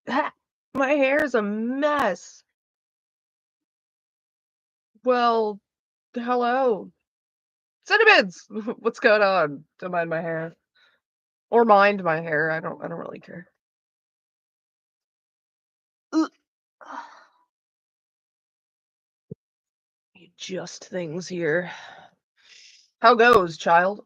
My hair's a mess. Well, hello. Cinnamons! What's going on? Don't mind my hair. Or mind my hair. I don't really care. Ugh. Adjust things here. How goes, child?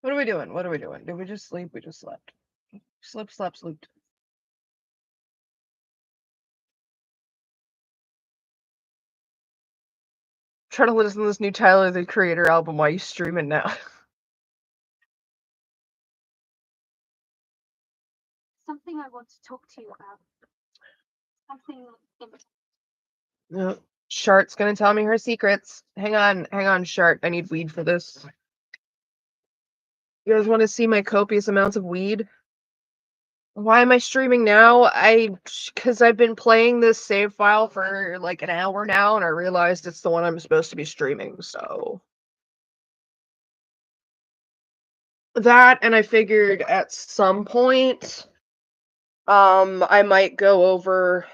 What are we doing? What are we doing? Did we just sleep? We just slept. Slept, slept, slept. Try to listen to this new Tyler the Creator album while you stream it now. Something I want to talk to you about. Something No. Shart's gonna tell me her secrets. Hang on, Shart. I need weed for this. You guys want to see my copious amounts of weed? Why am I streaming now? Because I've been playing this save file for like an hour now, and I realized it's the one I'm supposed to be streaming, so. That, and I figured at some point, I might go over.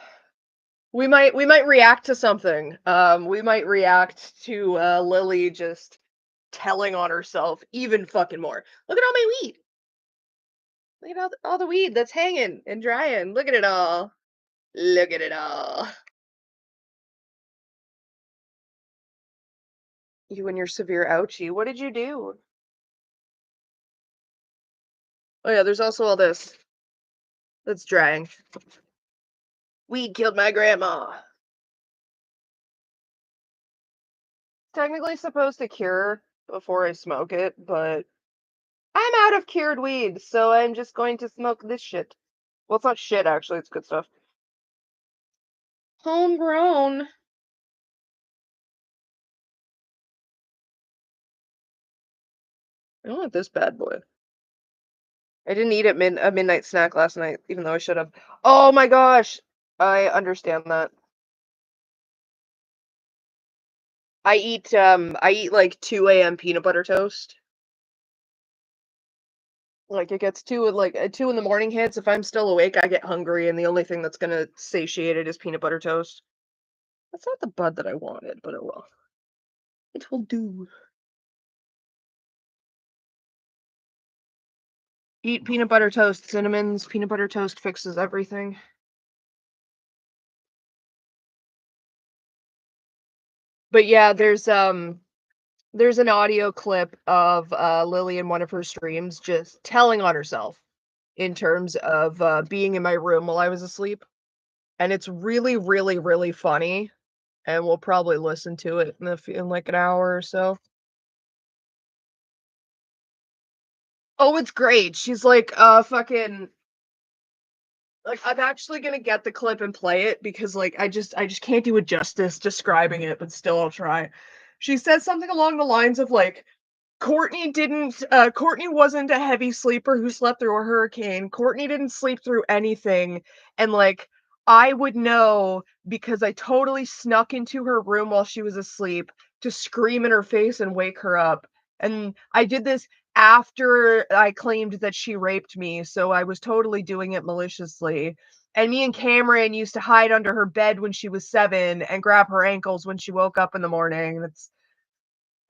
We might react to something. We might react to Lily just telling on herself even fucking more. Look at all my weed. Look at all the weed that's hanging and drying. Look at it all. Look at it all. You and your severe ouchie. What did you do? Oh yeah, there's also all this that's drying. Weed killed my grandma. Technically supposed to cure before I smoke it, but I'm out of cured weed, so I'm just going to smoke this shit. Well, it's not shit, actually. It's good stuff. Homegrown. I don't want this bad boy. I didn't eat at a midnight snack last night, even though I should have. Oh my gosh! I understand that. I eat like 2 a.m. peanut butter toast. Like it gets 2 in the morning hits. If I'm still awake, I get hungry, and the only thing that's gonna satiate it is peanut butter toast. That's not the bud that I wanted, but it will. It will do. Eat peanut butter toast, cinnamons. Peanut butter toast fixes everything. But yeah, there's an audio clip of Lily in one of her streams just telling on herself in terms of being in my room while I was asleep. And it's really, really, really funny. And we'll probably listen to it in like an hour or so. Oh, it's great. She's like, fucking, like, I'm actually gonna get the clip and play it because, like, I just can't do it justice describing it, but still, I'll try. She says something along the lines of like, Courtney wasn't a heavy sleeper who slept through a hurricane. Courtney didn't sleep through anything, and like, I would know because I totally snuck into her room while she was asleep to scream in her face and wake her up. And I did this after I claimed that she raped me, so I was totally doing it maliciously. And me and Cameron used to hide under her bed when she was 7 and grab her ankles when she woke up in the morning.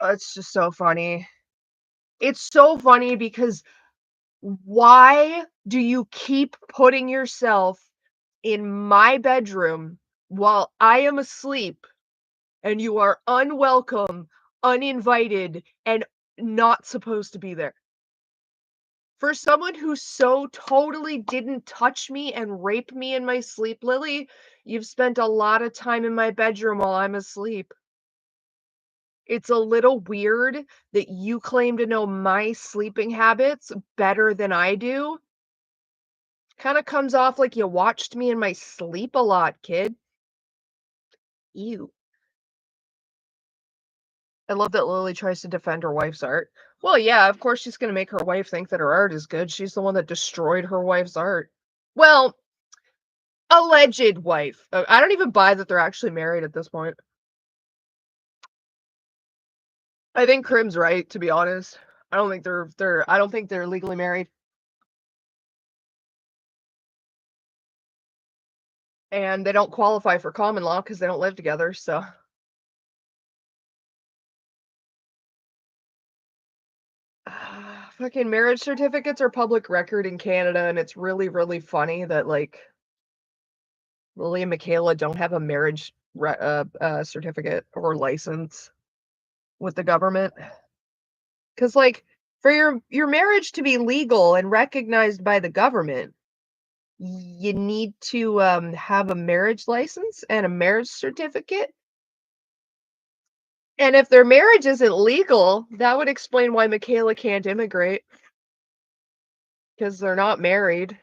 It's just so funny. It's so funny because why do you keep putting yourself in my bedroom while I am asleep and you are unwelcome, uninvited, and not supposed to be there? For someone who so totally didn't touch me and rape me in my sleep, Lily, you've spent a lot of time in my bedroom while I'm asleep. It's a little weird that you claim to know my sleeping habits better than I do. Kinda comes off like you watched me in my sleep a lot, kid. Ew. I love that Lily tries to defend her wife's art. Well, yeah, of course she's gonna make her wife think that her art is good. She's the one that destroyed her wife's art. Well, alleged wife. I don't even buy that they're actually married at this point. I think Krim's right, to be honest. I don't think they're legally married. And they don't qualify for common law because they don't live together, so. Fucking marriage certificates are public record in Canada, and it's really, really funny that, like, Lily and Michaela don't have a marriage certificate or license with the government. Because, like, for your marriage to be legal and recognized by the government, you need to have a marriage license and a marriage certificate. And if their marriage isn't legal, that would explain why Michaela can't immigrate because they're not married.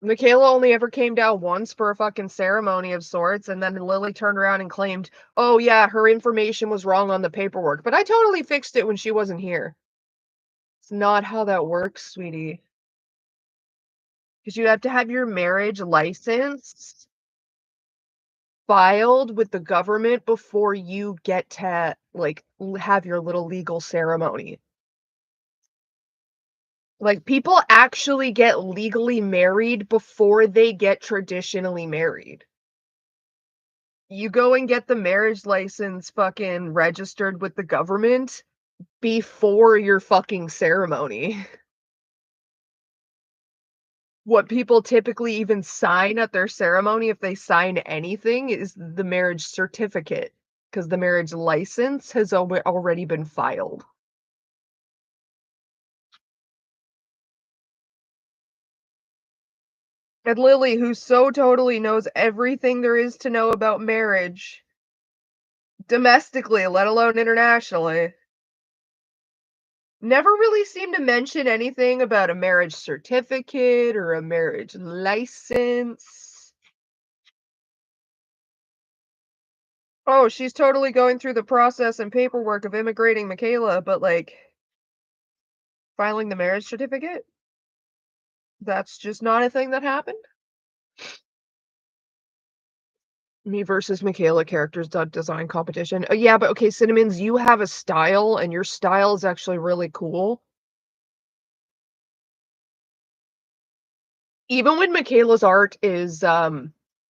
Michaela only ever came down once for a fucking ceremony of sorts, and then Lily turned around and claimed, "Oh yeah, her information was wrong on the paperwork, but I totally fixed it when she wasn't here." It's not how that works, sweetie. Because you have to have your marriage license filed with the government before you get to, like, have your little legal ceremony. Like, people actually get legally married before they get traditionally married. You go and get the marriage license fucking registered with the government before your fucking ceremony. What people typically even sign at their ceremony, if they sign anything, is the marriage certificate, because the marriage license has already been filed. And Lily, who so totally knows everything there is to know about marriage, domestically, let alone internationally, never really seemed to mention anything about a marriage certificate or a marriage license. Oh, she's totally going through the process and paperwork of immigrating Michaela, but, like, filing the marriage certificate? That's just not a thing that happened? Me versus Michaela characters design competition. Yeah, but okay, Cinnamons, you have a style, and your style is actually really cool. Even when Michaela's art is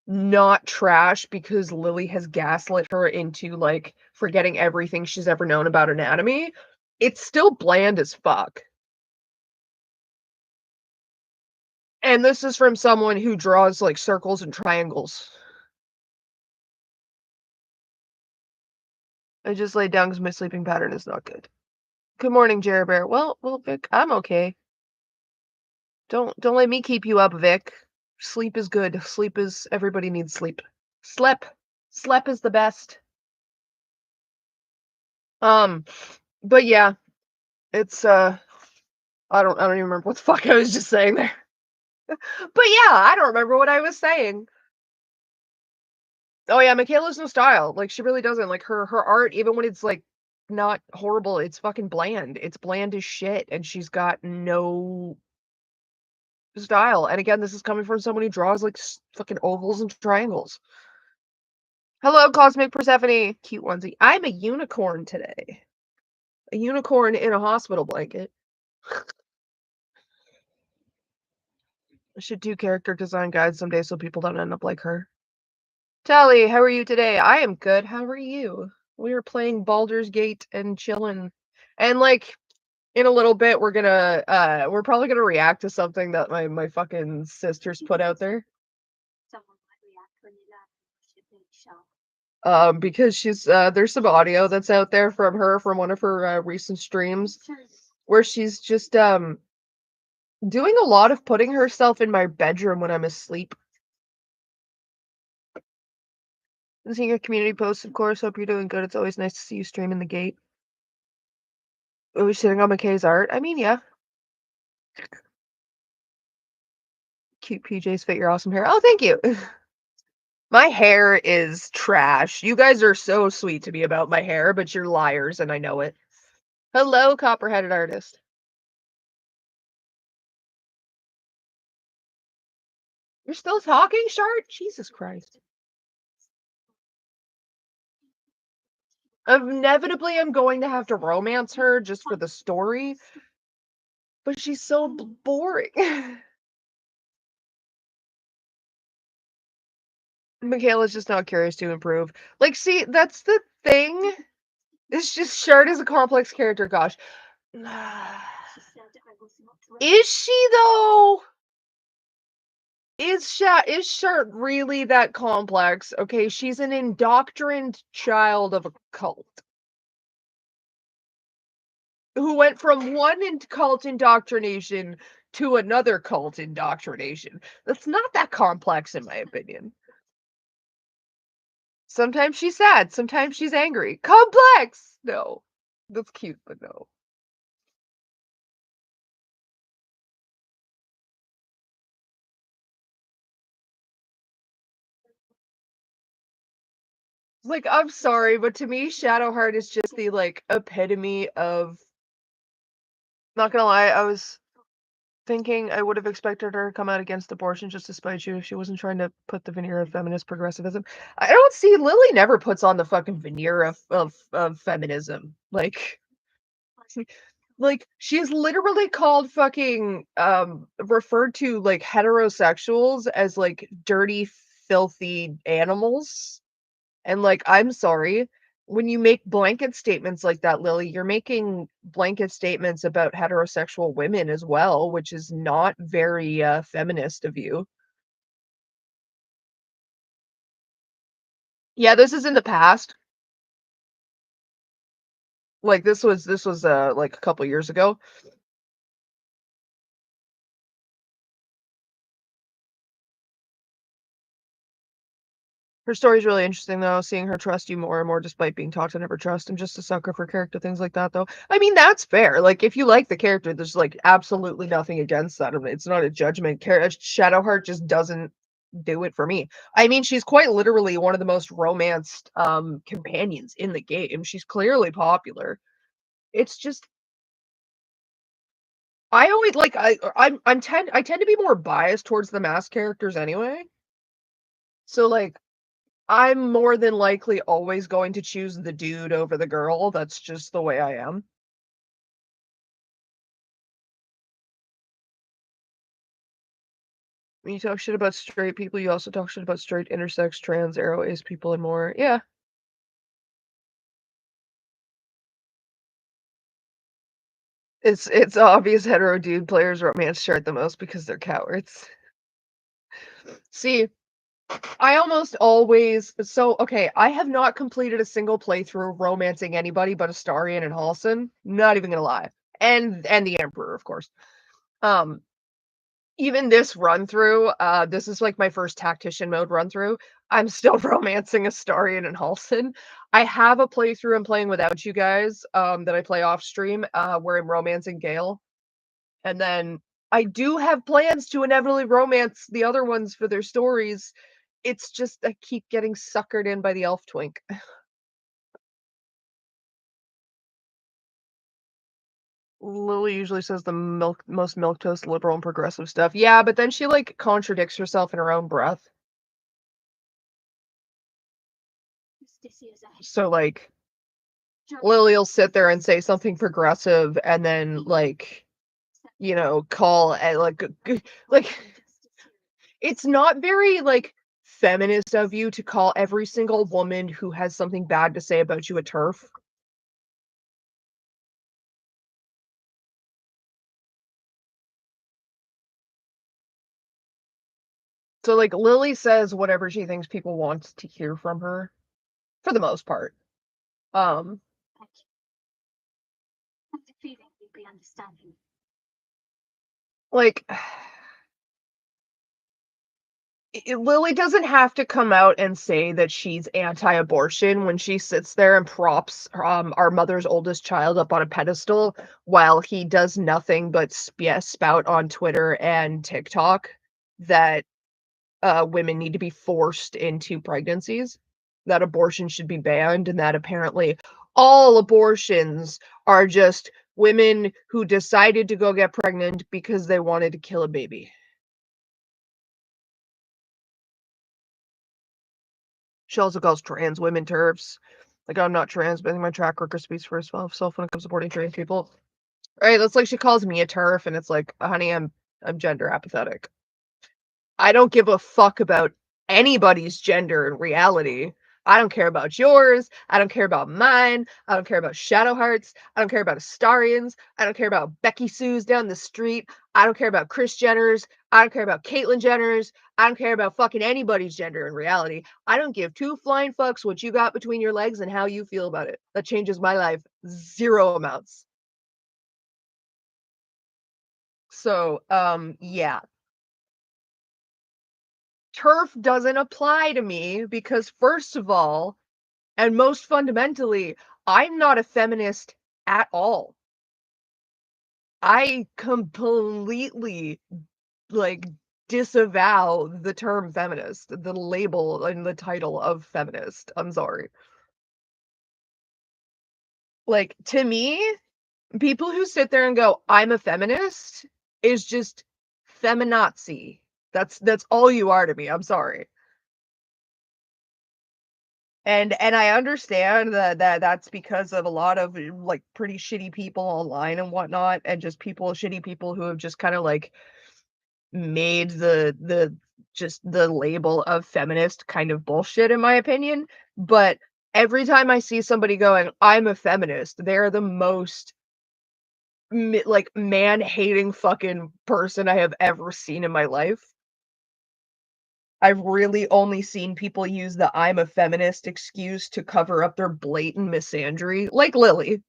not trash because Lily has gaslit her into, like, forgetting everything she's ever known about anatomy, it's still bland as fuck. And this is from someone who draws, like, circles and triangles. I just laid down because my sleeping pattern is not good. Good morning, Jerry Bear. Well, Vic, I'm okay. Don't let me keep you up, Vic. Sleep is good. Everybody needs sleep. Slep. Slep is the best. Um, but yeah, it's I don't even remember what the fuck I was just saying there. But yeah, I don't remember what I was saying. Oh yeah, Michaela's no style. Like, she really doesn't. Like, her art, even when it's, like, not horrible, it's fucking bland. It's bland as shit, and she's got no style. And again, this is coming from someone who draws, like, fucking ovals and triangles. Hello, Cosmic Persephone. Cute onesie. I'm a unicorn today. A unicorn in a hospital blanket. I should do character design guides someday so people don't end up like her. Tally, how are you today? I am good. How are you? We are playing Baldur's Gate and chilling. And, like, in a little bit we're probably gonna react to something that my fucking sisters put out there. Someone might react when you laugh at your big show. Because she's there's some audio that's out there from her from one of her recent streams where she's just doing a lot of putting herself in my bedroom when I'm asleep. Seeing your community posts, of course. Hope you're doing good. It's always nice to see you streaming the gate. Are we sitting on McKay's art? I mean, yeah. Cute PJs fit your awesome hair. Oh, thank you. My hair is trash. You guys are so sweet to me about my hair, but you're liars, and I know it. Hello, copper-headed artist. You're still talking, Shart? Jesus Christ. Inevitably, I'm going to have to romance her just for the story, but she's so boring. Michaela's just not curious to improve. Like, see, that's the thing. It's just Shard is a complex character, gosh. Is she though? Is Shard really that complex? Okay, she's an indoctrined child of a cult who went from one cult indoctrination to another cult indoctrination. That's not that complex, in my opinion. Sometimes she's sad, sometimes she's angry. Complex! No. That's cute, but no. Like, I'm sorry, but to me, Shadowheart is just the, like, epitome of not gonna lie, I was thinking I would have expected her to come out against abortion just to spite you if she wasn't trying to put the veneer of feminist progressivism. I don't see Lily never puts on the fucking veneer of feminism. Like she is literally called fucking referred to like heterosexuals as like dirty, filthy animals. And like, I'm sorry, when you make blanket statements like that, Lily, you're making blanket statements about heterosexual women as well, which is not very feminist of you. Yeah, this is in the past. Like this was like a couple years ago. Her story's really interesting though, seeing her trust you more and more despite being taught to never trust. I'm just a sucker for character things like that though. I mean, that's fair. Like if you like the character, there's like absolutely nothing against that. I mean, it's not a judgment. Shadowheart just doesn't do it for me. I mean, she's quite literally one of the most romanced companions in the game. She's clearly popular. It's just I always like I tend to be more biased towards the mask characters anyway. So like I'm more than likely always going to choose the dude over the girl. That's just the way I am. When you talk shit about straight people, you also talk shit about straight, intersex, trans, aro, ace people, and more. Yeah. It's obvious hetero dude players romance chart the most because they're cowards. See, I almost always okay, I have not completed a single playthrough romancing anybody but Astarion and Halsin. Not even gonna lie. And the Emperor, of course. Um, Even this run through, this is like my first tactician mode run through. I'm still romancing Astarion and Halsin. I have a playthrough I'm playing without you guys, that I play off stream, where I'm romancing Gale. And then I do have plans to inevitably romance the other ones for their stories. It's just I keep getting suckered in by the elf twink. Lily usually says the most milquetoast liberal and progressive stuff. Yeah, but then she like contradicts herself in her own breath. So like Lily'll sit there and say something progressive and then like, call like it's not very like feminist of you to call every single woman who has something bad to say about you a turf. So like Lily says whatever she thinks people want to hear from her for the most part. Um like Lily doesn't have to come out and say that she's anti-abortion when she sits there and props our mother's oldest child up on a pedestal while he does nothing but spout on Twitter and TikTok that women need to be forced into pregnancies, that abortion should be banned, and that apparently all abortions are just women who decided to go get pregnant because they wanted to kill a baby. She also calls trans women TERFs. Like, I'm not trans, but I think my track record speaks for itself when it comes to supporting trans people. Right? That's like she calls me a TERF, and it's like, honey, I'm gender apathetic. I don't give a fuck about anybody's gender in reality. I don't care about yours. I don't care about mine. I don't care about Shadowhearts. I don't care about Astarians. I don't care about Becky Sue's down the street. I don't care about Kris Jenner's. I don't care about Caitlyn Jenner's. I don't care about fucking anybody's gender in reality. I don't give two flying fucks what you got between your legs and how you feel about it. That changes my life zero amounts. So, yeah. TERF doesn't apply to me because, first of all, and most fundamentally, I'm not a feminist at all. I completely, like, disavow the term feminist, the label and the title of feminist. I'm sorry. Like, to me, people who sit there and go, "I'm a feminist," is just feminazi. That's all you are to me. I'm sorry. And I understand that's because of a lot of, like, pretty shitty people online and whatnot, and just shitty people who have just kinda, like, made the label of feminist kind of bullshit, in my opinion, but every time I see somebody going, "I'm a feminist," they're the most like, man-hating fucking person I have ever seen in my life. I've really only seen people use the "I'm a feminist" excuse to cover up their blatant misandry, like Lily.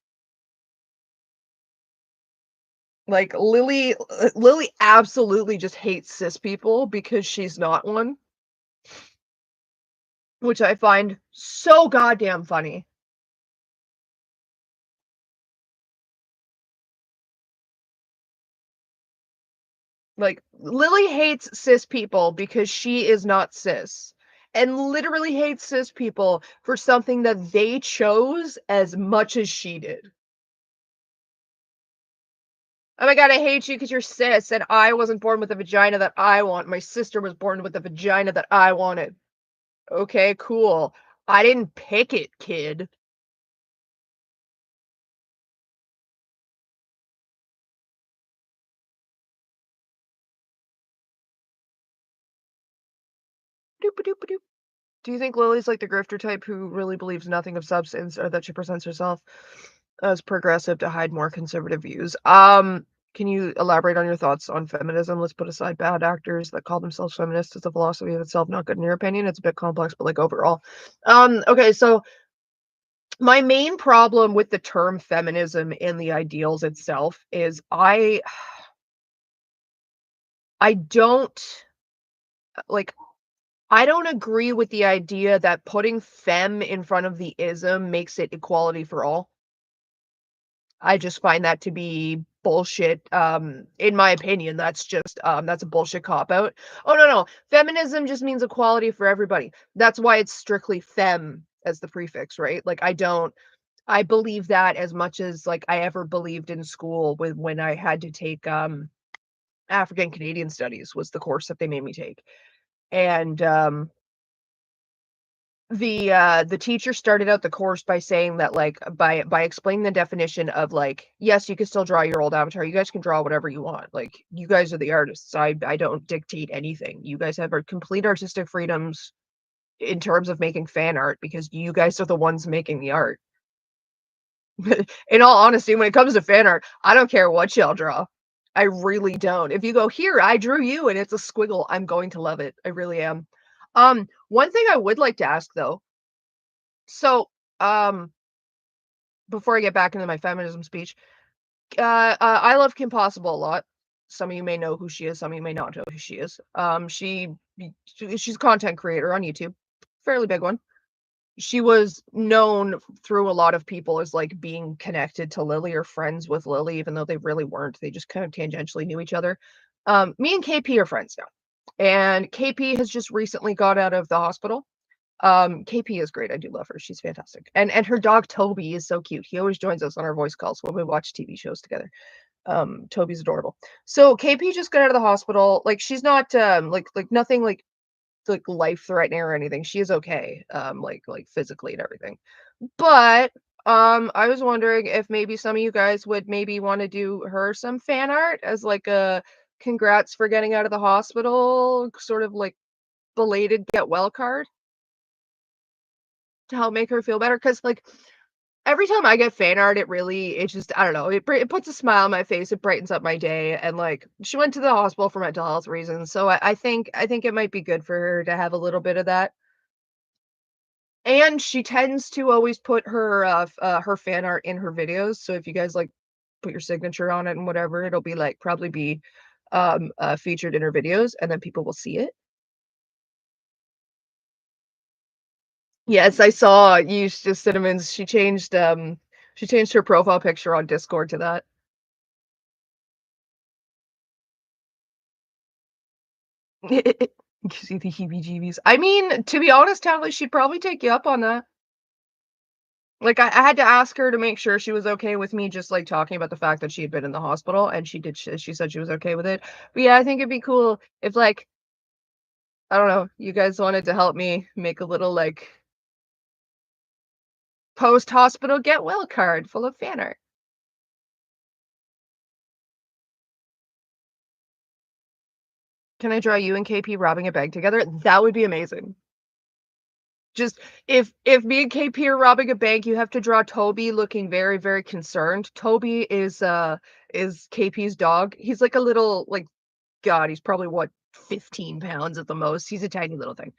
Like, Lily absolutely just hates cis people because she's not one, which I find so goddamn funny. Like, Lily hates cis people because she is not cis, and literally hates cis people for something that they chose as much as she did. "Oh my god, I hate you because 'cause you're cis, and I wasn't born with the vagina that I want. My sister was born with the vagina that I wanted." Okay, cool. I didn't pick it, kid. Doop-a-doop-a-doop. Do you think Lily's like the grifter type who really believes nothing of substance, or that she presents herself as progressive to hide more conservative views? Can you elaborate on your thoughts on feminism? Let's put aside bad actors that call themselves feminists as a philosophy of itself not good in your opinion. It's a bit complex, but like overall. Okay, so my main problem with the term feminism and the ideals itself is I don't like I don't agree with the idea that putting fem in front of the ism makes it equality for all. I just find that to be bullshit. In my opinion, that's a bullshit cop out. Oh no, feminism just means equality for everybody. That's why it's strictly fem as the prefix, right? Like, I believe that as much as, like, I ever believed in school with when I had to take African Canadian studies was the course that they made me take. And the teacher started out the course by saying that, like, by explaining the definition of, like, yes, you can still draw your old avatar. You guys can draw whatever you want. Like, you guys are the artists. I don't dictate anything. You guys have our complete artistic freedoms in terms of making fan art because you guys are the ones making the art. In all honesty, when it comes to fan art, I don't care what y'all draw. I really don't. If you go, "Here, I drew you," and it's a squiggle, I'm going to love it. I really am. One thing I would like to ask though, so, um, before I get back into my feminism speech, I love Kim Possible a lot. Some of you may know who she is, some of you may not know who she is. She's a content creator on YouTube, fairly big one. She was known through a lot of people as, like, being connected to Lily or friends with Lily, even though they really weren't. They just kind of tangentially knew each other. Me and KP are friends now, and KP has just recently got out of the hospital. KP is great. I do love her. She's fantastic. And her dog Toby is so cute. He always joins us on our voice calls when we watch TV shows together. Toby's adorable. So KP just got out of the hospital. Like, she's not like nothing like life threatening or anything. She is okay. Like physically and everything. But, I was wondering if maybe some of you guys would maybe wanna do her some fan art as, like, a congrats for getting out of the hospital, sort of, like, belated get well card to help make her feel better. Cause like, every time I get fan art, it just I don't know, it puts a smile on my face, it brightens up my day, and, like, she went to the hospital for mental health reasons, so I think it might be good for her to have a little bit of that. And she tends to always put her fan art in her videos, so if you guys, like, put your signature on it and whatever, it'll be, like, probably be, featured in her videos, and then people will see it. Yes, I saw you just Cinnamons, she changed her profile picture on Discord to that. Gives you the heebie-jeebies. I mean, to be honest, Tallie, she'd probably take you up on that. Like, I had to ask her to make sure she was okay with me just, like, talking about the fact that she had been in the hospital, and she said she was okay with it. But, yeah, I think it'd be cool if, like, I don't know, you guys wanted to help me make a little, like, post-hospital get well card full of fan art. Can I draw you and KP robbing a bank together? That would be amazing. Just if me and KP are robbing a bank, you have to draw Toby looking very, very concerned. Toby is KP's dog. He's like a little like God, he's probably what 15 pounds at the most. He's a tiny little thing.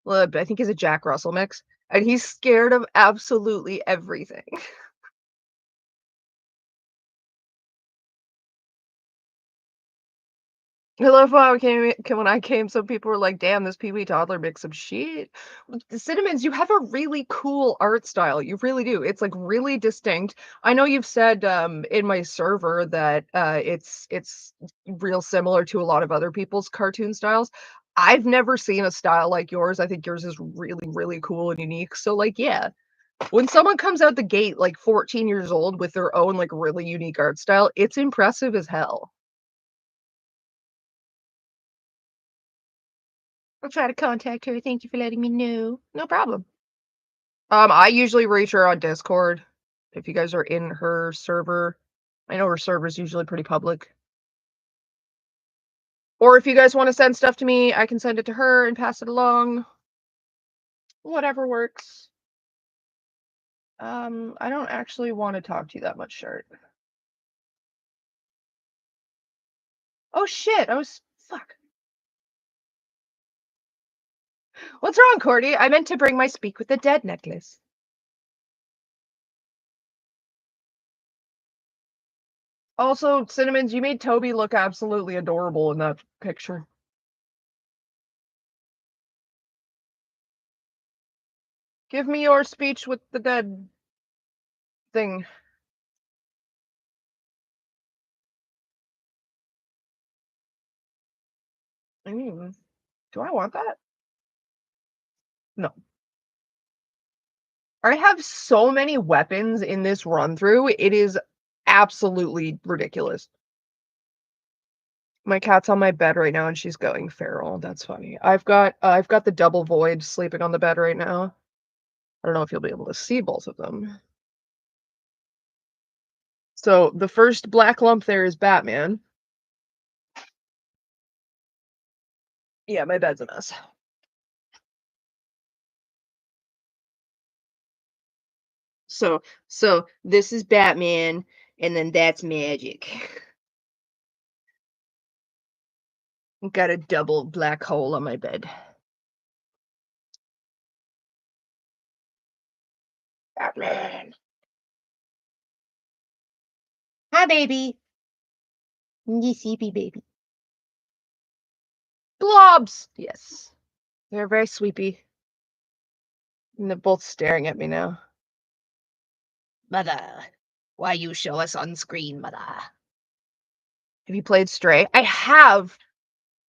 Well, I think he's a Jack Russell mix, and he's scared of absolutely everything. I love how when I came, some people were like, "Damn, this Pee Wee toddler makes some shit." The Cinnamons, you have a really cool art style. You really do. It's like really distinct. I know you've said in my server that it's real similar to a lot of other people's cartoon styles. I've never seen a style like yours. I think yours is really, really cool and unique. So like, yeah, when someone comes out the gate like 14 years old with their own like really unique art style, it's impressive as hell. I'll try to contact her. Thank you for letting me know. No problem. I usually reach her on Discord if you guys are in her server. I know her server's usually pretty public. Or if you guys want to send stuff to me, I can send it to her and pass it along. Whatever works. I don't actually want to talk to you that much, Shirt. Oh shit, I was fuck. What's wrong, Cordy? I meant to bring my Speak with the Dead necklace. Also, Cinnamons, you made Toby look absolutely adorable in that picture. Give me your speech with the dead thing. Mm, do I want that? No. I have so many weapons in this run through. It is absolutely ridiculous. My cat's on my bed right now and she's going feral. That's funny. I've got the double void sleeping on the bed right now. I don't know if you'll be able to see both of them. So the first black lump there is Batman. Yeah, my bed's a mess. So this is Batman and then that's Magic. Got a double black hole on my bed. Batman. Hi, baby. You sleepy baby. Blobs! Yes. They're very sleepy. And they're both staring at me now. Mother, why you show us on screen, mother? Have you played Stray? I have.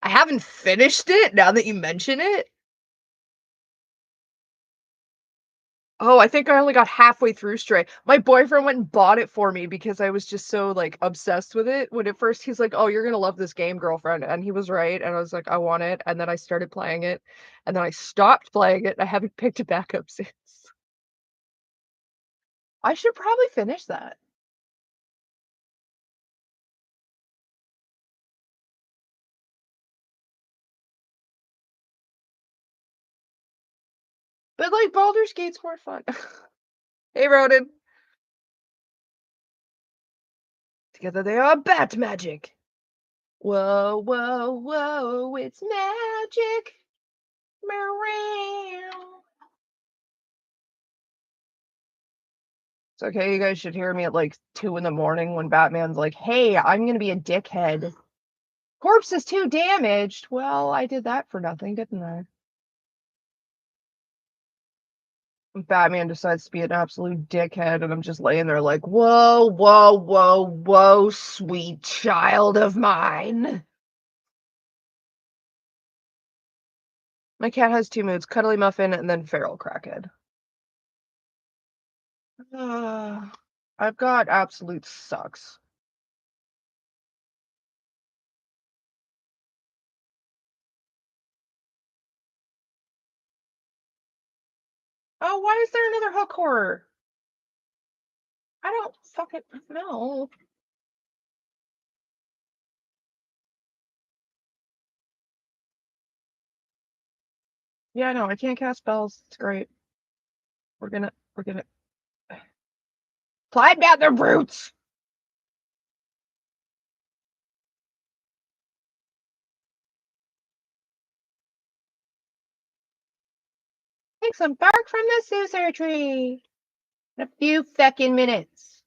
I haven't finished it now that you mention it. Oh, I think I only got halfway through Stray. My boyfriend went and bought it for me because I was just so like obsessed with it. When at first he's like, "Oh, you're gonna love this game, girlfriend," and he was right. And I was like, "I want it." And then I started playing it, and then I stopped playing it. And I haven't picked it back up since. I should probably finish that. But, like, Baldur's Gate's more fun. Hey, Ronan. Together they are bat magic. Whoa, whoa, whoa, it's magic. Meow. It's okay, you guys should hear me at, like, 2 in the morning when Batman's like, "Hey, I'm gonna be a dickhead. Corpse is too damaged." Well, I did that for nothing, didn't I? Batman decides to be an absolute dickhead, and I'm just laying there like, "Whoa, whoa, whoa, whoa, sweet child of mine." My cat has 2 moods, cuddly muffin and then feral crackhead. I've got absolute sucks. Oh, why is there another hook horror? I don't fucking know. Yeah, no, I can't cast spells. It's great. We're gonna climb down the roots. Take some bark from the scissor tree. In a few feckin' minutes.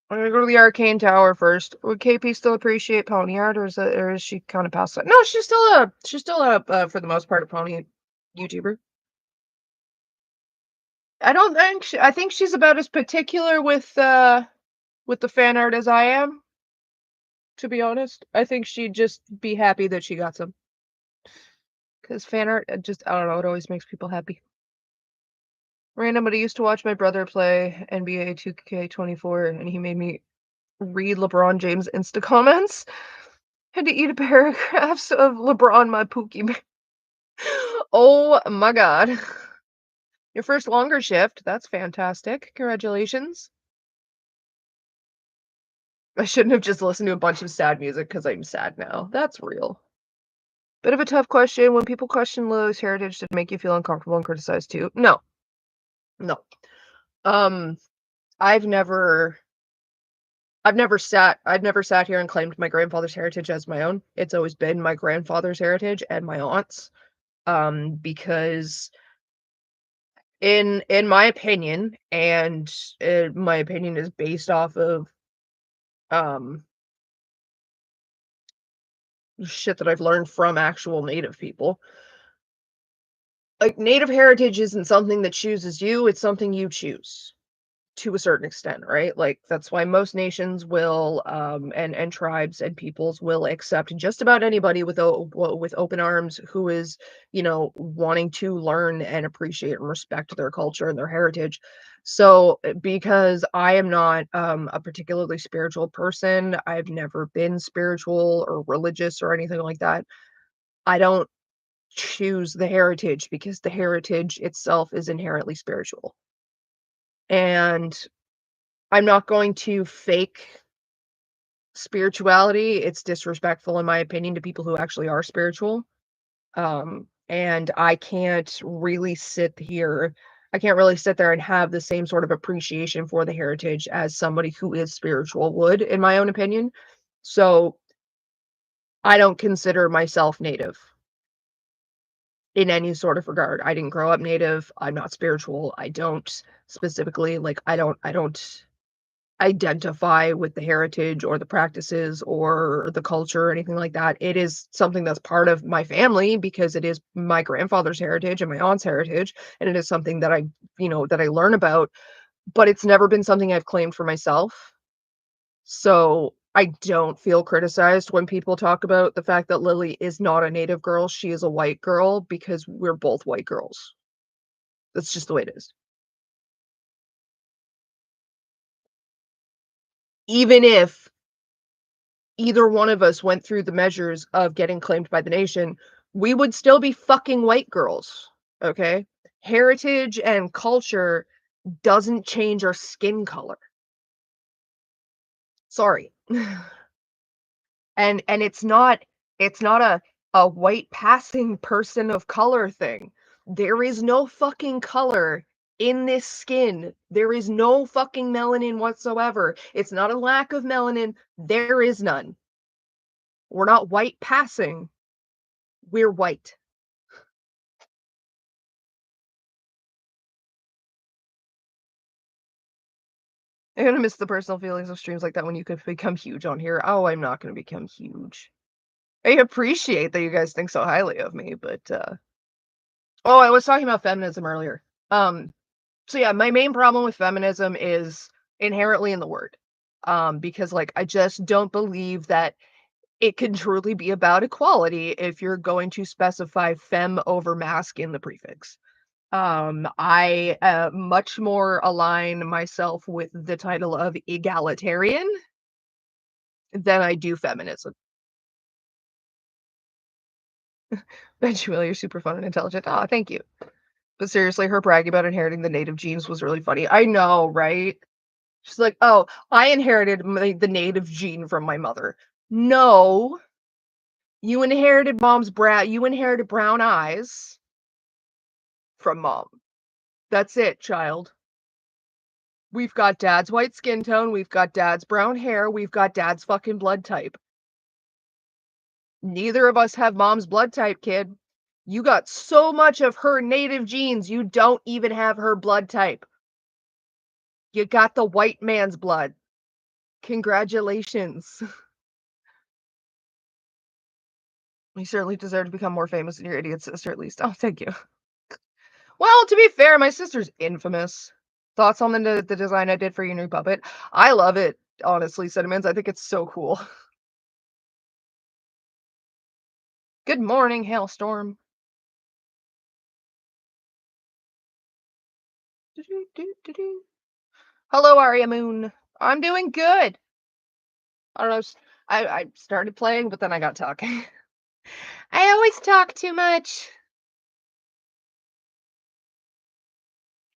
I'm gonna go to the arcane tower first. Would KP still appreciate pony art, or is she kind of past that? No, she's still a for the most part a pony YouTuber. I don't think I think she's about as particular with the fan art as I am. To be honest, I think she'd just be happy that she got some. Because fan art, I don't know, it always makes people happy. Random, but I used to watch my brother play NBA 2K24, and he made me read LeBron James Insta comments. Had to eat paragraphs of LeBron, my pookie man. Oh my god. Your first longer shift. That's fantastic. Congratulations. I shouldn't have just listened to a bunch of sad music because I'm sad now. That's real. Bit of a tough question. When people question Lily's heritage, did it make you feel uncomfortable and criticized too? No. No. Um, I've never I've never sat here and claimed my grandfather's heritage as my own. It's always been my grandfather's heritage and my aunt's. Because in my opinion, and my opinion is based off of um shit that I've learned from actual native people. Like, native heritage isn't something that chooses you, it's something you choose. To a certain extent, right? Like, that's why most nations will, and tribes and peoples will accept just about anybody with with open arms who is, wanting to learn and appreciate and respect their culture and their heritage. So, because I am not a particularly spiritual person, I've never been spiritual or religious or anything like that. I don't choose the heritage because the heritage itself is inherently spiritual. And I'm not going to fake spirituality. It's disrespectful, in my opinion, to people who actually are spiritual. And I can't really sit there and have the same sort of appreciation for the heritage as somebody who is spiritual would, in my own opinion. So I don't consider myself native in any sort of regard. I didn't grow up native. I'm not spiritual. I don't specifically like I don't identify with the heritage or the practices or the culture or anything like that. It is something that's part of my family because it is my grandfather's heritage and my aunt's heritage, and it is something that I learn about, but it's never been something I've claimed for myself. So I don't feel criticized when people talk about the fact that Lily is not a native girl, she is a white girl, because we're both white girls. That's just the way it is. Even if either one of us went through the measures of getting claimed by the nation, we would still be fucking white girls, okay? heritage and culture doesn't change our skin color. Sorry. And it's not a white passing person of color thing. There is no fucking color in this skin. There is no fucking melanin whatsoever. It's not a lack of melanin. There is none. We're not white passing. We're white. I'm gonna miss the personal feelings of streams like that when you could become huge on here. Oh, I'm not gonna become huge. I appreciate that you guys think so highly of me, but oh, I was talking about feminism earlier. Um, so yeah, my main problem with feminism is inherently in the word. Because like I just don't believe that it can truly be about equality if you're going to specify fem over masc in the prefix. I much more align myself with the title of egalitarian than I do feminism. Eventually, you're super fun and intelligent. Oh, thank you. But seriously, her bragging about inheriting the native genes was really funny. I know, right? She's like, "Oh, I inherited the native gene from my mother." No, you inherited you inherited brown eyes from mom. That's it, child. We've got dad's white skin tone, we've got dad's brown hair, we've got dad's fucking blood type. Neither of us have mom's blood type, kid. You got so much of her native genes, you don't even have her blood type. You got the white man's blood. Congratulations. You certainly deserve to become more famous than your idiot sister, at least. Oh, thank you. Well, to be fair, my sister's infamous. Thoughts on the design I did for your new puppet? I love it, honestly, Cinnamons. I think it's so cool. Good morning, Hailstorm. Hello, Aria Moon. I'm doing good. I don't know. I started playing, but then I got talking. I always talk too much.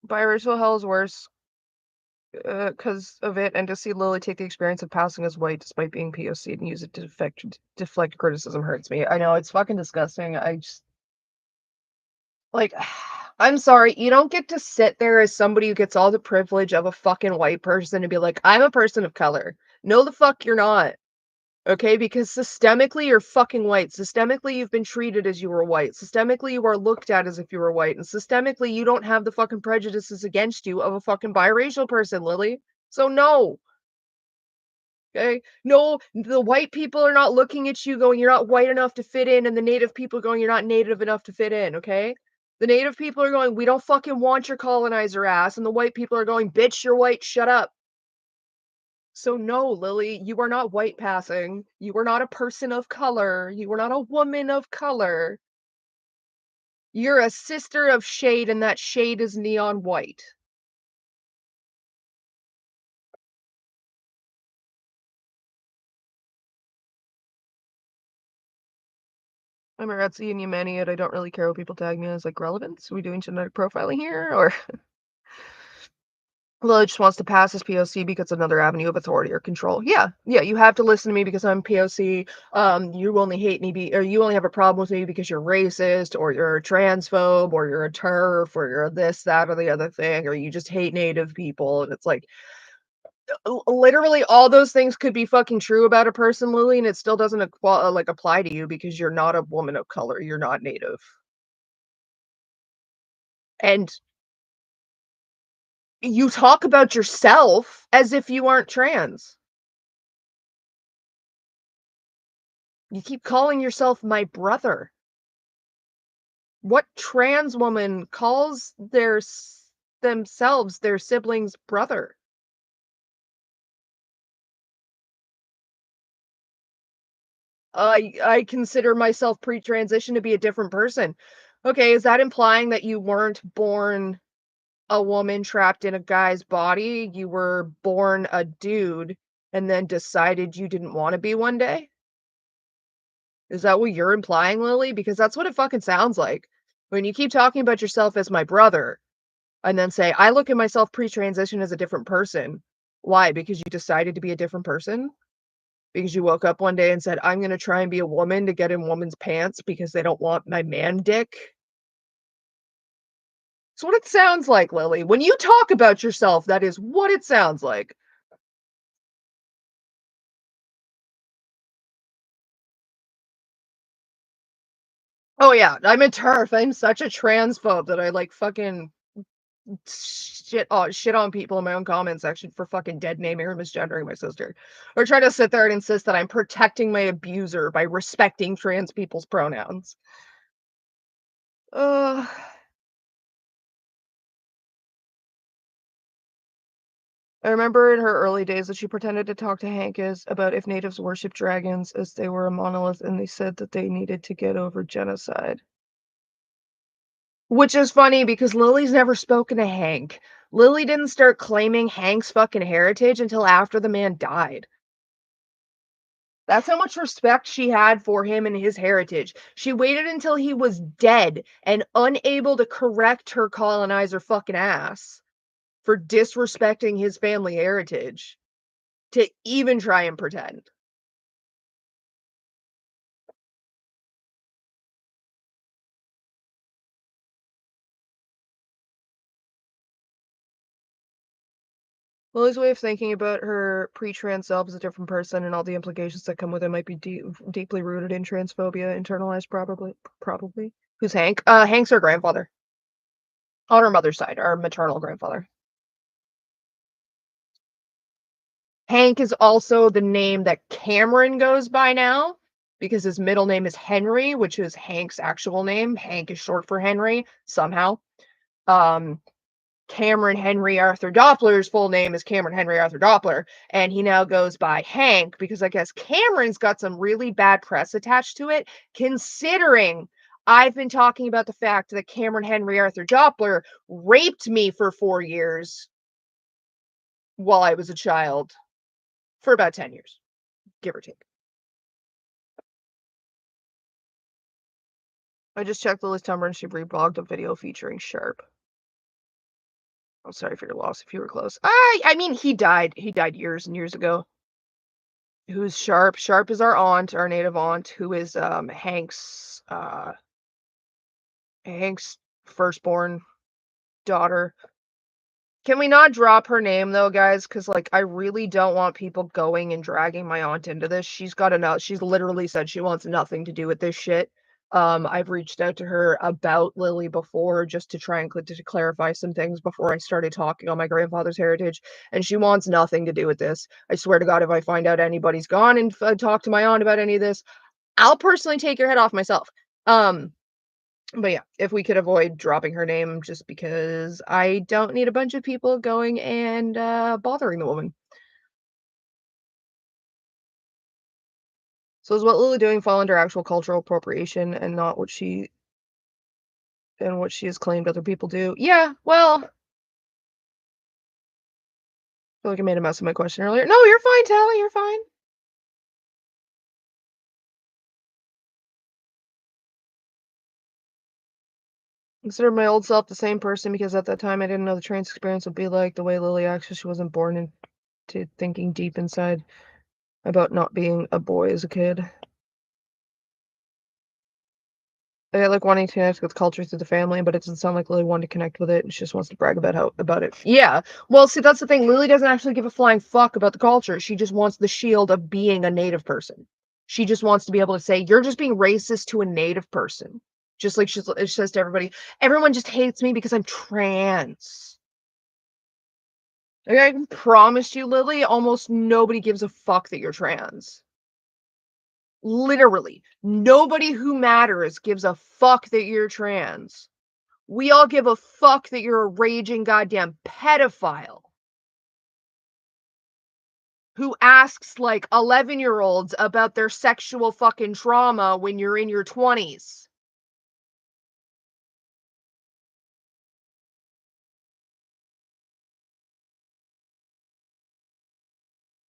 Biracial hell is worse because of it, and to see Lily take the experience of passing as white despite being POC and use it to deflect criticism hurts me. I know, it's fucking disgusting. I just, like, I'm sorry, you don't get to sit there as somebody who gets all the privilege of a fucking white person and be like, I'm a person of color. No, the fuck you're not. Okay, because systemically you're fucking white. Systemically you've been treated as you were white. Systemically you are looked at as if you were white. And systemically you don't have the fucking prejudices against you of a fucking biracial person, Lily. So no. Okay? No, the white people are not looking at you going, you're not white enough to fit in, and the native people going, you're not native enough to fit in, okay? The native people are going, we don't fucking want your colonizer ass, and the white people are going, bitch, you're white, shut up. So no, Lily, you are not white passing. You are not a person of color. You are not a woman of color. You're a sister of shade, and that shade is neon white. I'm a Retzi and Yemenian. I don't really care what people tag me as, like, relevance. Are we doing genetic profiling here, or? Lily just wants to pass as POC because it's another avenue of authority or control. Yeah, you have to listen to me because I'm POC. You only hate me, or you only have a problem with me because you're racist, or you're a transphobe, or you're a TERF, or you're this, that, or the other thing, or you just hate Native people. And it's like, literally all those things could be fucking true about a person, Lily, and it still doesn't like apply to you because you're not a woman of color. You're not Native. And you talk about yourself as if you aren't trans. You keep calling yourself my brother. What trans woman calls themselves their sibling's brother? I consider myself pre-transition to be a different person. Okay, is that implying that you weren't born a woman trapped in a guy's body? You were born a dude and then decided you didn't want to be one day? Is that what you're implying, Lily? Because that's what it fucking sounds like. When you keep talking about yourself as my brother, and then say, "I look at myself pre-transition as a different person." Why? Because you decided to be a different person? Because you woke up one day and said, "I'm gonna try and be a woman to get in women's pants because they don't want my man dick?" It's what it sounds like, Lily. When you talk about yourself, that is what it sounds like. Oh, yeah, I'm a TERF. I'm such a transphobe that I, like, fucking shit on people in my own comment section for fucking dead naming or misgendering my sister, or try to sit there and insist that I'm protecting my abuser by respecting trans people's pronouns. Ugh. I remember in her early days that she pretended to talk to Hankis about if natives worship dragons as they were a monolith, and they said that they needed to get over genocide. Which is funny because Lily's never spoken to Hank. Lily didn't start claiming Hank's fucking heritage until after the man died. That's how much respect she had for him and his heritage. She waited until he was dead and unable to correct her colonizer fucking ass for disrespecting his family heritage to even try and pretend. Lily's way of thinking about her pre-trans self as a different person and all the implications that come with it might be deeply rooted in transphobia, internalized probably. Who's Hank? Hank's her grandfather. On her mother's side, our maternal grandfather. Hank is also the name that Cameron goes by now because his middle name is Henry, which is Hank's actual name. Hank is short for Henry somehow. Um, Cameron Henry Arthur Doppler's full name is Cameron Henry Arthur Doppler, and he now goes by Hank because I guess Cameron's got some really bad press attached to it, considering I've been talking about the fact that Cameron Henry Arthur Doppler raped me for 4 years while I was a child for about 10 years, give or take. I just checked Lily's Tumblr and she reblogged a video featuring Sharp. I'm sorry for your loss if you were close. I mean, he died. He died years and years ago. Who's Sharp? Sharp is our aunt, our native aunt, who is Hank's firstborn daughter. Can we not drop her name though, guys? Because like I really don't want people going and dragging my aunt into this. She's got enough. She's literally said she wants nothing to do with this shit. I've reached out to her about Lily before just to try and to clarify some things before I started talking on my grandfather's heritage, and she wants nothing to do with this. I swear to God, if I find out anybody's gone and talked to my aunt about any of this, I'll personally take your head off myself. Um, but yeah, if we could avoid dropping her name just because I don't need a bunch of people going and bothering the woman. So is what Lily doing fall under actual cultural appropriation and not what she has claimed other people do? Yeah, well, I feel like I made a mess of my question earlier. No, you're fine, Tally, you're fine. Consider my old self the same person because at that time I didn't know the trans experience would be like the way Lily acts. She wasn't born into thinking deep inside about not being a boy as a kid. I like wanting to connect with culture through the family, but it doesn't sound like Lily wanted to connect with it. She just wants to brag about it. Yeah. Well, see, that's the thing. Lily doesn't actually give a flying fuck about the culture. She just wants the shield of being a native person. She just wants to be able to say, "You're just being racist to a native person." Just like she says to everybody, "Everyone just hates me because I'm trans." Okay, I can promise you, Lily, almost nobody gives a fuck that you're trans. Literally, nobody who matters gives a fuck that you're trans. We all give a fuck that you're a raging goddamn pedophile who asks like 11-year-olds about their sexual fucking trauma when you're in your 20s.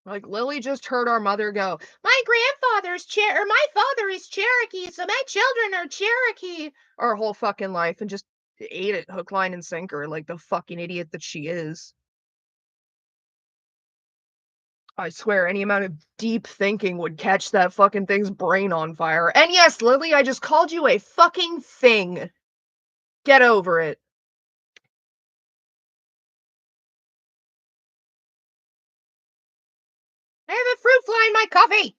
Like, Lily just heard our mother go, my grandfather's or my father is Cherokee, so my children are Cherokee, our whole fucking life, and just ate it hook, line, and sinker like the fucking idiot that she is. I swear, any amount of deep thinking would catch that fucking thing's brain on fire. And yes, Lily, I just called you a fucking thing. Get over it. I have a fruit fly in my coffee.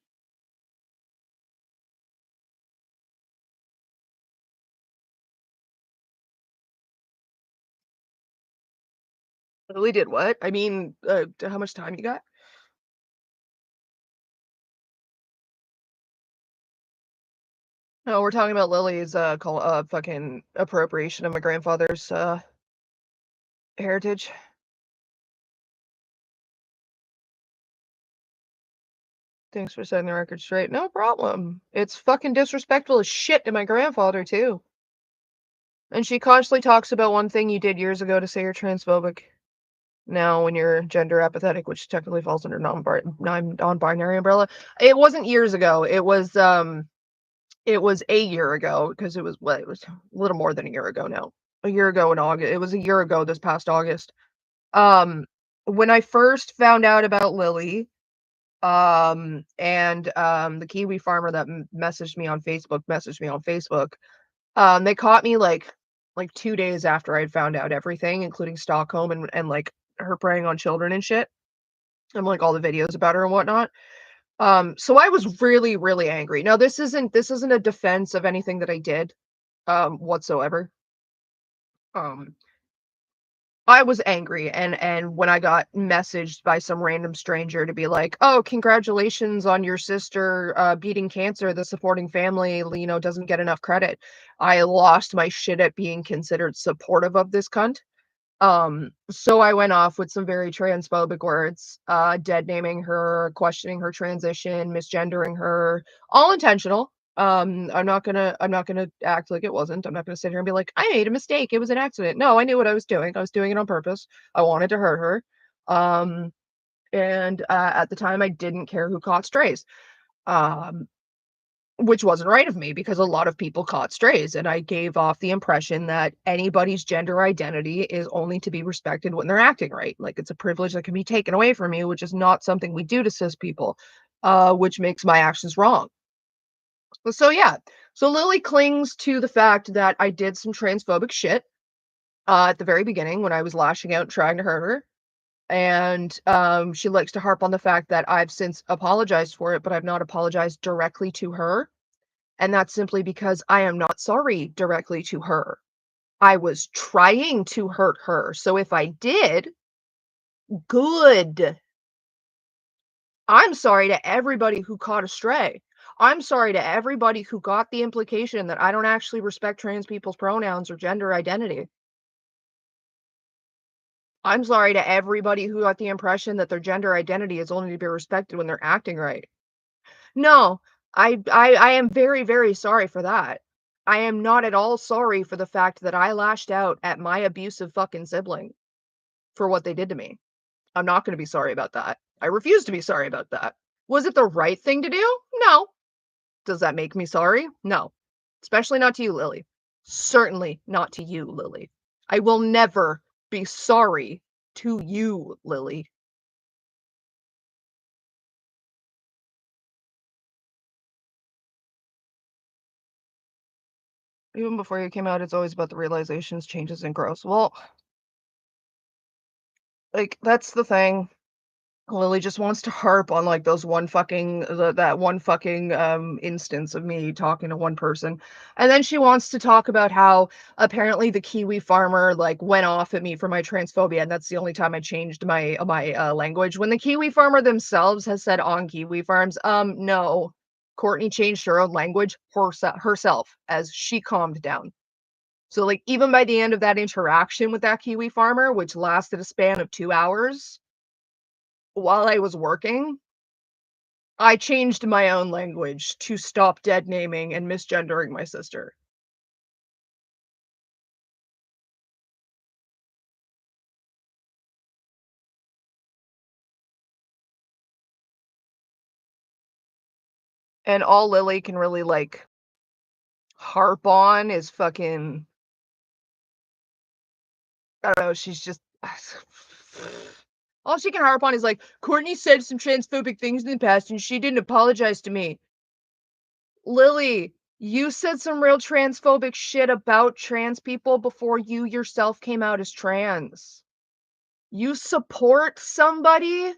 Lily did what? I mean, how much time you got? No, we're talking about Lily's fucking appropriation of my grandfather's heritage. Thanks for setting the record straight. No problem. It's fucking disrespectful as shit to my grandfather too. And she constantly talks about one thing you did years ago to say you're transphobic. Now, when you're gender apathetic, which technically falls under non-binary umbrella, it wasn't years ago. It was a year ago because it was what it was a little more than a year ago now. A year ago in August. It was a year ago this past August. Um, when I first found out about Lily, and the Kiwi farmer that messaged me on Facebook. They caught me like 2 days after I'd found out everything, including Stockholm and like her preying on children and shit, and like all the videos about her and whatnot. So I was really, really angry. Now this isn't a defense of anything that I did, whatsoever. Um, I was angry, and when I got messaged by some random stranger to be like, "Oh, congratulations on your sister beating cancer. The supporting family, doesn't get enough credit." I lost my shit at being considered supportive of this cunt. So I went off with some very transphobic words, dead naming her, questioning her transition, misgendering her, all intentional. I'm not gonna act like it wasn't. I'm not gonna sit here and be like, I made a mistake. It was an accident. No, I knew what I was doing. I was doing it on purpose. I wanted to hurt her. Um, and at the time I didn't care who caught strays. Um, which wasn't right of me because a lot of people caught strays, and I gave off the impression that anybody's gender identity is only to be respected when they're acting right. Like it's a privilege that can be taken away from you, which is not something we do to cis people, which makes my actions wrong. So yeah, so Lily clings to the fact that I did some transphobic shit at the very beginning when I was lashing out and trying to hurt her. And she likes to harp on the fact that I've since apologized for it, but I've not apologized directly to her. And that's simply because I am not sorry directly to her. I was trying to hurt her. So if I did, good. I'm sorry to everybody who caught a stray. I'm sorry to everybody who got the implication that I don't actually respect trans people's pronouns or gender identity. I'm sorry to everybody who got the impression that their gender identity is only to be respected when they're acting right. No, I am very, very sorry for that. I am not at all sorry for the fact that I lashed out at my abusive fucking sibling for what they did to me. I'm not gonna be sorry about that. I refuse to be sorry about that. Was it the right thing to do? No. Does that make me sorry? No. Especially not to you, Lily. Certainly not to you, Lily. I will never be sorry to you, Lily. Even before you came out, it's always about the realizations, changes, and growth. Well, like, that's the thing. Lily just wants to harp on like those one fucking that one fucking instance of me talking to one person. And then she wants to talk about how apparently the Kiwi farmer like went off at me for my transphobia, and that's the only time I changed my language. When the Kiwi farmer themselves has said on Kiwi farms, no. Courtney changed her own language herself as she calmed down. So like even by the end of that interaction with that Kiwi farmer, which lasted a span of 2 hours, while I was working, I changed my own language to stop dead naming and misgendering my sister. And all Lily can really, like, harp on is fucking I don't know, she's just all she can harp on is like, "Courtney said some transphobic things in the past, and she didn't apologize to me." Lily, you said some real transphobic shit about trans people before you yourself came out as trans. You support somebody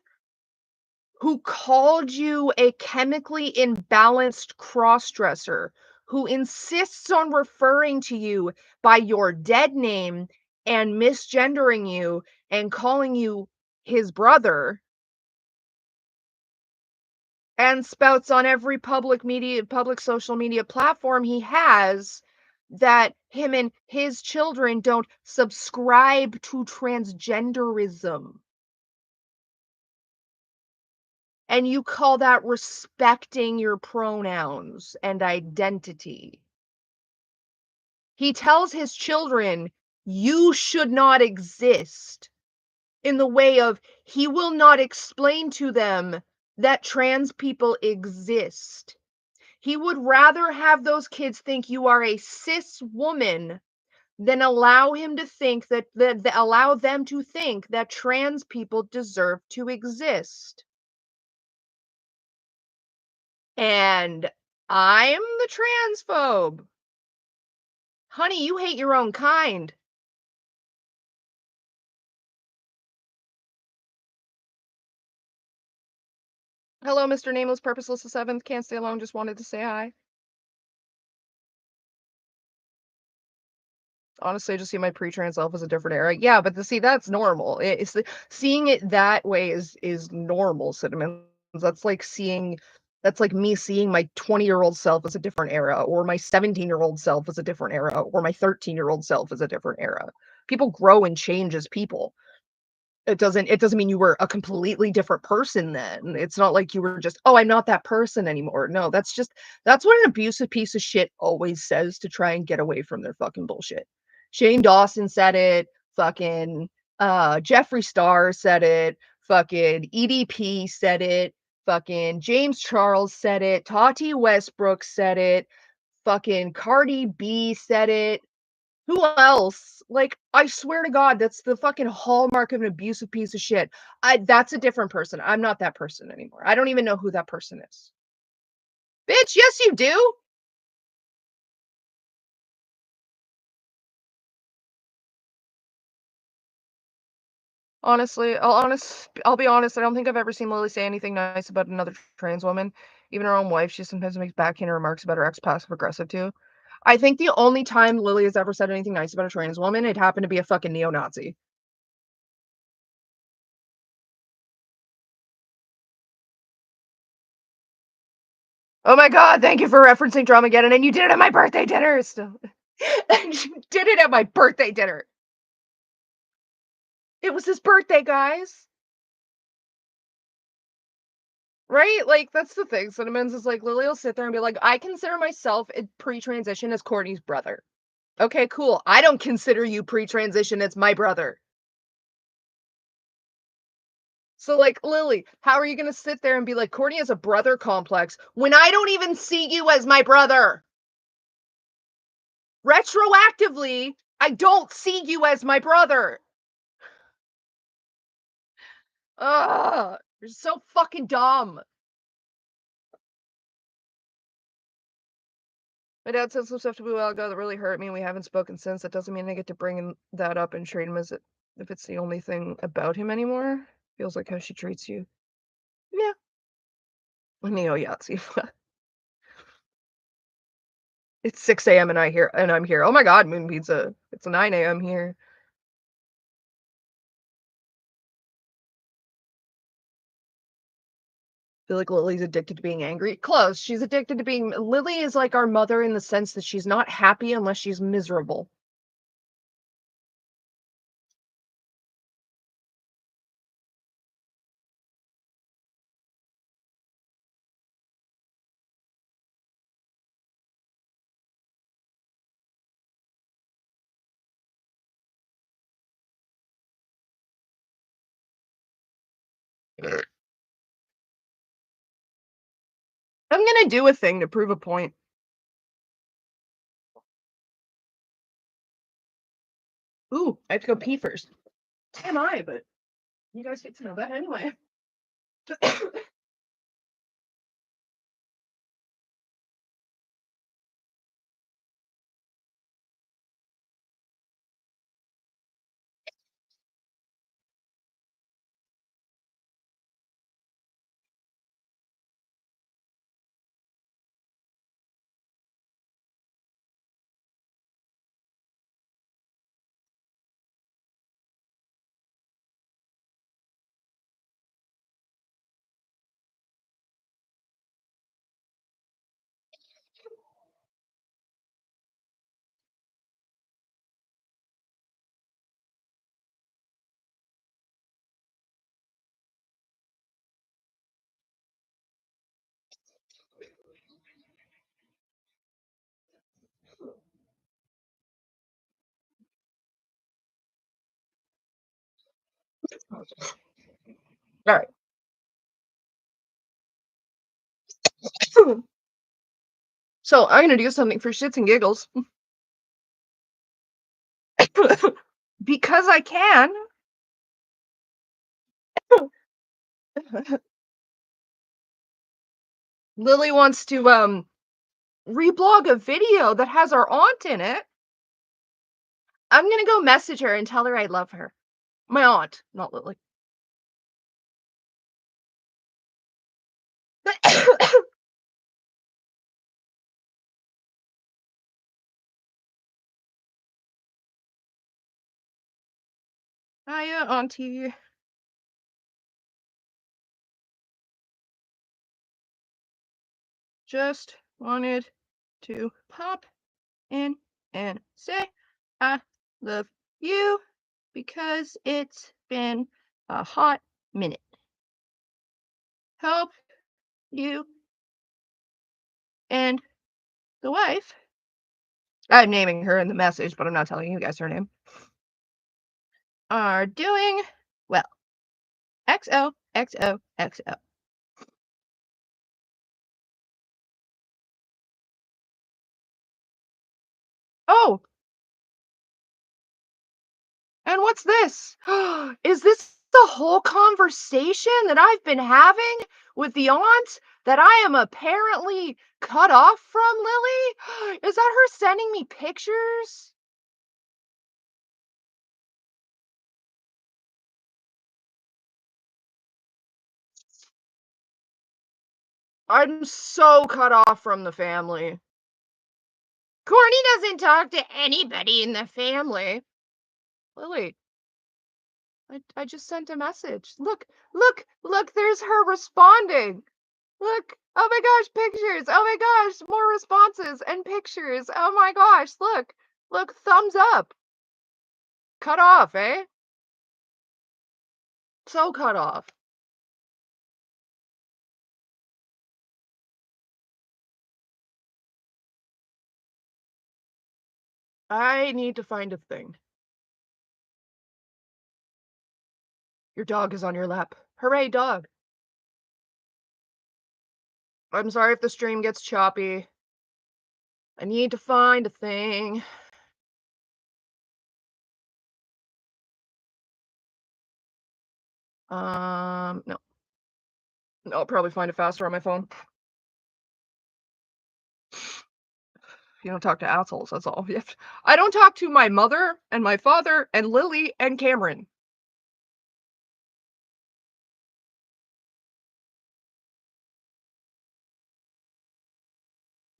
who called you a chemically imbalanced crossdresser, who insists on referring to you by your dead name and misgendering you and calling you his brother, and spouts on every public social media platform he has that him and his children don't subscribe to transgenderism. And you call that respecting your pronouns and identity. He tells his children, "You should not exist," in the way of he will not explain to them that trans people exist. He would rather have those kids think you are a cis woman than allow him to think that allow them to think that trans people deserve to exist. And I'm the transphobe. Honey, you hate your own kind. Hello, Mr. Nameless Purposeless the Seventh. Can't stay alone, just wanted to say hi. Honestly, I just see my pre-trans self as a different era. Yeah, but see, that's normal. Seeing it that way is normal, Cinnamon. That's like seeing that's like me seeing my 20-year-old self as a different era, or my 17-year-old self as a different era, or my 13-year-old self as a different era. People grow and change as people. It doesn't mean you were a completely different person then. It's not like you were just, "Oh, I'm not that person anymore." No, that's what an abusive piece of shit always says to try and get away from their fucking bullshit. Shane Dawson said it, fucking Jeffree Star said it, fucking EDP said it, fucking James Charles said it, Tati Westbrook said it, fucking Cardi B said it. Who else? Like, I swear to God, that's the fucking hallmark of an abusive piece of shit. That's a different person. I'm not that person anymore. I don't even know who that person is. Bitch, yes you do. Honestly, I'll be honest, I don't think I've ever seen Lily say anything nice about another trans woman. Even her own wife, she sometimes makes backhanded remarks about her ex passive aggressive too. I think the only time Lily has ever said anything nice about a trans woman, it happened to be a fucking neo-Nazi. Oh my God, thank you for referencing Dramageddon, and you did it at my birthday dinner. Still. And you did it at my birthday dinner. It was his birthday, guys. Right? Like, that's the thing. Cinnamons is like, Lily will sit there and be like, I consider myself in pre-transition as Courtney's brother. Okay, cool. I don't consider you pre-transition as my brother. So, like, Lily, how are you going to sit there and be like, Courtney has a brother complex when I don't even see you as my brother? Retroactively, I don't see you as my brother. Ugh, you're so fucking dumb. My dad said some stuff to me a while ago that really hurt me, and we haven't spoken since. That doesn't mean I get to bring that up and treat him as if it's the only thing about him anymore. Feels like how she treats you. Yeah. Neo Yahtzee. It's 6 a.m. and I'm here. Oh my God, Moon Pizza. It's 9 a.m. here. I feel like Lily's addicted to being angry. Close. She's addicted to being. Lily is like our mother in the sense that she's not happy unless she's miserable. I'm gonna do a thing to prove a point. Ooh, I have to go pee first. Am I? But you guys get to know that anyway. All right. So I'm gonna do something for shits and giggles. Because I can. Lily wants to reblog a video that has our aunt in it. I'm gonna go message her and tell her I love her. My aunt, not Lily. Hiya, auntie. Just wanted to pop in and say I love you because it's been a hot minute. Hope you and the wife, I'm naming her in the message, but I'm not telling you guys her name, are doing well. XOXOXO. Oh, and what's this? Is this the whole conversation that I've been having with the aunt that I am apparently cut off from, Lily? Is that her sending me pictures? I'm so cut off from the family. Courtney doesn't talk to anybody in the family. Lily, I just sent a message. Look, there's her responding. Look, oh my gosh, pictures. Oh my gosh, more responses and pictures. Oh my gosh, look, thumbs up. Cut off, eh? So cut off. I need to find a thing. Your dog is on your lap. Hooray, dog. I'm sorry if the stream gets choppy. I need to find a thing. No. I'll probably find it faster on my phone. You don't talk to assholes, that's all. I don't talk to my mother and my father and Lily and Cameron.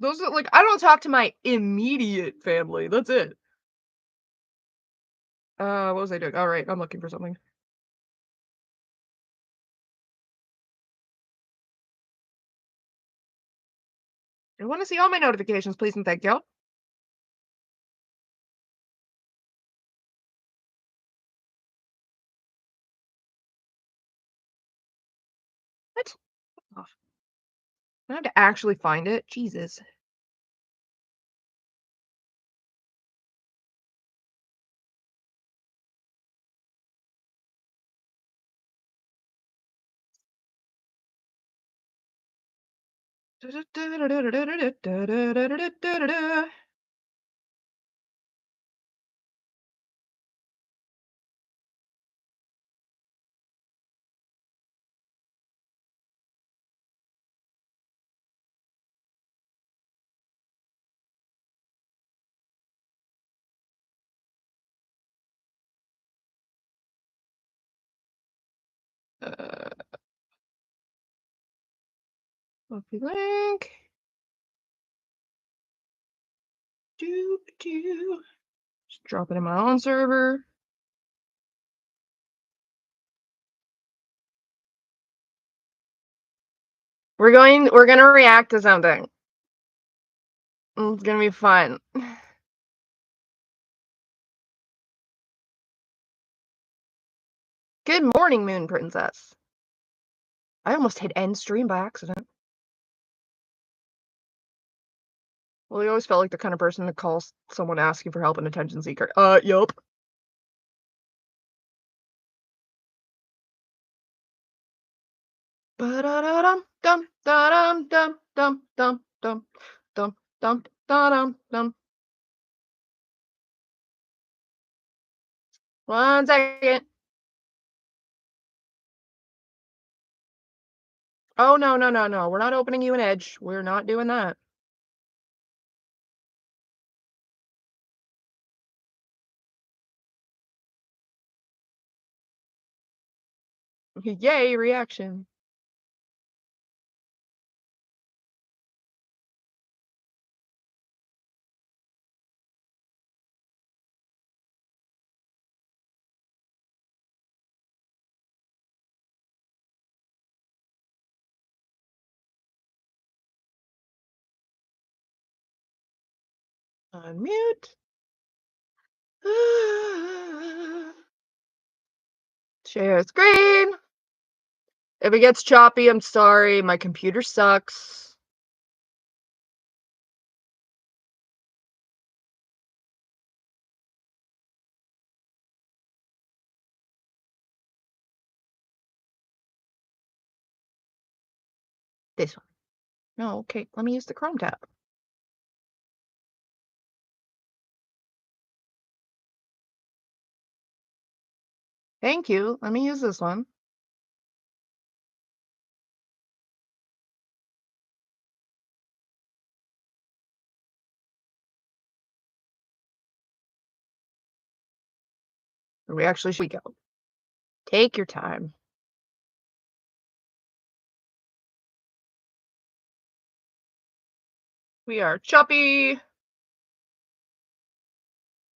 Those are like, I don't talk to my immediate family. That's it. What was I doing? All right, I'm looking for something. I want to see all my notifications, please and thank you. What? Oh, I have to actually find it. Jesus. Copy link. Just drop it in my own server. We're gonna react to something. It's gonna be fun. Good morning, Moon Princess. I almost hit end stream by accident. Well, you always felt like the kind of person to call someone asking for help an attention seeker. Yup. Ba-da-da-dum, dum, da-dum, dum, dum, dum, dum, dum, dum, da-dum, dum. 1 second. Oh, no, no, no, no. We're not opening you an edge. We're not doing that. Yay, reaction. Unmute. Share screen. If it gets choppy, I'm sorry. My computer sucks. This one. No, okay. Let me use the Chrome tab. Thank you. Let me use this one. We actually should go. Take your time. We are choppy.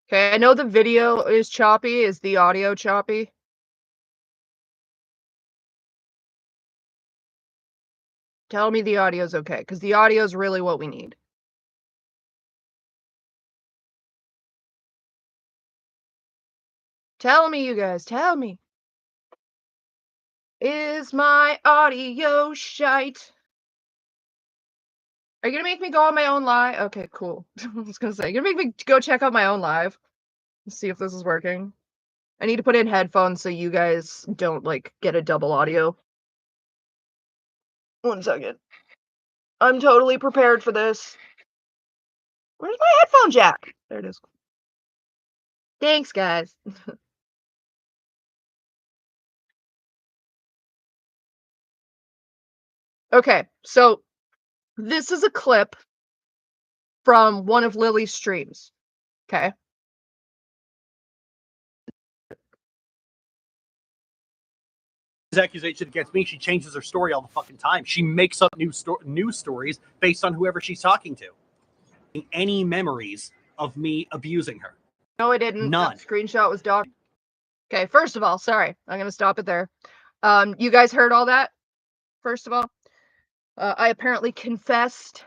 Okay, I know the video is choppy. Is the audio choppy? Tell me the audio's okay, because the audio is really what we need. Tell me, you guys. Tell me. Is my audio shite? Are you gonna make me go on my own live? Okay, cool. I was gonna say, you're gonna make me go check out my own live and see if this is working. I need to put in headphones so you guys don't like get a double audio. 1 second. I'm totally prepared for this. Where's my headphone jack? There it is. Thanks, guys. Okay, so this is a clip from one of Lily's streams. Okay. Accusation against me, she changes her story all the fucking time. She makes up news stories based on whoever she's talking to. Any memories of me abusing her? No, I didn't. None. That screenshot was doc. Okay, first of all, sorry. I'm gonna stop it there. You guys heard all that? First of all, I apparently confessed.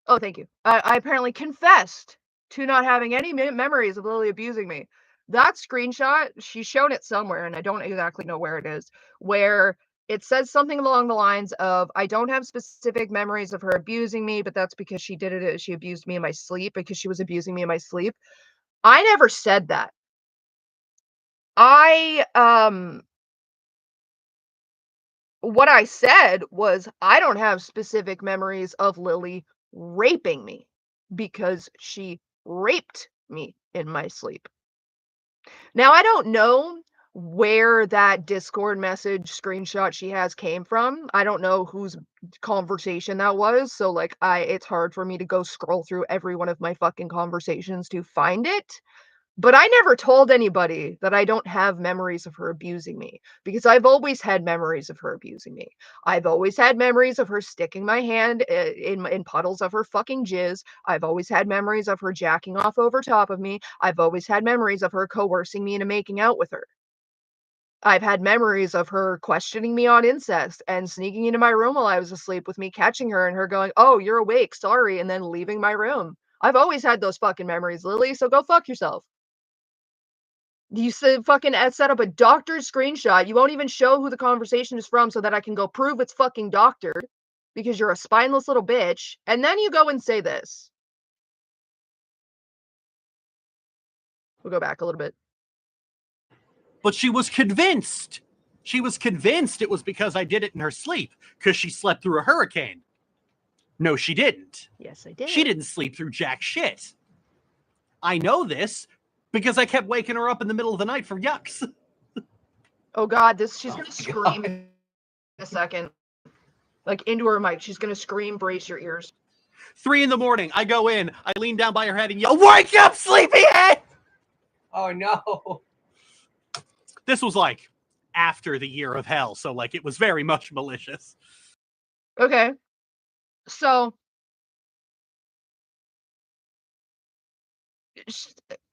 Oh, thank you. I apparently confessed to not having any memories of Lily abusing me. That screenshot, she's shown it somewhere, and I don't exactly know where it is, where it says something along the lines of, I don't have specific memories of her abusing me, but that's because she did it, she abused me in my sleep, because she was abusing me in my sleep. I never said that. I What I said was, I don't have specific memories of Lily raping me because she raped me in my sleep. Now, I don't know where that Discord message screenshot she has came from. I don't know whose conversation that was. So, like, it's hard for me to go scroll through every one of my fucking conversations to find it. But I never told anybody that I don't have memories of her abusing me, because I've always had memories of her abusing me. I've always had memories of her sticking my hand in puddles of her fucking jizz. I've always had memories of her jacking off over top of me. I've always had memories of her coercing me into making out with her. I've had memories of her questioning me on incest and sneaking into my room while I was asleep with me catching her and her going, "Oh, you're awake, sorry," and then leaving my room. I've always had those fucking memories, Lily, so go fuck yourself. You said fucking set up a doctored screenshot. You won't even show who the conversation is from so that I can go prove it's fucking doctored because you're a spineless little bitch. And then you go and say this. We'll go back a little bit. But she was convinced. She was convinced it was because I did it in her sleep, because she slept through a hurricane. No, she didn't. Yes, I did. She didn't sleep through jack shit. I know this because I kept waking her up in the middle of the night for yucks. Oh god, she's gonna scream in a second. Like into her mic. She's gonna scream, brace your ears. 3 a.m, I go in, I lean down by her head and yell, "Wake up, sleepyhead!" Oh no. This was like after the year of hell, so like it was very much malicious. Okay. So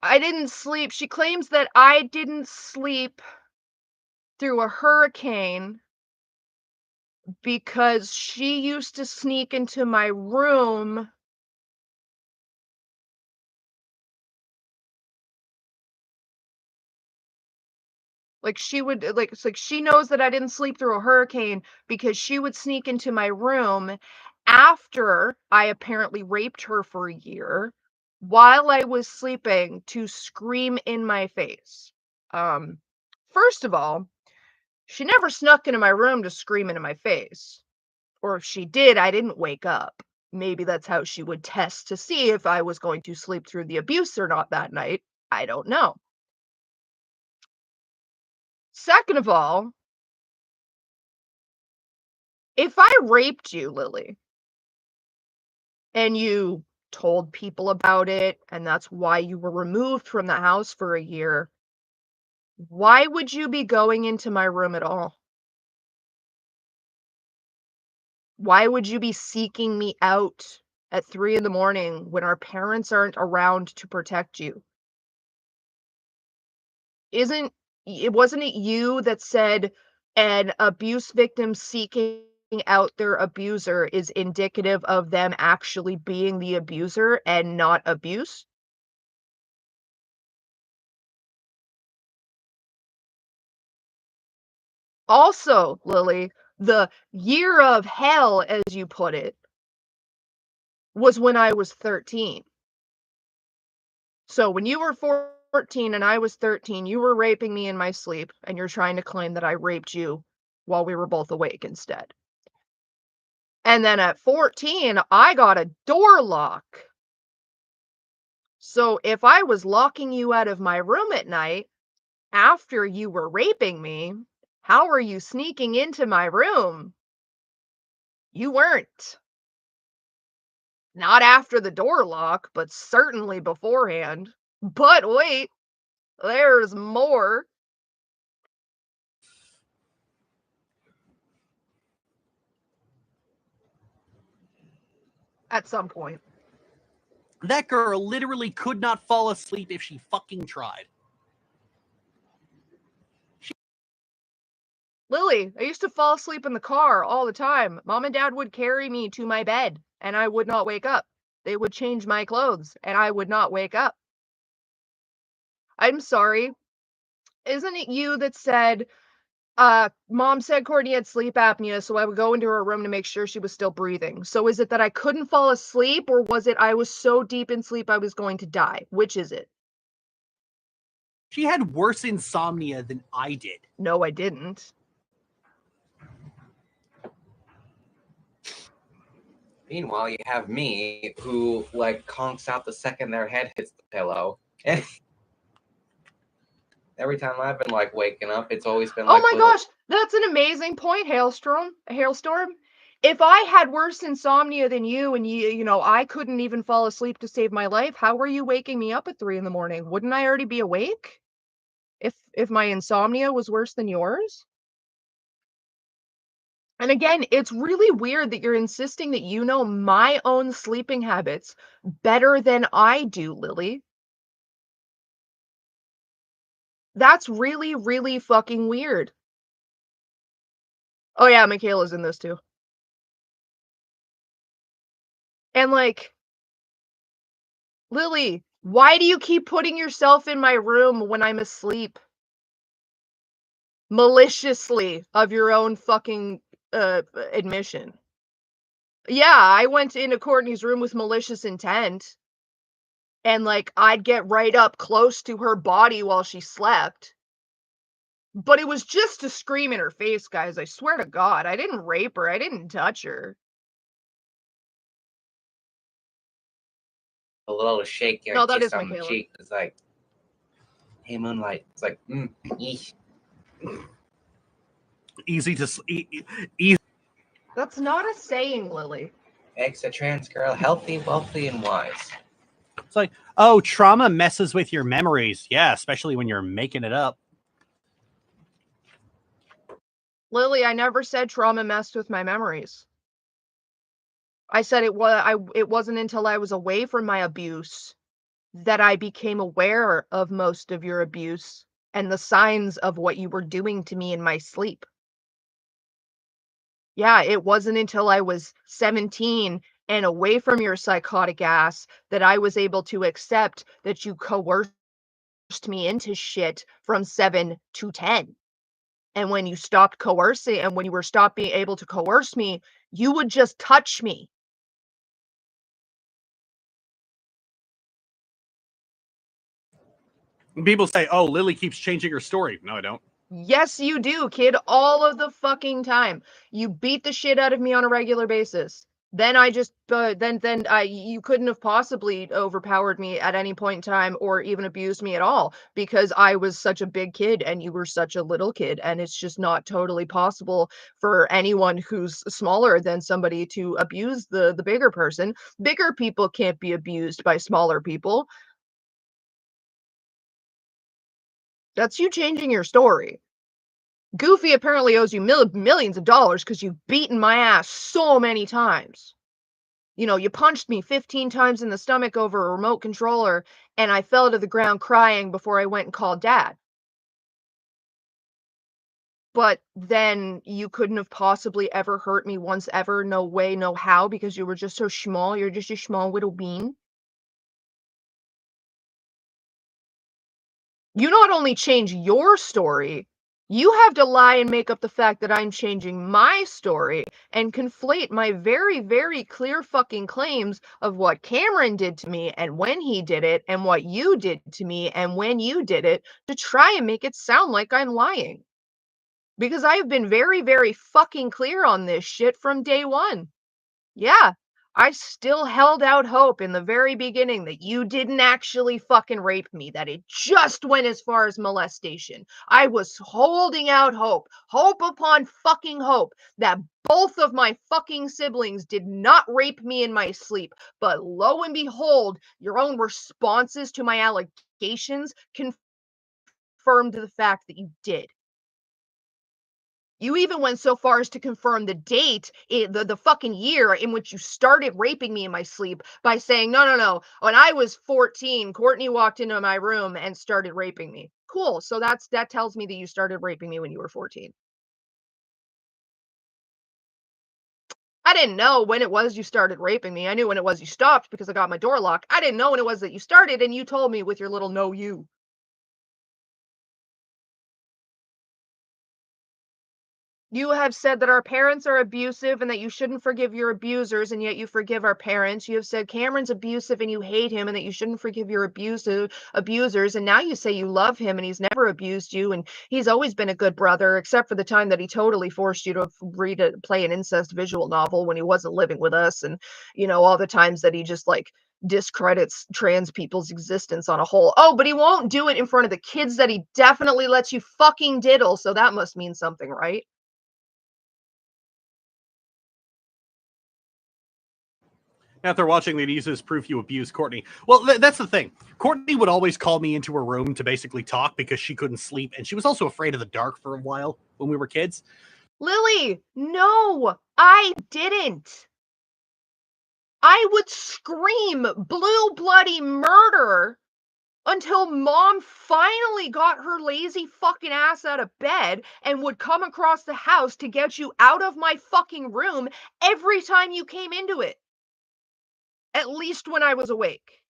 I didn't sleep. She claims that I didn't sleep through a hurricane because she used to sneak into my room like she would like it's like she knows that I didn't sleep through a hurricane because she would sneak into my room after I apparently raped her for a year while I was sleeping to scream in my face. First of all, she never snuck into my room to scream into my face. Or if she did, I didn't wake up. Maybe that's how she would test to see if I was going to sleep through the abuse or not that night. I don't know. Second of all, if I raped you, Lily, and you told people about it, and that's why you were removed from the house for a year, why would you be going into my room at all? Why would you be seeking me out at 3 in the morning when our parents aren't around to protect you? Wasn't it you that said an abuse victim seeking out their abuser is indicative of them actually being the abuser and not abuse? Also, Lily, the year of hell, as you put it, was when I was 13. So when you were 14 and I was 13, you were raping me in my sleep, and you're trying to claim that I raped you while we were both awake instead. And then at 14, I got a door lock. So if I was locking you out of my room at night after you were raping me, how are you sneaking into my room? You weren't. Not after the door lock, but certainly beforehand. But wait, there's more. At some point. That girl literally could not fall asleep if she fucking tried. Lily, I used to fall asleep in the car all the time. Mom and Dad would carry me to my bed, and I would not wake up. They would change my clothes, and I would not wake up. I'm sorry. Isn't it you that said, Mom said Courtney had sleep apnea, so I would go into her room to make sure she was still breathing. So is it that I couldn't fall asleep, or was it I was so deep in sleep I was going to die? Which is it? She had worse insomnia than I did. No, I didn't. Meanwhile, you have me, who, like, conks out the second their head hits the pillow. And every time I've been, like, waking up, it's always been, like, Oh my gosh, that's an amazing point, Hailstorm. If I had worse insomnia than you and you know, I couldn't even fall asleep to save my life, how were you waking me up at 3 in the morning? Wouldn't I already be awake? If my insomnia was worse than yours? And again, it's really weird that you're insisting that you know my own sleeping habits better than I do, Lily. That's really, really fucking weird. Oh yeah, Michaela's in this too. And like, Lily, why do you keep putting yourself in my room when I'm asleep? Maliciously, of your own fucking admission. Yeah, I went into Courtney's room with malicious intent. And like, I'd get right up close to her body while she slept. But it was just to scream in her face, guys. I swear to God, I didn't rape her. I didn't touch her. a little shake and No, a that kiss is on the Michaela. cheek. It's like, hey, Moonlight. It's like, eesh. Easy to easy. That's not a saying, Lily. Ex a trans girl, healthy, wealthy, and wise. It's like, oh, trauma messes with your memories. Yeah, especially when you're making it up. Lily, I never said trauma messed with my memories. I said it wasn't until I was away from my abuse that I became aware of most of your abuse and the signs of what you were doing to me in my sleep. Yeah, it wasn't until I was 17 and away from your psychotic ass that I was able to accept that you coerced me into shit from 7 to 10. And when you stopped coercing and when you were stopped being able to coerce me, you would just touch me. People say, oh, Lily keeps changing her story. No, I don't. Yes, you do, kid, all of the fucking time. You beat the shit out of me on a regular basis. Then I just, you couldn't have possibly overpowered me at any point in time or even abused me at all because I was such a big kid and you were such a little kid. And it's just not totally possible for anyone who's smaller than somebody to abuse the bigger person. Bigger people can't be abused by smaller people. That's you changing your story. Goofy apparently owes you millions of dollars because you've beaten my ass so many times. You know, you punched me 15 times in the stomach over a remote controller, and I fell to the ground crying before I went and called Dad. But then you couldn't have possibly ever hurt me once ever, no way, no how, because you were just so small. You're just a small little bean. You not only change your story, you have to lie and make up the fact that I'm changing my story and conflate my very, very clear fucking claims of what Cameron did to me and when he did it and what you did to me and when you did it to try and make it sound like I'm lying. Because I have been very, very fucking clear on this shit from day one. Yeah, I still held out hope in the very beginning that you didn't actually fucking rape me, that it just went as far as molestation. I was holding out hope, hope upon fucking hope, that both of my fucking siblings did not rape me in my sleep. But lo and behold, your own responses to my allegations confirmed the fact that you did. You even went so far as to confirm the date, the fucking year in which you started raping me in my sleep by saying, no, no, no. When I was 14, Courtney walked into my room and started raping me. Cool. So that tells me that you started raping me when you were 14. I didn't know when it was you started raping me. I knew when it was you stopped because I got my door locked. I didn't know when it was that you started, and you told me with your little no you. You have said that our parents are abusive and that you shouldn't forgive your abusers, and yet you forgive our parents. You have said Cameron's abusive and you hate him and that you shouldn't forgive your abusers, and now you say you love him and he's never abused you and he's always been a good brother, except for the time that he totally forced you to play an incest visual novel when he wasn't living with us, and all the times that he just like discredits trans people's existence on a whole. Oh, but he won't do it in front of the kids that he definitely lets you fucking diddle, so that must mean something, right? After watching they'd use this proof you abuse Courtney. Well, that's the thing. Courtney would always call me into her room to basically talk because she couldn't sleep, and she was also afraid of the dark for a while when we were kids. Lily, no, I didn't. I would scream blue bloody murder until mom finally got her lazy fucking ass out of bed and would come across the house to get you out of my fucking room every time you came into it. At least when I was awake.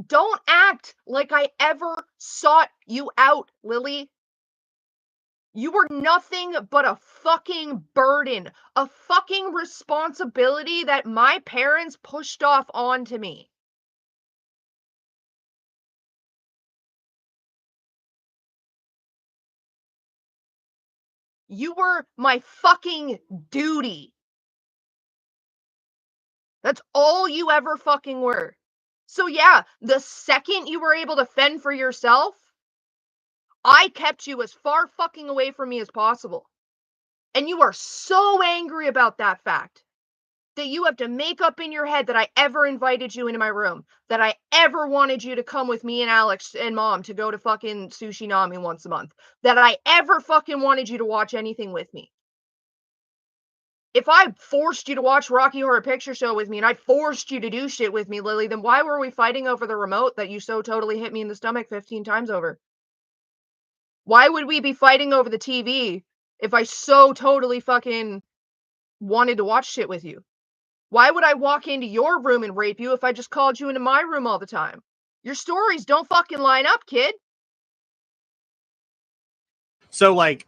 Don't act like I ever sought you out, Lily. You were nothing but a fucking burden, a fucking responsibility that my parents pushed off onto me. You were my fucking duty. That's all you ever fucking were. So yeah, the second you were able to fend for yourself, I kept you as far fucking away from me as possible. And you are so angry about that fact that you have to make up in your head that I ever invited you into my room, that I ever wanted you to come with me and Alex and mom to go to fucking Sushi Nami once a month, that I ever fucking wanted you to watch anything with me. If I forced you to watch Rocky Horror Picture Show with me and I forced you to do shit with me, Lily, then why were we fighting over the remote that you so totally hit me in the stomach 15 times over? Why would we be fighting over the TV if I so totally fucking wanted to watch shit with you? Why would I walk into your room and rape you if I just called you into my room all the time? Your stories don't fucking line up, kid. So like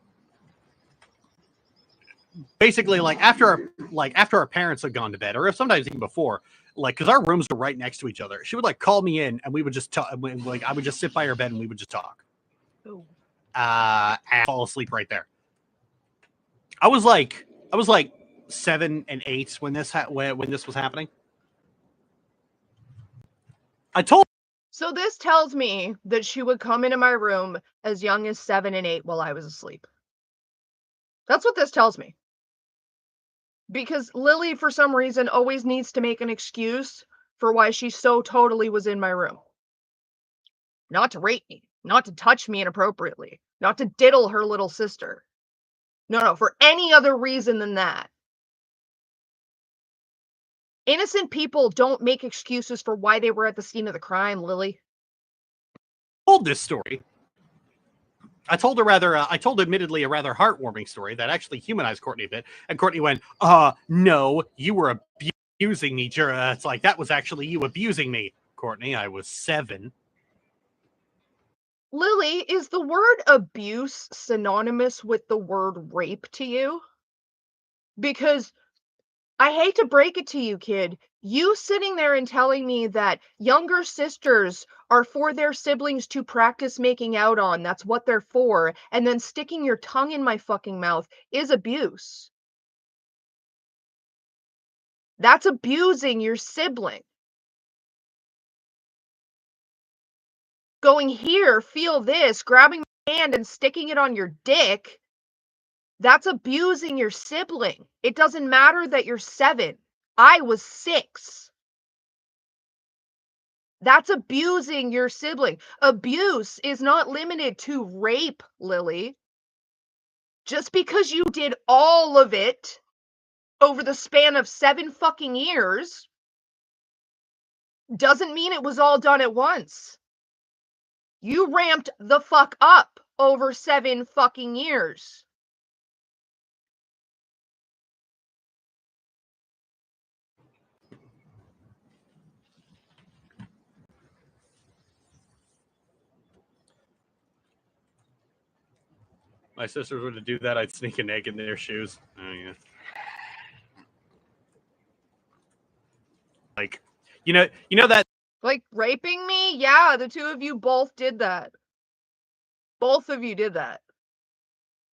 basically like after our parents had gone to bed, or sometimes even before, like because our rooms were right next to each other, she would like call me in and we would just talk. Like I would just sit by her bed and we would just talk. Ooh. And fall asleep right there. I was like 7 and 8 when this when this was happening. I told. So this tells me that she would come into my room as young as 7 and 8 while I was asleep. That's what this tells me. Because Lily, for some reason, always needs to make an excuse for why she so totally was in my room. Not to rape me, not to touch me inappropriately, not to diddle her little sister. No, for any other reason than that. Innocent people don't make excuses for why they were at the scene of the crime, Lily. Told this story. I told admittedly a rather heartwarming story that actually humanized Courtney a bit. And Courtney went, no, you were abusing me. It's like, that was actually you abusing me. Courtney, I was 7. Lily, is the word abuse synonymous with the word rape to you? Because I hate to break it to you, kid. You sitting there and telling me that younger sisters are for their siblings to practice making out on, that's what they're for, and then sticking your tongue in my fucking mouth is abuse. That's abusing your sibling. Going here, feel this, grabbing my hand and sticking it on your dick, that's abusing your sibling. It doesn't matter that you're 7. I was 6. That's abusing your sibling. Abuse is not limited to rape, Lily. Just because you did all of it over the span of 7 fucking years doesn't mean it was all done at once. You ramped the fuck up over 7 fucking years. My sisters were to do that, I'd sneak an egg in their shoes. Oh yeah. Like, you know that Like raping me? Yeah, the two of you both did that. Both of you did that.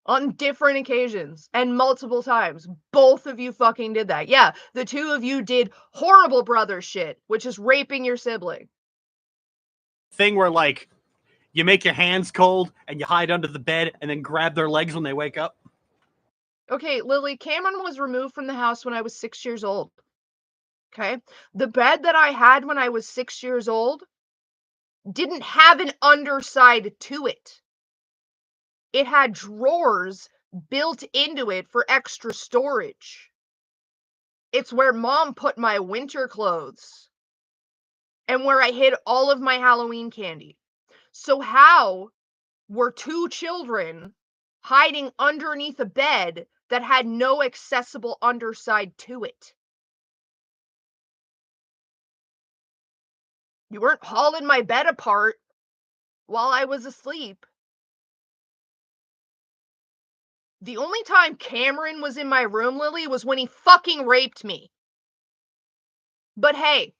On different occasions and multiple times. Both of you fucking did that. Yeah, the two of you did horrible brother shit, which is raping your sibling. thing where like you make your hands cold and you hide under the bed and then grab their legs when they wake up. Okay, Lily, Cameron was removed from the house when I was 6 years old. Okay? The bed that I had when I was 6 years old didn't have an underside to it. It had drawers built into it for extra storage. It's where mom put my winter clothes and where I hid all of my Halloween candy. So how were two children hiding underneath a bed that had no accessible underside to it? You weren't hauling my bed apart while I was asleep. The only time Cameron was in my room, Lily, was when he fucking raped me. But hey,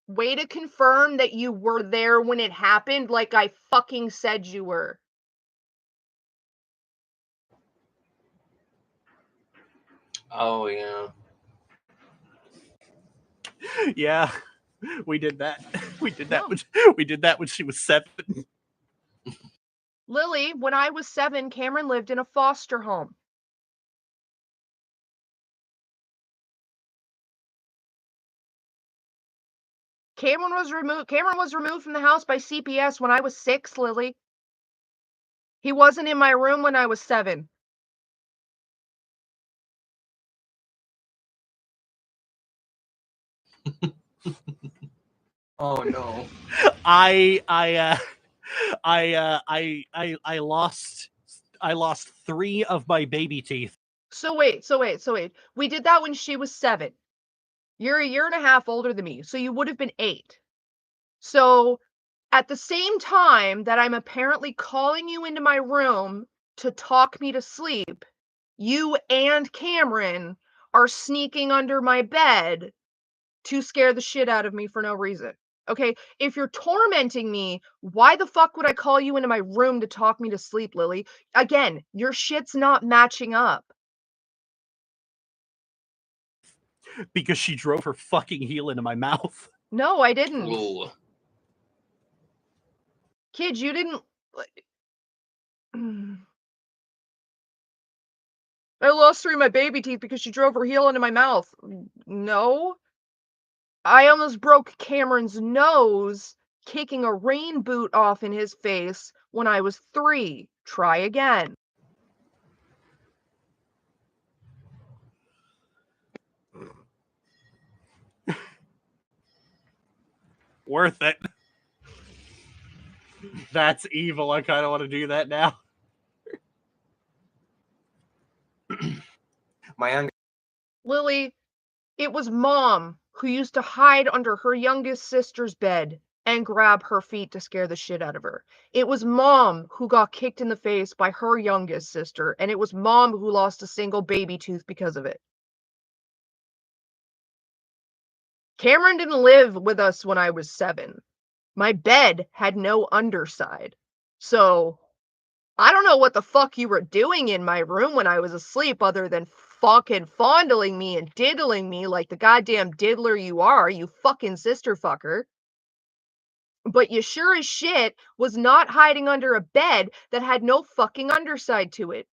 way to confirm that you were there when it happened like I fucking said you were. Oh yeah. Yeah, we did that. We did that. No. We did that when she was 7. Lily, when I was 7, Cameron lived in a foster home. Cameron was removed from the house by CPS when I was 6, Lily. He wasn't in my room when I was 7. Oh no. I lost 3 of my baby teeth. So wait. We did that when she was 7. You're a year and a half older than me, so you would have been 8. So at the same time that I'm apparently calling you into my room to talk me to sleep, you and Cameron are sneaking under my bed to scare the shit out of me for no reason. Okay, if you're tormenting me, why the fuck would I call you into my room to talk me to sleep, Lily? Again, your shit's not matching up. Because she drove her fucking heel into my mouth. No, I didn't. Ooh. Kid, you didn't. I lost 3 of my baby teeth because she drove her heel into my mouth. No. I almost broke Cameron's nose kicking a rain boot off in his face when I was 3. Try again. Worth it. That's evil. I kind of want to do that now. My young Lily, it was mom who used to hide under her youngest sister's bed and grab her feet to scare the shit out of her. It was mom who got kicked in the face by her youngest sister, and it was mom who lost a single baby tooth because of it. Cameron didn't live with us when I was 7. My bed had no underside. So, I don't know what the fuck you were doing in my room when I was asleep other than fucking fondling me and diddling me like the goddamn diddler you are, you fucking sister fucker. But you sure as shit was not hiding under a bed that had no fucking underside to it.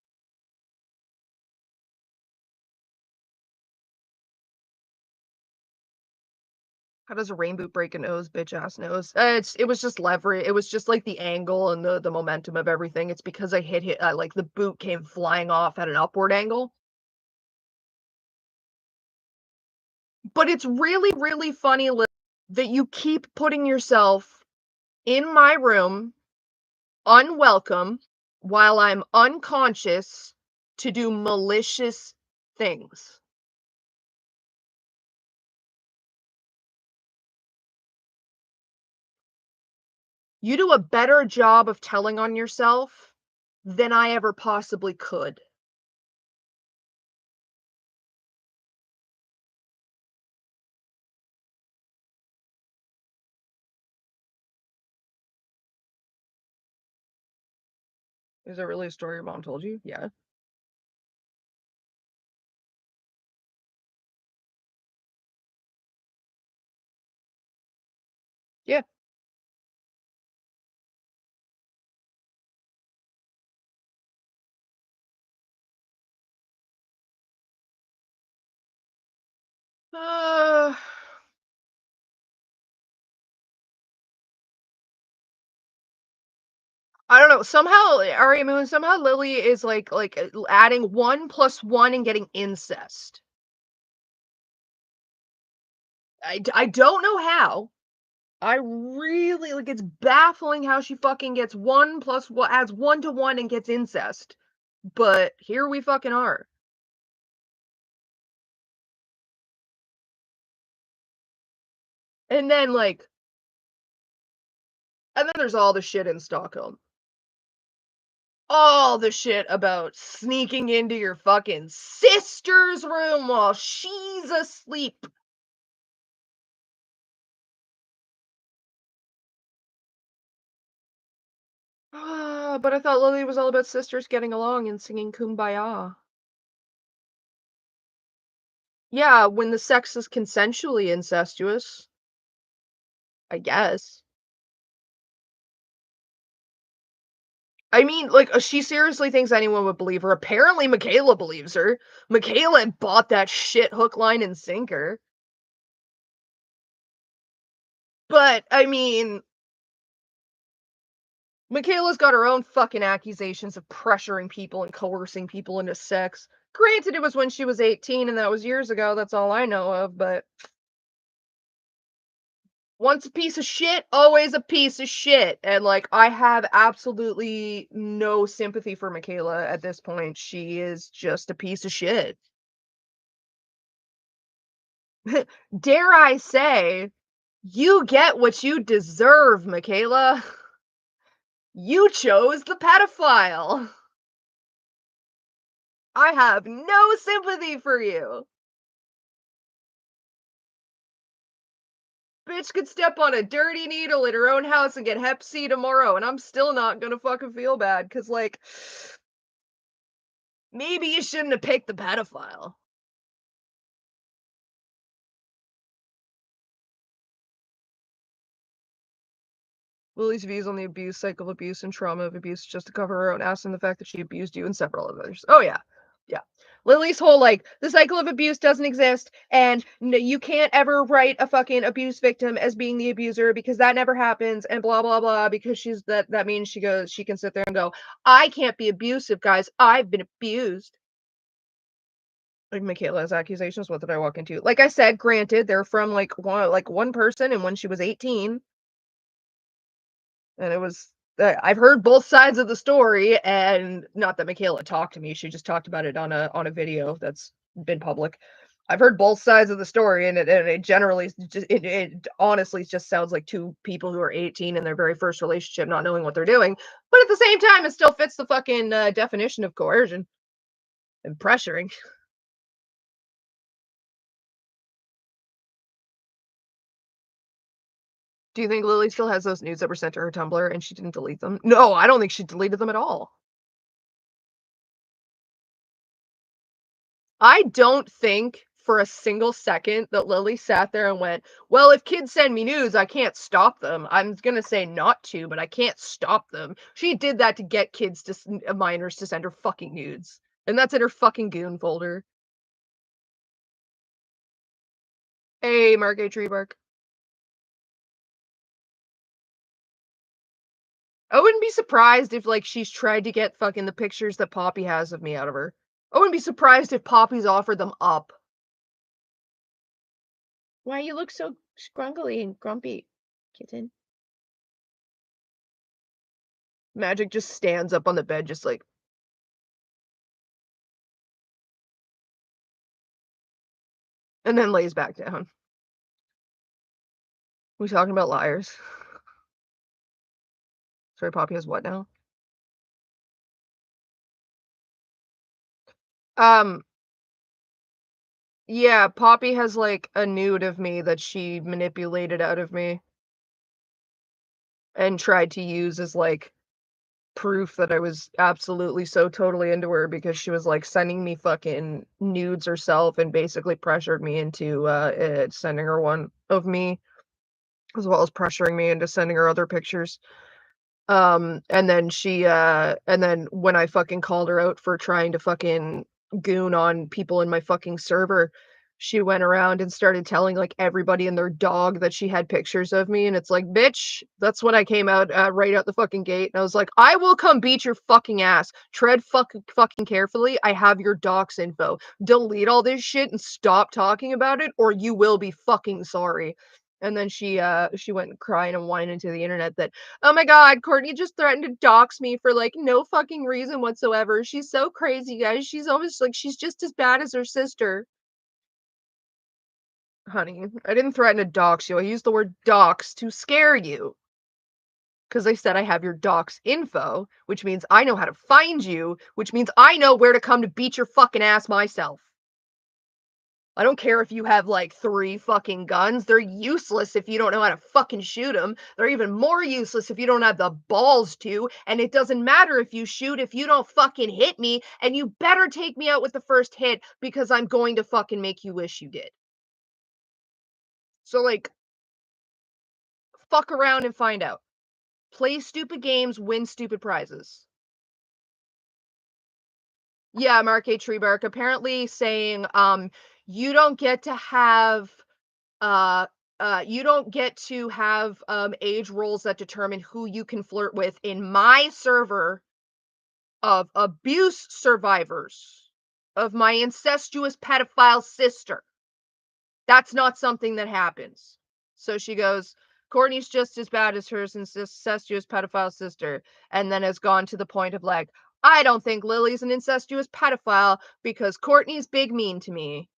How does a rain boot break a nose, bitch ass nose? It was just leverage. It was just like the angle and the momentum of everything. It's because I hit like the boot came flying off at an upward angle. But it's really, really funny that you keep putting yourself in my room unwelcome while I'm unconscious to do malicious things. You do a better job of telling on yourself than I ever possibly could. Is it really a story your mom told you? Yeah. Yeah. Uh, I don't know. Somehow, Ari Moon, somehow Lily is like adding 1 plus 1 and getting incest. I don't know how. I really like it's baffling how she fucking gets 1 plus what adds 1 to 1 and gets incest. But here we fucking are. And then there's all the shit in Stockholm. All the shit about sneaking into your fucking sister's room while she's asleep. But I thought Lily was all about sisters getting along and singing Kumbaya. Yeah, when the sex is consensually incestuous, I guess. I mean, like, she seriously thinks anyone would believe her. Apparently, Michaela believes her. Michaela bought that shit hook, line, and sinker. But, I mean, Michaela's got her own fucking accusations of pressuring people and coercing people into sex. Granted, it was when she was 18, and that was years ago. That's all I know of, but once a piece of shit, always a piece of shit. And like, I have absolutely no sympathy for Michaela at this point. She is just a piece of shit. Dare I say, you get what you deserve, Michaela. You chose the pedophile. I have no sympathy for you. Bitch could step on a dirty needle in her own house and get hep C tomorrow, and I'm still not gonna fucking feel bad, because, like, maybe you shouldn't have picked the pedophile. Lily's views on the abuse, cycle of abuse, and trauma of abuse just to cover her own ass and the fact that she abused you and several others. Oh, yeah. Yeah. Lily's whole, like, the cycle of abuse doesn't exist, and you can't ever write a fucking abuse victim as being the abuser because that never happens, and blah, blah, blah, because that means she can sit there and go, I can't be abusive, guys. I've been abused. Like Michaela's accusations, what did I walk into? Like I said, granted, they're from one person, and when she was 18. And it was I've heard both sides of the story, and not that Michaela talked to me, she just talked about it on a video that's been public. I've heard both sides of the story, and it generally it honestly just sounds like two people who are 18 in their very first relationship, not knowing what they're doing. But at the same time, it still fits the fucking definition of coercion and pressuring. Do you think Lily still has those nudes that were sent to her Tumblr and she didn't delete them? No, I don't think she deleted them at all. I don't think for a single second that Lily sat there and went, well, if kids send me nudes, I can't stop them. I'm going to say not to, but I can't stop them. She did that to get minors to send her fucking nudes. And that's in her fucking goon folder. Hey, Margate Treebark. I wouldn't be surprised if, like, she's tried to get fucking the pictures that Poppy has of me out of her. I wouldn't be surprised if Poppy's offered them up. Why you look so scrunkly and grumpy, kitten? Magic just stands up on the bed, just like, and then lays back down. We talking about liars? Sorry, Poppy has what now? Yeah, Poppy has, like, a nude of me that she manipulated out of me. And tried to use as, like, proof that I was absolutely so totally into her because she was, like, sending me fucking nudes herself and basically pressured me into, sending her one of me, as well as pressuring me into sending her other pictures. And then when I fucking called her out for trying to fucking goon on people in my fucking server, she went around and started telling, like, everybody and their dog that she had pictures of me, and it's like, "Bitch," that's when I came out, right out the fucking gate, and I was like, "I will come beat your fucking ass. Tread fucking carefully. I have your docs info. Delete all this shit and stop talking about it, or you will be fucking sorry." And then she went crying and whining to the internet that, "Oh my god, Courtney just threatened to dox me for, like, no fucking reason whatsoever. She's so crazy, guys. She's almost like she's just as bad as her sister." Honey, I didn't threaten to dox you. I used the word dox to scare you. Because I said I have your docs info, which means I know how to find you, which means I know where to come to beat your fucking ass myself. I don't care if you have, like, 3 fucking guns. They're useless if you don't know how to fucking shoot them. They're even more useless if you don't have the balls to, and it doesn't matter if you shoot if you don't fucking hit me, and you better take me out with the first hit because I'm going to fucking make you wish you did. So, like, fuck around and find out. Play stupid games, win stupid prizes. Yeah, Mark A. Treebark apparently saying, you don't get to have uh you don't get to have age roles that determine who you can flirt with in my server of abuse survivors of my incestuous pedophile sister. That's not something that happens. So she goes, Courtney's just as bad as her incestuous pedophile sister, and then has gone to the point of like, I don't think Lily's an incestuous pedophile because Courtney's big mean to me.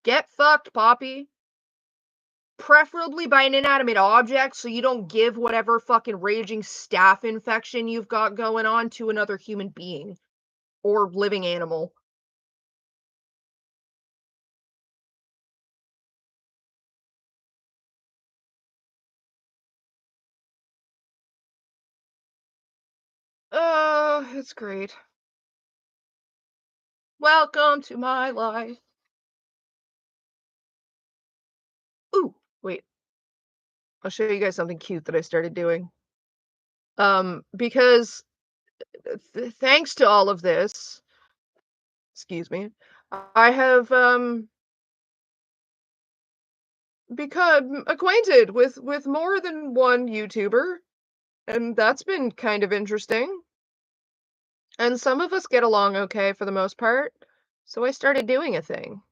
Get fucked, Poppy. Preferably by an inanimate object so you don't give whatever fucking raging staph infection you've got going on to another human being or living animal. Oh, it's great. Welcome to my life. Ooh, wait. I'll show you guys something cute that I started doing. Because thanks to all of this, excuse me, I have become acquainted with more than one YouTuber, and that's been kind of interesting. And some of us get along okay for the most part, so I started doing a thing.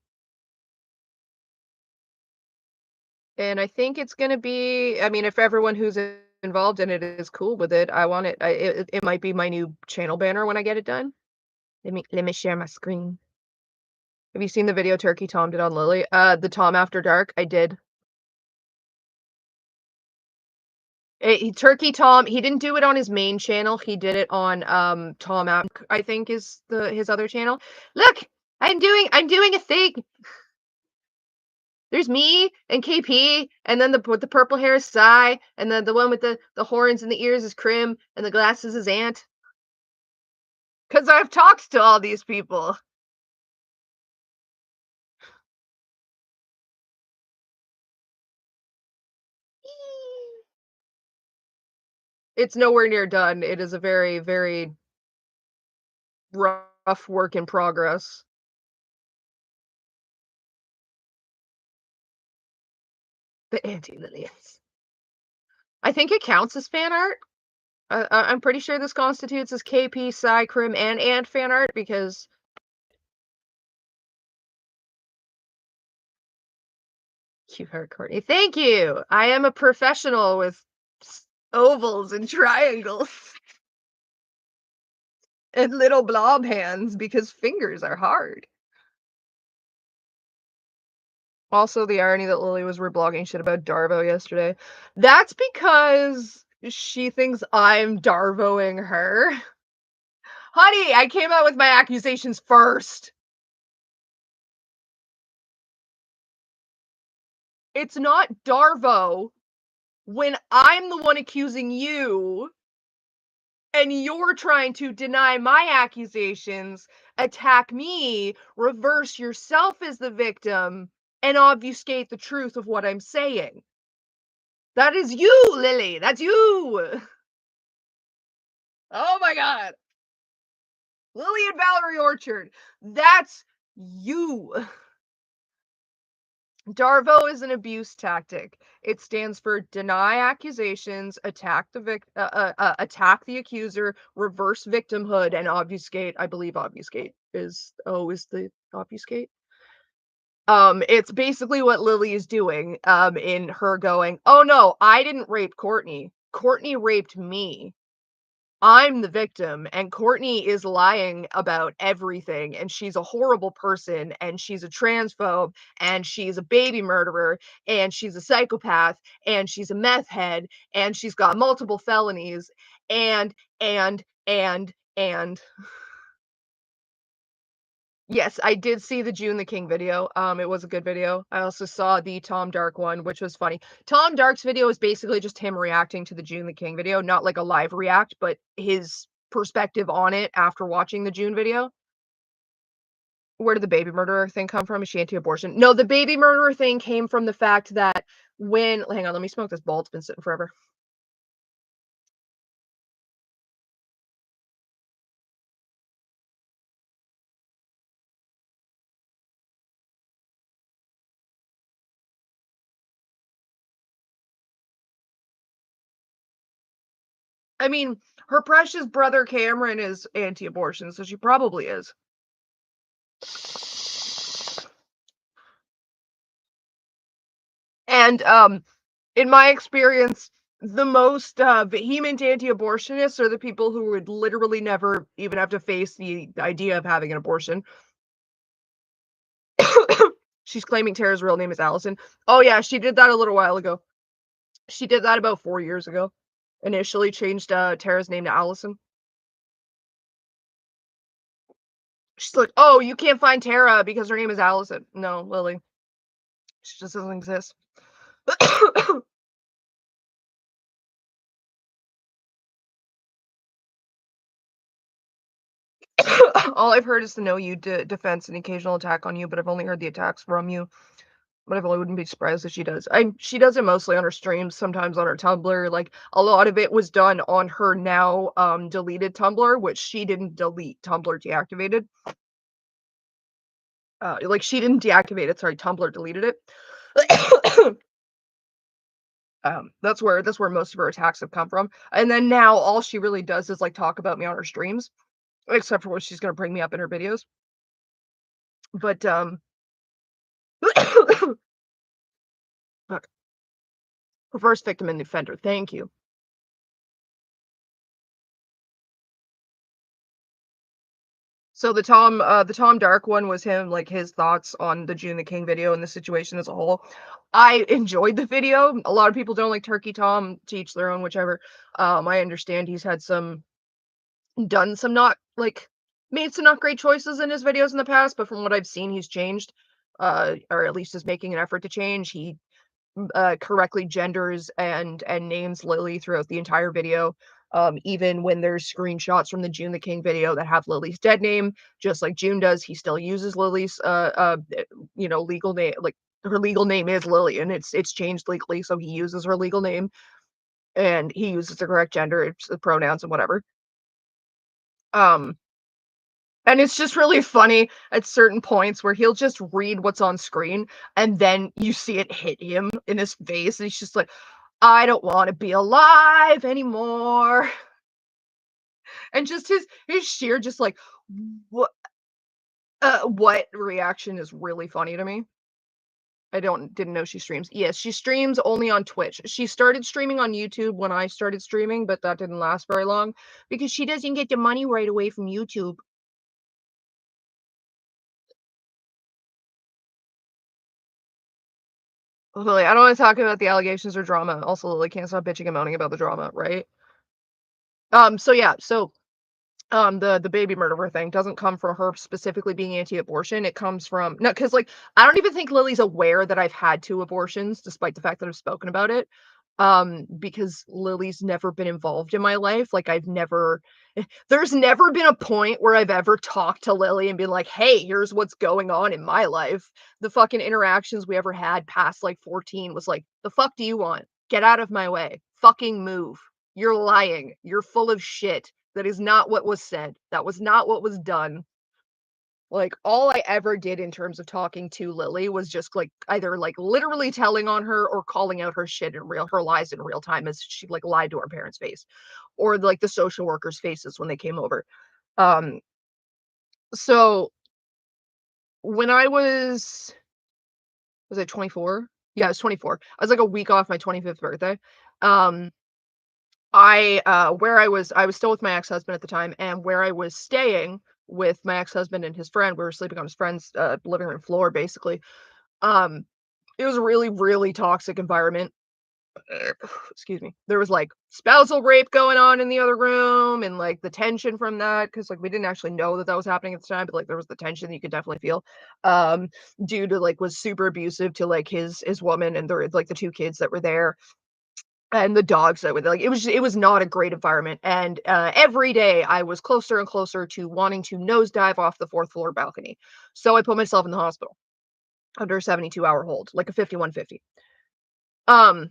And I think it's gonna be, I mean, if everyone who's involved in it is cool with it, I want it. It might be my new channel banner when I get it done. Let me share my screen. Have you seen the video Turkey Tom did on Lily? The Tom After Dark. I did. Turkey Tom. He didn't do it on his main channel. He did it on Tom After, I think is his other channel. Look, I'm doing a thing. There's me and KP, and then with the purple hair is Sai, and then the one with the horns and the ears is Krim, and the glasses is Ant. Because I've talked to all these people. It's nowhere near done. It is a very, very rough work in progress. The anti-Lilians. I think it counts as fan art. I'm pretty sure this constitutes as KP, Sai, Krim, and Ant fan art because you heard Courtney. Thank you. I am a professional with ovals and triangles and little blob hands because fingers are hard. Also, the irony that Lily was reblogging shit about DARVO yesterday. That's because She thinks I'm Darvoing her. Honey, I came out with my accusations first. It's not Darvo when I'm the one accusing you and you're trying to deny my accusations, attack me, reverse yourself as the victim, and obfuscate the truth of what I'm saying. That is you, Lily. That's you. Oh my god. Lily and Valerie Orchard. That's you. DARVO is an abuse tactic. It stands for deny accusations, attack the attack the accuser, reverse victimhood, and obfuscate. I believe obfuscate is the obfuscate. It's basically what Lily is doing. In her going, oh no, I didn't rape Courtney. Courtney raped me. I'm the victim, and Courtney is lying about everything, and she's a horrible person, and she's a transphobe, and she's a baby murderer, and she's a psychopath, and she's a meth head, and she's got multiple felonies, and yes, I did see the June the King video. It was a good video. I also saw the Tom Dark one, which was funny. Tom Dark's video is basically just him reacting to the June the King video, not like a live react, but his perspective on it after watching the June video. Where did the baby murderer thing come from? Is she anti-abortion? No, the baby murderer thing came from the fact that hang on, let me smoke this ball. It's been sitting forever. I mean, her precious brother Cameron is anti-abortion, so she probably is. And in my experience, the most vehement anti-abortionists are the people who would literally never even have to face the idea of having an abortion. She's claiming Tara's real name is Allison. Oh yeah, she did that a little while ago. She did that about 4 years ago. Initially changed Tara's name to Allison. She's like, oh, you can't find Tara because her name is Allison. No, Lily. She just doesn't exist. All I've heard is the no you defense and occasional attack on you, but I've only heard the attacks from you. But I wouldn't be surprised if she does. She does it mostly on her streams, sometimes on her Tumblr. Like a lot of it was done on her now deleted Tumblr, which she didn't delete. Tumblr deactivated. Like she didn't deactivate it. Sorry, Tumblr deleted it. That's where most of her attacks have come from. And then now all she really does is like talk about me on her streams, except for when she's gonna bring me up in her videos. But reverse victim and defender. Thank you. So the Tom Dark one was him, like his thoughts on the June the King video and the situation as a whole. I enjoyed the video. A lot of people don't like Turkey Tom, to each their own, whichever. I understand he's had made some not great choices in his videos in the past, but from what I've seen, he's changed. Or at least is making an effort to change. He correctly genders and names Lily throughout the entire video. Even when there's screenshots from the June the King video that have Lily's dead name, just like June does, he still uses Lily's legal name. Like her legal name is Lily, and it's changed legally, so he uses her legal name, and he uses the correct gender, it's the pronouns and whatever. And it's just really funny at certain points where he'll just read what's on screen, and then you see it hit him in his face, and he's just like, I don't want to be alive anymore. And just his sheer just like what reaction is really funny to me. I didn't know she streams. Yes, she streams only on Twitch. She started streaming on YouTube when I started streaming, but that didn't last very long because she doesn't get the money right away from YouTube. Lily, I don't want to talk about the allegations or drama. Also, Lily can't stop bitching and moaning about the drama, right? So yeah, the baby murderer thing doesn't come from her specifically being anti-abortion. It comes from no, because like I don't even think Lily's aware that I've had 2 abortions, despite the fact that I've spoken about it. Because Lily's never been involved in my life. Like there's never been a point where I've ever talked to Lily and been like, hey, here's what's going on in my life. The fucking interactions we ever had past like 14 was like, the fuck do you want? Get out of my way. Fucking move. You're lying. You're full of shit. That is not what was said. That was not what was done. Like, all I ever did in terms of talking to Lily was just, like, either, like, literally telling on her or calling out her shit in her lies in real time as she, like, lied to her parents' face. Or, like, the social workers' faces when they came over. Um, so when I was I 24? Yeah, I was 24. I was, like, a week off my 25th birthday. Um, I was still with my ex-husband at the time, and where I was staying with my ex-husband and his friend, we were sleeping on his friend's living room floor, basically. Um, it was a really, really toxic environment. Excuse me. There was like spousal rape going on in the other room, and like the tension from that, because like we didn't actually know that that was happening at the time, but like there was the tension that you could definitely feel. Um, Dude like was super abusive to like his woman and the 2 kids that were there and the dogs that were like it was not a great environment, and every day I was closer and closer to wanting to nosedive off the 4th floor balcony. So I put myself in the hospital under a 72-hour hold, like a 5150. um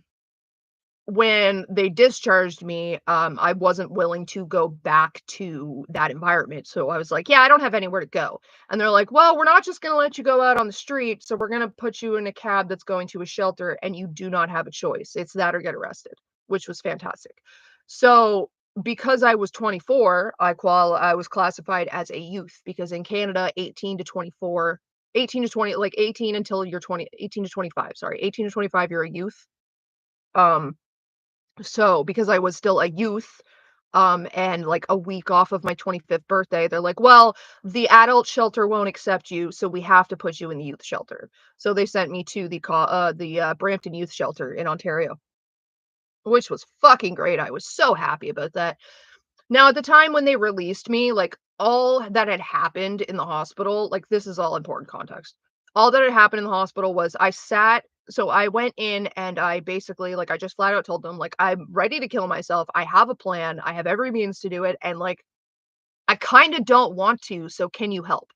when they discharged me, I wasn't willing to go back to that environment. So I was like, yeah, I don't have anywhere to go. And they're like, well, we're not just going to let you go out on the street. So we're going to put you in a cab that's going to a shelter, and you do not have a choice. It's that or get arrested, which was fantastic. So because I was 24, I was classified as a youth, because in Canada, 18 to 24, 18 to 20, like 18 until you're 20, 18 to 25, sorry, 18 to 25, you're a youth. Um, so because I was still a youth, and like a week off of my 25th birthday, they're like, well, the adult shelter won't accept you, so we have to put you in the youth shelter. So they sent me to the Brampton Youth Shelter in Ontario, which was fucking great. I was so happy about that. Now, at the time when they released me, like all that had happened in the hospital, like this is all important context. All that had happened in the hospital was so I went in and I basically, like, I just flat out told them, like, I'm ready to kill myself. I have a plan. I have every means to do it. And like, I kind of don't want to. So can you help?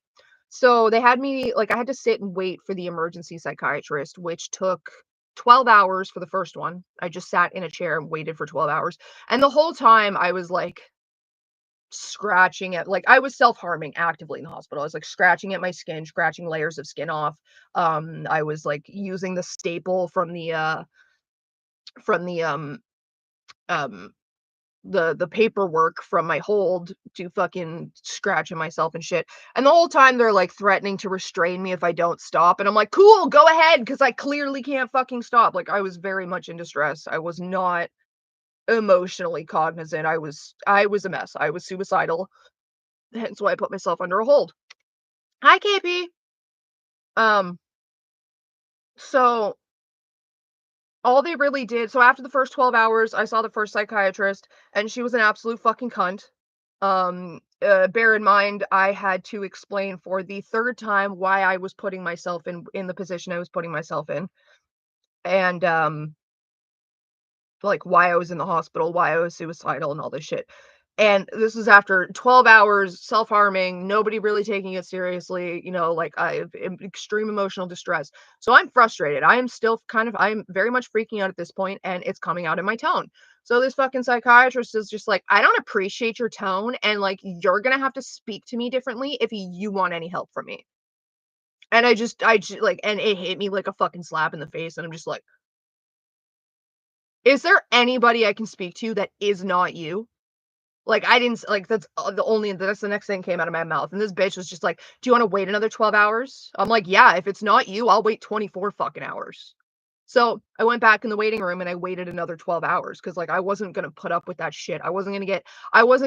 So they had me, like, I had to sit and wait for the emergency psychiatrist, which took 12 hours for the first one. I just sat in a chair and waited for 12 hours. And the whole time I was like, scratching at like I was self-harming actively in the hospital. I was like scratching at my skin, scratching layers of skin off. I was like using the staple from um the paperwork from my hold to fucking scratch at myself and shit. And the whole time they're like threatening to restrain me if I don't stop. And I'm like, cool, go ahead, because I clearly can't fucking stop. Like I was very much in distress. I was not emotionally cognizant. I was a mess. I was suicidal. Hence why I put myself under a hold. Hi, KP. Um, so all they really did, so after the first 12 hours, I saw the first psychiatrist, and she was an absolute fucking cunt. Bear in mind, I had to explain for the 3rd time why I was putting myself in the position I was putting myself in. And like why I was in the hospital, why I was suicidal and all this shit. And this was after 12 hours self-harming, nobody really taking it seriously, like I am extreme emotional distress. So I'm frustrated. I'm very much freaking out at this point, and it's coming out in my tone. So this fucking psychiatrist is just like, I don't appreciate your tone, and like you're gonna have to speak to me differently if you want any help from me. And I just like, and it hit me like a fucking slap in the face, and I'm just like, is there anybody I can speak to that is not you? Like, I didn't like, that's the next thing came out of my mouth, and this bitch was just like, "Do you wanna wait another 12 hours?" I'm like, "Yeah, if it's not you, I'll wait 24 fucking hours." So, I went back in the waiting room and I waited another 12 hours because like, I wasn't gonna put up with that shit. I wasn't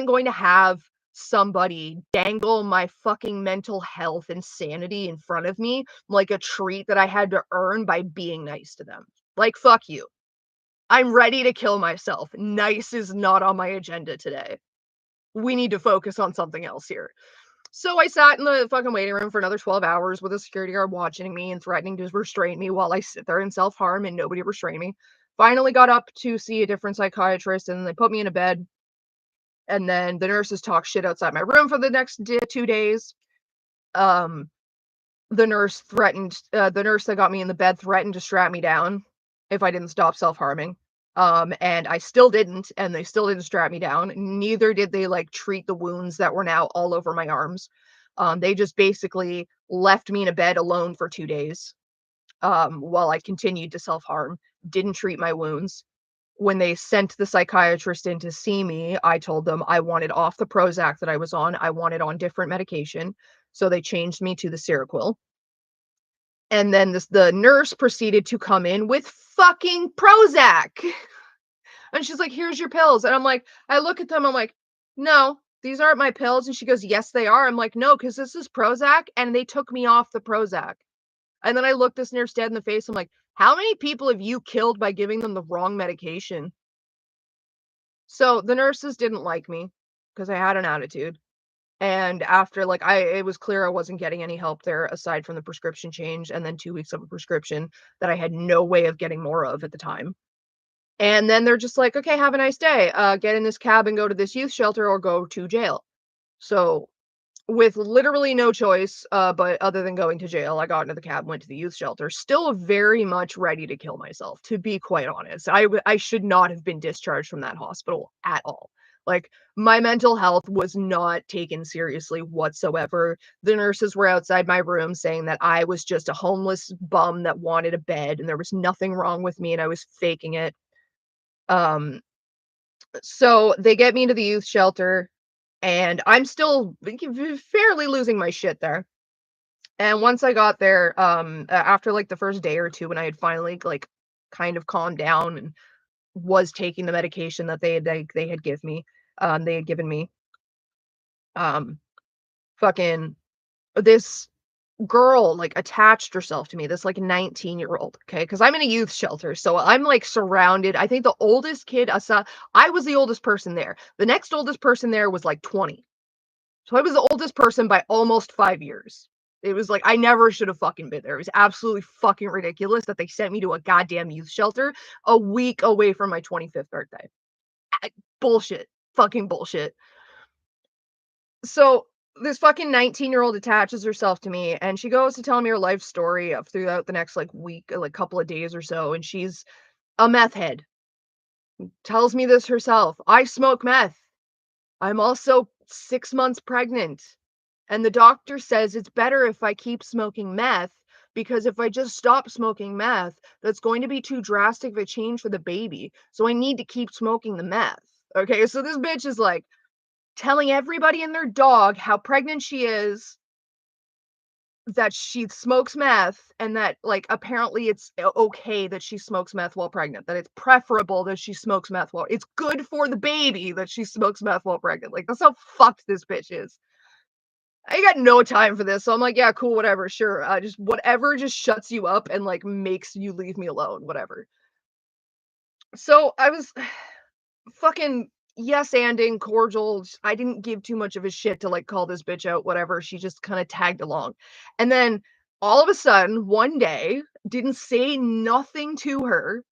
going to have somebody dangle my fucking mental health and sanity in front of me like a treat that I had to earn by being nice to them. Like, fuck you. I'm ready to kill myself. Nice is not on my agenda today. We need to focus on something else here. So I sat in the fucking waiting room for another 12 hours with a security guard watching me and threatening to restrain me while I sit there in self-harm, and nobody restrained me. Finally got up to see a different psychiatrist, and they put me in a bed. And then the nurses talked shit outside my room for the next 2 days. The nurse that got me in the bed threatened to strap me down if I didn't stop self-harming. And I still didn't, and they still didn't strap me down. Neither did they like treat the wounds that were now all over my arms. They just basically left me in a bed alone for 2 days, while I continued to self-harm, didn't treat my wounds. When they sent the psychiatrist in to see me, I told them I wanted off the Prozac that I was on. I wanted on different medication. So they changed me to the Seroquel. And then the nurse proceeded to come in with fucking Prozac. And she's like, here's your pills. And I'm like, I look at them, I'm like, no, these aren't my pills. And she goes, yes, they are. I'm like, no, because this is Prozac. And they took me off the Prozac. And then I looked this nurse dead in the face. I'm like, how many people have you killed by giving them the wrong medication? So the nurses didn't like me because I had an attitude. And after it was clear I wasn't getting any help there aside from the prescription change and then 2 weeks of a prescription that I had no way of getting more of at the time. And then they're just like, okay, have a nice day. Get in this cab and go to this youth shelter or go to jail. So with literally no choice, but other than going to jail, I got into the cab, went to the youth shelter, still very much ready to kill myself, to be quite honest. I should not have been discharged from that hospital at all. Like, my mental health was not taken seriously whatsoever. The nurses were outside my room saying that I was just a homeless bum that wanted a bed and there was nothing wrong with me and I was faking it. So they get me into the youth shelter. And I'm still fairly losing my shit there. And once I got there, after like the first day or two, when I had finally like kind of calmed down and was taking the medication that they had given me, fucking this girl like attached herself to me, this like 19-year-old, okay, because I'm in a youth shelter, so I'm like surrounded. I think the oldest kid I saw, I was the oldest person there. The next oldest person there was like 20. So I was the oldest person by almost 5 years. It was like, I never should have fucking been there. It was absolutely fucking ridiculous that they sent me to a goddamn youth shelter a week away from my 25th birthday. Bullshit. Fucking bullshit. So this fucking 19-year-old attaches herself to me and she goes to tell me her life story of throughout the next like week, like couple of days or so. And she's a meth head. Tells me this herself. I smoke meth. I'm also 6 months pregnant. And the doctor says it's better if I keep smoking meth because if I just stop smoking meth, that's going to be too drastic of a change for the baby. So I need to keep smoking the meth. Okay, so this bitch is like telling everybody and their dog how pregnant she is, that she smokes meth, and that like apparently it's okay that she smokes meth while pregnant, that it's preferable that she smokes meth while it's good for the baby that she smokes meth while pregnant. Like, that's how fucked this bitch is. I got no time for this. So I'm like, yeah, cool, whatever, sure. Just whatever just shuts you up and like makes you leave me alone, whatever. So I was fucking yes-anding, cordial. I didn't give too much of a shit to like call this bitch out, whatever. She just kind of tagged along. And then all of a sudden, one day, didn't say nothing to her.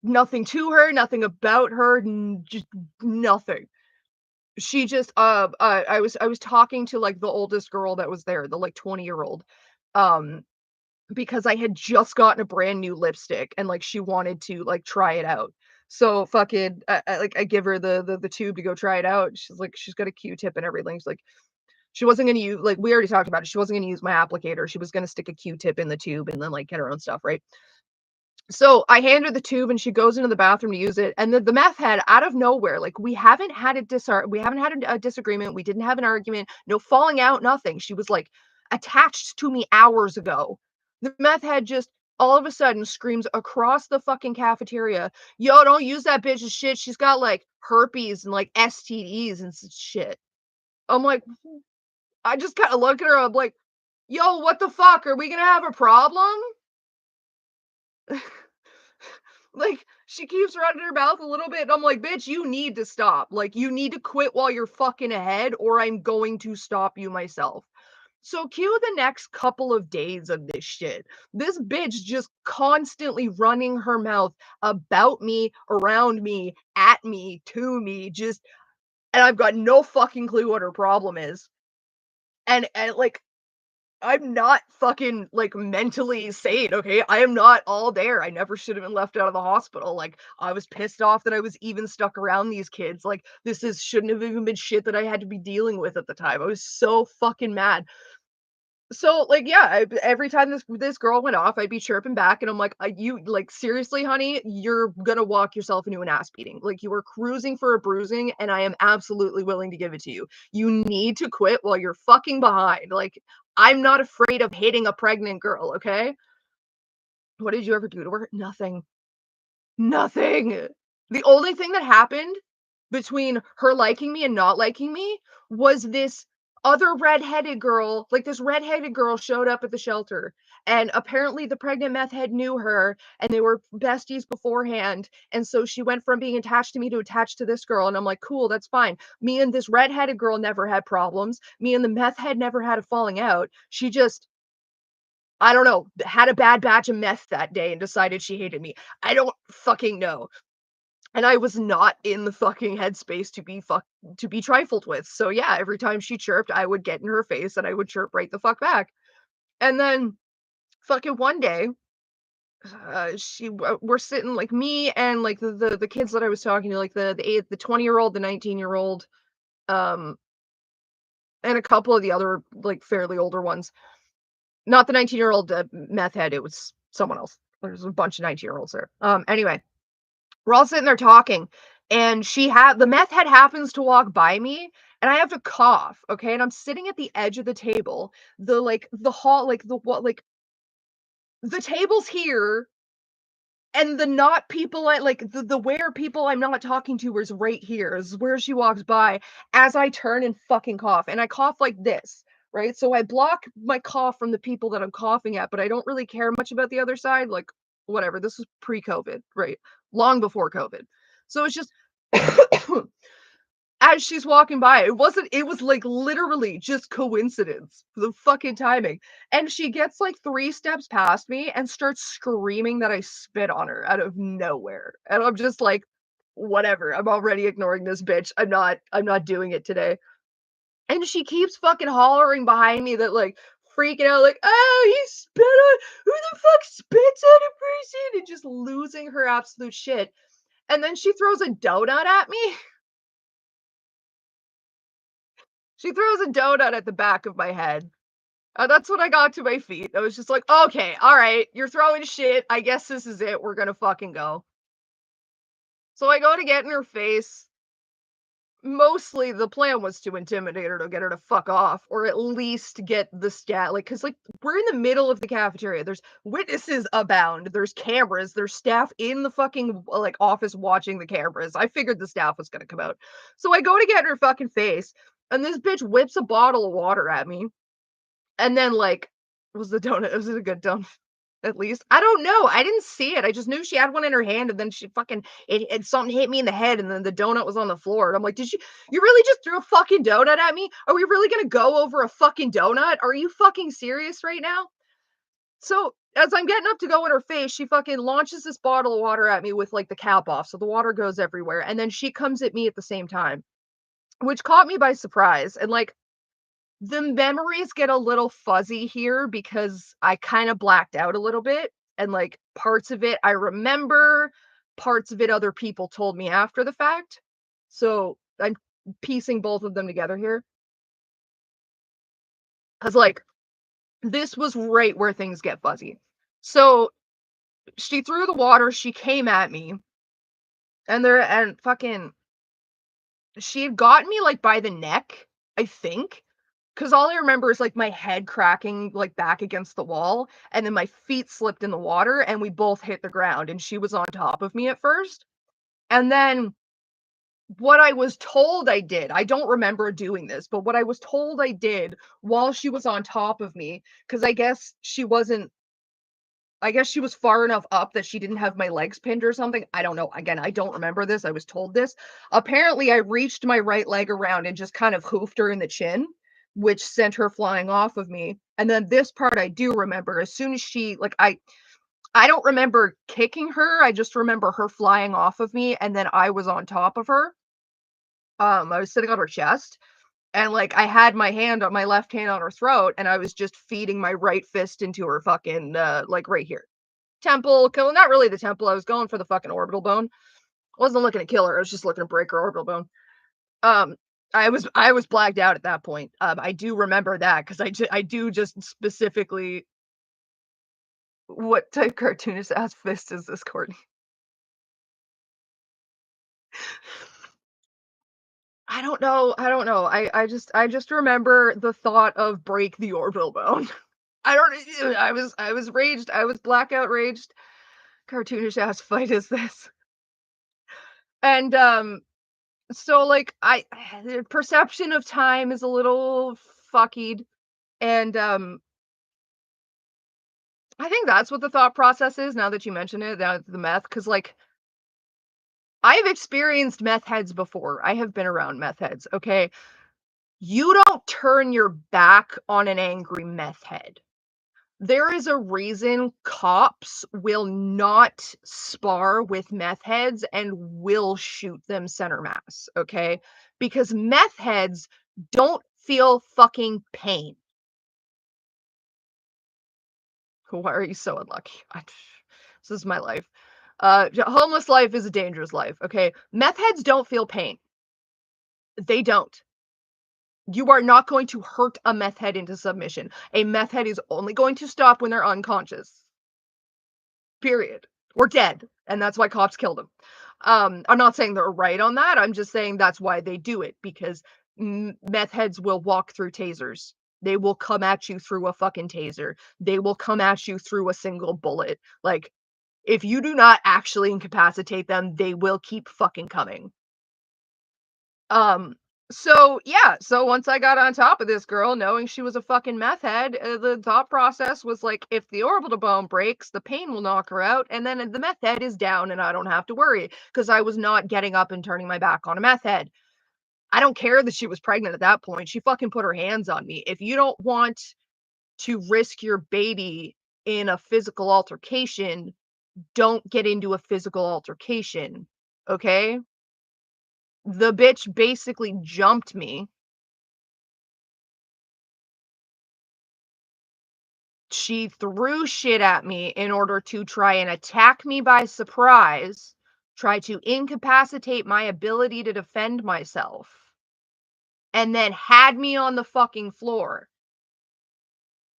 Nothing to her, nothing about her, just nothing. She just I was talking to like the oldest girl that was there, the like 20-year-old, because I had just gotten a brand new lipstick and like she wanted to like try it out. So fucking I give her the tube to go try it out. She's like, she's got a Q-tip and everything. She's like, she wasn't gonna use, like, we already talked about it, she wasn't gonna use my applicator. She was gonna stick a Q-tip in the tube and then like get her own stuff, right? So I hand her the tube and she goes into the bathroom to use it. And the meth head out of nowhere, like we haven't had a disagreement. We didn't have an argument, no falling out, nothing. She was like attached to me hours ago. The meth head just all of a sudden screams across the fucking cafeteria, yo, don't use that bitch's shit. She's got like herpes and like STDs and shit. I'm like, I just kind of look at her. I'm like, yo, what the fuck? Are we gonna have a problem? Like, she keeps running her mouth a little bit, and I'm like, bitch, you need to stop. Like, you need to quit while you're fucking ahead, or I'm going to stop you myself. So cue the next couple of days of this shit. This bitch just constantly running her mouth about me, around me, at me, to me, just, and I've got no fucking clue what her problem is. And like, I'm not fucking like mentally sane, okay? I am not all there. I never should have been left out of the hospital. Like, I was pissed off that I was even stuck around these kids. Like, this is shouldn't have even been shit that I had to be dealing with at the time. I was so fucking mad. So, like, yeah, every time this girl went off, I'd be chirping back, and I'm like, "You like seriously, honey, you're gonna walk yourself into an ass beating. Like, you were cruising for a bruising, and I am absolutely willing to give it to you. You need to quit while you're fucking behind. Like, I'm not afraid of hitting a pregnant girl, okay? What did you ever do to her? Nothing. Nothing. The only thing that happened between her liking me and not liking me was this other redheaded girl. Like, this redheaded girl showed up at the shelter, and apparently the pregnant meth head knew her, and they were besties beforehand. And so she went from being attached to me to attached to this girl, and I'm like, cool, that's fine. Me and this redheaded girl never had problems. Me and the meth head never had a falling out. She just, I don't know, had a bad batch of meth that day and decided she hated me. I don't fucking know. And I was not in the fucking headspace to be trifled with. So yeah, every time she chirped, I would get in her face and I would chirp right the fuck back. And then fucking one day, we're sitting, like, me and like the kids that I was talking to, like the 20-year-old, the 19-year-old, um, and a couple of the other like fairly older ones. Not the 19-year-old meth head, it was someone else. There's a bunch of 19-year-olds there. Anyway, we're all sitting there talking, and the meth head happens to walk by me, and I have to cough, okay? And I'm sitting at the edge of the table. The hall, like the what, like the table's here, and the not people I like the where people I'm not talking to is right here. Is where she walks by as I turn and fucking cough. And I cough like this, right? So I block my cough from the people that I'm coughing at, but I don't really care much about the other side. Like, whatever. This was pre-COVID, right? Long before COVID. So it's just as she's walking by, it was like literally just coincidence, the fucking timing. And she gets like 3 steps past me and starts screaming that I spit on her out of nowhere. And I'm just like, whatever. I'm already ignoring this bitch. I'm not doing it today. And she keeps fucking hollering behind me that, like, freaking out, like, oh, you spit on, who the fuck spits on a person? And just losing her absolute shit. And then she throws a donut at me. She throws a donut at the back of my head. That's when I got to my feet. I was just like, okay, all right, you're throwing shit. I guess this is it. We're gonna fucking go. So I go to get in her face. Mostly the plan was to intimidate her, to get her to fuck off, or at least get the stat, like, because like we're in the middle of the cafeteria. There's witnesses abound. There's cameras. There's staff in the fucking like office watching the cameras. I figured the staff was gonna come out. So I go to get in her fucking face, and this bitch whips a bottle of water at me. And then, like, was it a good donut? At least? I don't know. I didn't see it. I just knew she had one in her hand, and then she fucking something hit me in the head, and then the donut was on the floor. And I'm like, you really just threw a fucking donut at me? Are we really gonna go over a fucking donut? Are you fucking serious right now? So as I'm getting up to go in her face, she fucking launches this bottle of water at me with like the cap off. So the water goes everywhere. And then she comes at me at the same time, which caught me by surprise. And like, the memories get a little fuzzy here because I kind of blacked out a little bit, and like parts of it I remember, parts of it other people told me after the fact. So I'm piecing both of them together here. Cause like this was right where things get fuzzy. So she threw the water, she came at me, and fucking she had gotten me like by the neck, I think. Because all I remember is like my head cracking like back against the wall, and then my feet slipped in the water, and we both hit the ground, and she was on top of me at first. And then what I was told I did, I don't remember doing this, but what I was told I did while she was on top of me, because I guess she was far enough up that she didn't have my legs pinned or something. I don't know. Again, I don't remember this. I was told this. Apparently, I reached my right leg around and just kind of hoofed her in the chin, which sent her flying off of me. And then this part I do remember. As soon as she, like, I don't remember kicking her. I just remember her flying off of me, and then I was on top of her. I was sitting on her chest, and like I had my left hand on her throat, and I was just feeding my right fist into her fucking like right here. Temple, kill, not really the temple. I was going for the fucking orbital bone. I wasn't looking to kill her. I was just looking to break her orbital bone. Um, I was blacked out at that point. I do remember that because I do just specifically. What type cartoonist ass fist is this, Courtney? I don't know. I don't know. I just remember the thought of break the orbital bone. I was raged. I was blackout raged. Cartoonish ass fight is this. And so like the perception of time is a little fuckied, and I think that's what the thought process is now that you mention it, now the meth, because like I've experienced meth heads before. I have been around meth heads, okay? You don't turn your back on an angry meth head. There is a reason cops will not spar with meth heads and will shoot them center mass, okay? Because meth heads don't feel fucking pain. Why are you so unlucky? This is my life. Homeless life is a dangerous life, okay? Meth heads don't feel pain. They don't. You are not going to hurt a meth head into submission. A meth head is only going to stop when they're unconscious. Period. Or dead. And that's why cops killed them. I'm not saying they're right on that. I'm just saying that's why they do it, because meth heads will walk through tasers. They will come at you through a fucking taser. They will come at you through a single bullet. Like, if you do not actually incapacitate them, they will keep fucking coming. So yeah, so once I got on top of this girl, knowing she was a fucking meth head, the thought process was like, if the orbital bone breaks, the pain will knock her out, and then the meth head is down, and I don't have to worry, because I was not getting up and turning my back on a meth head. I don't care that she was pregnant at that point. She fucking put her hands on me. If you don't want to risk your baby in a physical altercation, don't get into a physical altercation, okay? The bitch basically jumped me. She threw shit at me in order to try and attack me by surprise, try to incapacitate my ability to defend myself, and then had me on the fucking floor.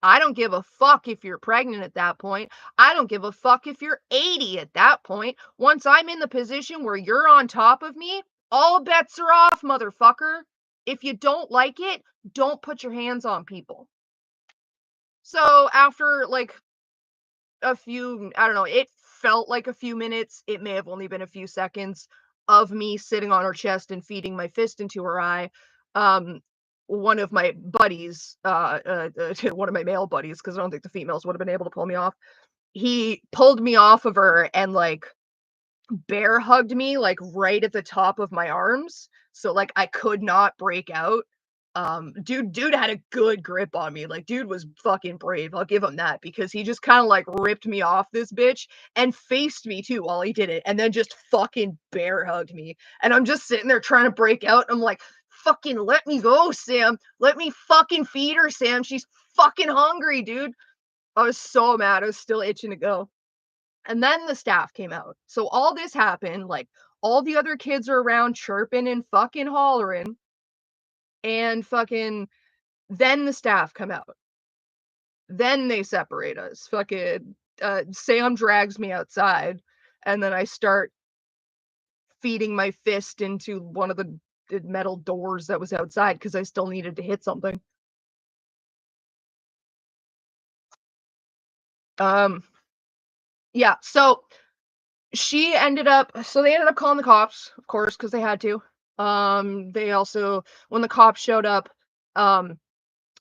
I don't give a fuck if you're pregnant at that point. I don't give a fuck if you're 80 at that point. Once I'm in the position where you're on top of me, all bets are off, motherfucker. If you don't like it, don't put your hands on people. So after like a few, I don't know, it felt like a few minutes. It may have only been a few seconds of me sitting on her chest and feeding my fist into her eye. One of my buddies, one of my male buddies, because I don't think the females would have been able to pull me off. He pulled me off of her and like bear hugged me like right at the top of my arms, so like I could not break out. Dude had a good grip on me. Like, dude was fucking brave. I'll give him that, because he just kind of like ripped me off this bitch and faced me too while he did it, and then just fucking bear hugged me. And I'm just sitting there trying to break out. I'm like, fucking let me go, Sam. Let me fucking feed her, Sam. She's fucking hungry, dude. I was so mad. I was still itching to go. And then the staff came out. So all this happened, like all the other kids are around chirping and fucking hollering, and fucking then the staff come out. Then they separate us. Fucking Sam drags me outside, and then I start feeding my fist into one of the metal doors that was outside because I still needed to hit something. Yeah, so they ended up calling the cops, of course, because they had to. They also, when the cops showed up,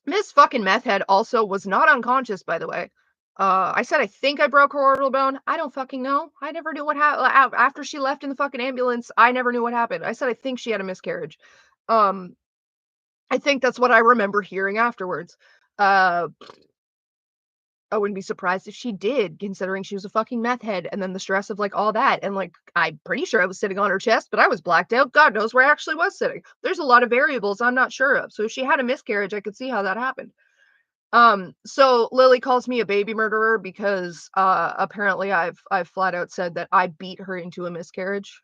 Miss fucking Meth Head also was not unconscious, by the way. I said I think I broke her orbital bone. I don't fucking know. I never knew what happened after she left in the fucking ambulance. I never knew what happened. I said I think she had a miscarriage. Um, I think that's what I remember hearing afterwards. I wouldn't be surprised if she did, considering she was a fucking meth head, and then the stress of like all that. And like, I'm pretty sure I was sitting on her chest, but I was blacked out. God knows where I actually was sitting. There's a lot of variables I'm not sure of. So if she had a miscarriage, I could see how that happened. So Lily calls me a baby murderer because apparently I've flat out said that I beat her into a miscarriage.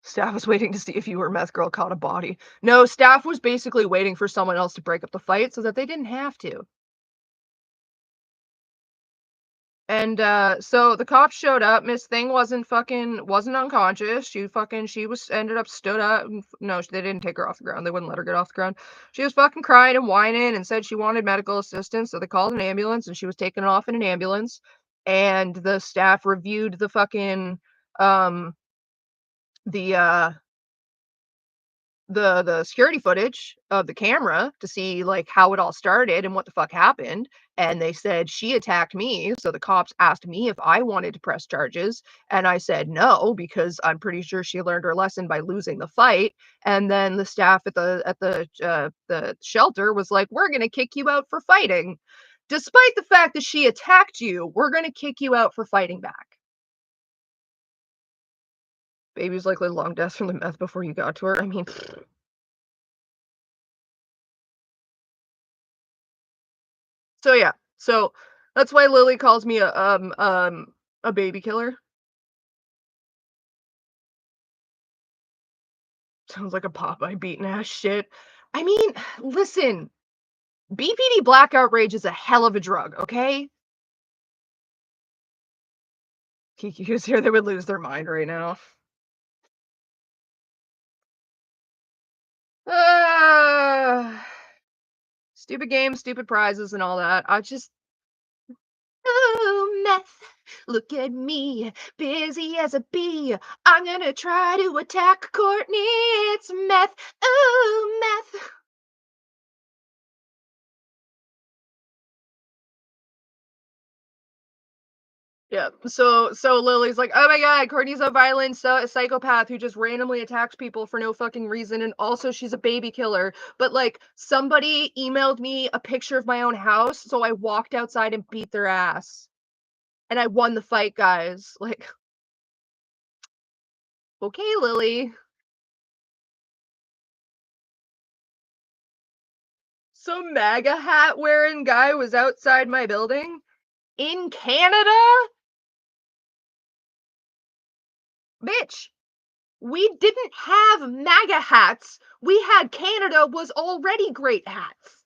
Staff was waiting to see if you or Meth Girl caught a body. No, staff was basically waiting for someone else to break up the fight so that they didn't have to. And so the cops showed up. Miss Thing wasn't unconscious. She was ended up stood up. No, they didn't take her off the ground. They wouldn't let her get off the ground. She was fucking crying and whining and said she wanted medical assistance. So they called an ambulance and she was taken off in an ambulance. And the staff reviewed the fucking the security footage of the camera to see like how it all started and what the fuck happened, and they said she attacked me. So the cops asked me if I wanted to press charges, and I said no because I'm pretty sure she learned her lesson by losing the fight. And then the staff at the shelter was like, we're going to kick you out for fighting, despite the fact that she attacked you. We're going to kick you out for fighting back. Baby's likely long deaths from the meth before you got to her. I mean, so yeah, so that's why Lily calls me a baby killer. Sounds like a Popeye beating ass shit. I mean, listen, BPD blackout rage is a hell of a drug, okay? Kiki was here, they would lose their mind right now. Stupid games, stupid prizes, and all that. Oh, meth. Look at me, busy as a bee. I'm gonna try to attack Courtney. It's meth. Oh, meth. Yeah. So Lily's like, oh my god, Courtney's a violent psychopath who just randomly attacks people for no fucking reason, and also she's a baby killer. But like, somebody emailed me a picture of my own house, so I walked outside and beat their ass, and I won the fight, guys. Like, okay, Lily. Some MAGA hat wearing guy was outside my building in Canada? Bitch, we didn't have MAGA hats. We had Canada was already great hats.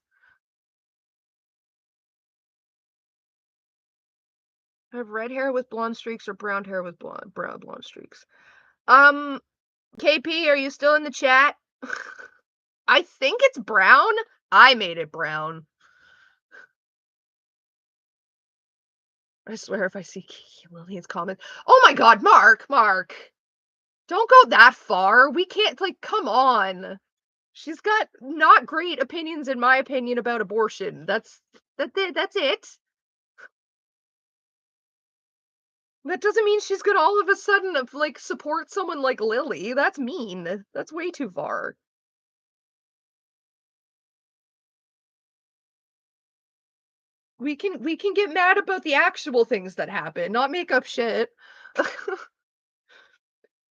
I have red hair with blonde streaks or brown hair with blonde streaks. KP, are you still in the chat? I think it's brown. I made it brown. I swear if I see Kiki Lillian's comments. Oh my god, Mark! Don't go that far. We can't, like, come on. She's got not great opinions, in my opinion, about abortion. That's it. That doesn't mean she's gonna all of a sudden like support someone like Lily. That's mean. That's way too far. We can get mad about the actual things that happen, not make up shit.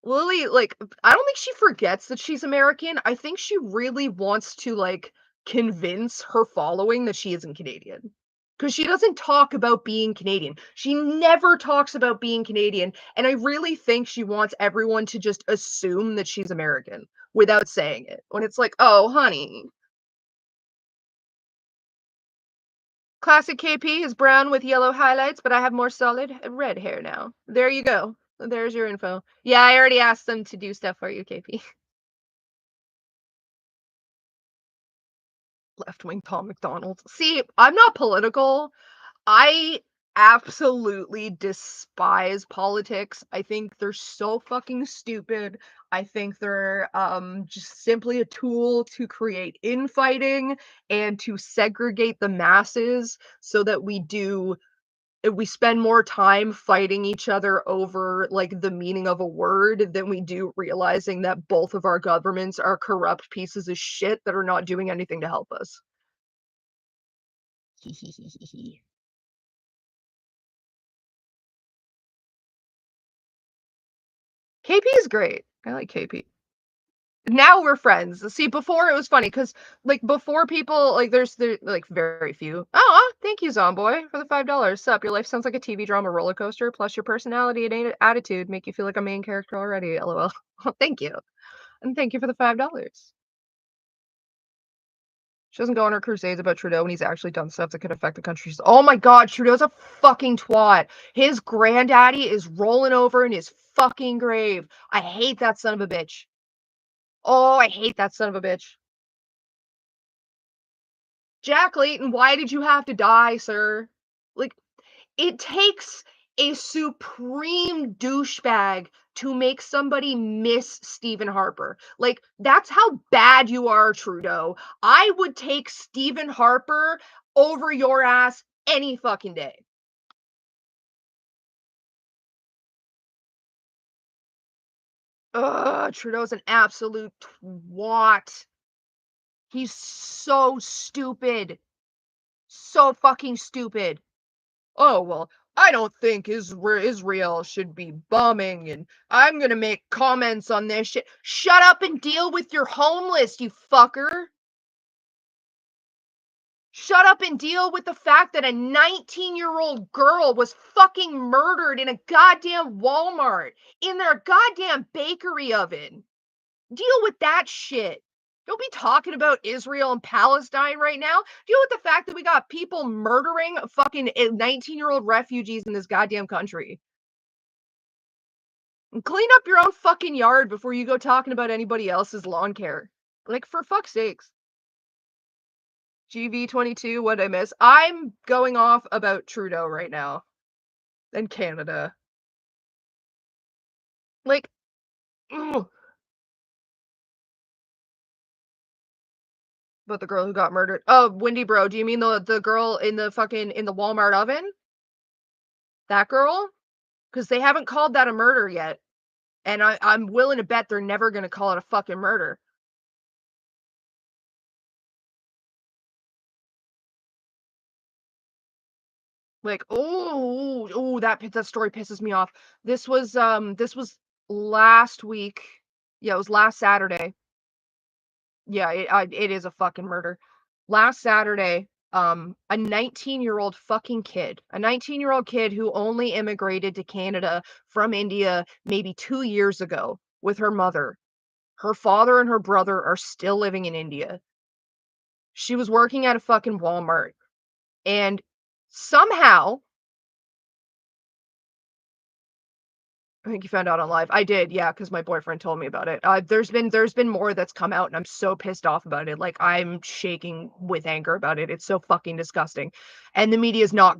Lily, like, I don't think she forgets that she's American. I think she really wants to like convince her following that she isn't Canadian. Because she doesn't talk about being Canadian. She never talks about being Canadian. And I really think she wants everyone to just assume that she's American without saying it. When it's like, oh, honey. Classic KP is brown with yellow highlights, but I have more solid red hair now. There you go. There's your info. Yeah, I already asked them to do stuff for you, KP. Left-wing Tom McDonald. See, I'm not political. I absolutely despise politics. I think they're so fucking stupid. I think they're just simply a tool to create infighting and to segregate the masses so that we spend more time fighting each other over like the meaning of a word than we do realizing that both of our governments are corrupt pieces of shit that are not doing anything to help us. KP is great. I like KP. Now we're friends. See, before it was funny because like before people like there's like very few. Oh, thank you, Zomboy, for the $5. Sup, your life sounds like a TV drama roller coaster. Plus your personality and attitude make you feel like a main character already. LOL. Thank you, and thank you for the $5. She doesn't go on her crusades about Trudeau when he's actually done stuff that could affect the country. Oh my God, Trudeau's a fucking twat. His granddaddy is rolling over in his fucking grave. I hate that son of a bitch. Oh, I hate that son of a bitch. Jack Layton, why did you have to die, sir? Like, it takes a supreme douchebag to make somebody miss Stephen Harper. Like, that's how bad you are, Trudeau. I would take Stephen Harper over your ass any fucking day. Ugh, Trudeau's an absolute twat. He's so stupid. So fucking stupid. Oh, well, I don't think Israel should be bombing, and I'm gonna make comments on this shit. Shut up and deal with your homeless, you fucker. Shut up and deal with the fact that a 19-year-old girl was fucking murdered in a goddamn Walmart in their goddamn bakery oven. Deal with that shit. Don't be talking about Israel and Palestine right now. Deal with the fact that we got people murdering fucking 19-year-old refugees in this goddamn country. And clean up your own fucking yard before you go talking about anybody else's lawn care. Like, for fuck's sakes. GV22, what'd I miss? I'm going off about Trudeau right now. And Canada. Like, ugh. But the girl who got murdered. Oh, Windy Bro, do you mean the girl in the Walmart oven? That girl? Because they haven't called that a murder yet. And I'm willing to bet they're never going to call it a fucking murder. Like, oh, that story pisses me off. This was last week. Yeah, it was last Saturday. Yeah, it is a fucking murder. Last Saturday, a 19-year-old fucking kid, a 19-year-old kid who only immigrated to Canada from India maybe 2 years ago with her mother. Her father and her brother are still living in India. She was working at a fucking Walmart, and somehow, I think you found out on live. I did, yeah, because my boyfriend told me about it. There's been more that's come out, and I'm so pissed off about it. Like, I'm shaking with anger about it. It's so fucking disgusting, and the media is not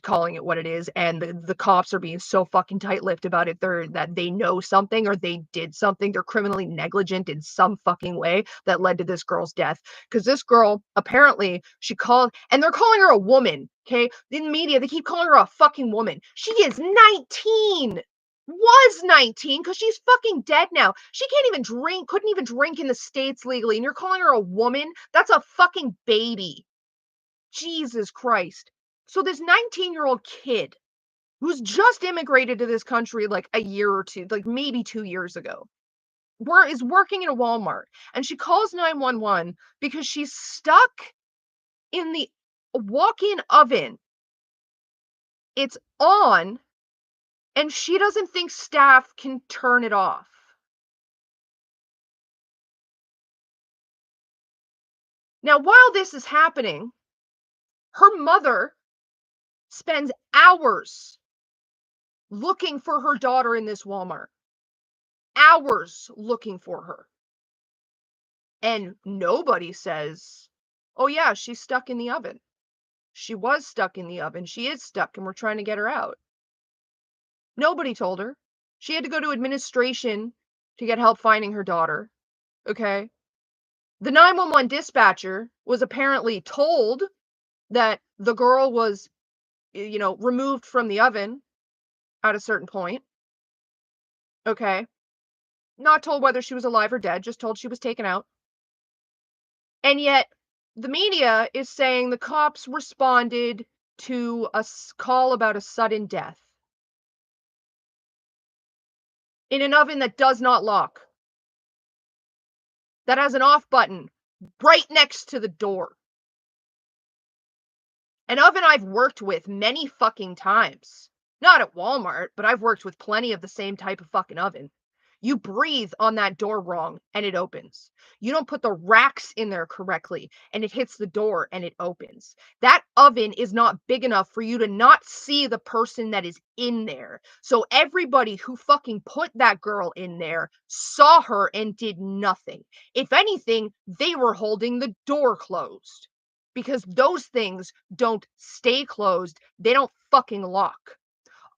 calling it what it is, and the cops are being so fucking tight-lipped about it. That they know something or they did something. They're criminally negligent in some fucking way that led to this girl's death. Because this girl apparently she called, and they're calling her a woman. Okay, in the media they keep calling her a fucking woman. She is 19. Was 19 because she's fucking dead now. She can't even drink, couldn't even drink in the States legally, and you're calling her a woman? That's a fucking baby. Jesus Christ. So this 19-year-old kid who's just immigrated to this country like a year or two, like maybe 2 years ago, is working in a Walmart, and she calls 911 because she's stuck in the walk-in oven. It's on, and she doesn't think staff can turn it off. Now, while this is happening, her mother spends hours looking for her daughter in this Walmart. Hours looking for her. And nobody says, oh yeah, she's stuck in the oven. She was stuck in the oven. She is stuck, and we're trying to get her out. Nobody told her. She had to go to administration to get help finding her daughter. Okay? The 911 dispatcher was apparently told that the girl was, removed from the oven at a certain point. Okay? Not told whether she was alive or dead, just told she was taken out. And yet, the media is saying the cops responded to a call about a sudden death in an oven that does not lock, that has an off button right next to the door. An oven I've worked with many fucking times. Not at Walmart, but I've worked with plenty of the same type of fucking oven. You breathe on that door wrong and it opens. You don't put the racks in there correctly and it hits the door and it opens. That oven is not big enough for you to not see the person that is in there. So everybody who fucking put that girl in there saw her and did nothing. If anything, they were holding the door closed because those things don't stay closed. They don't fucking lock.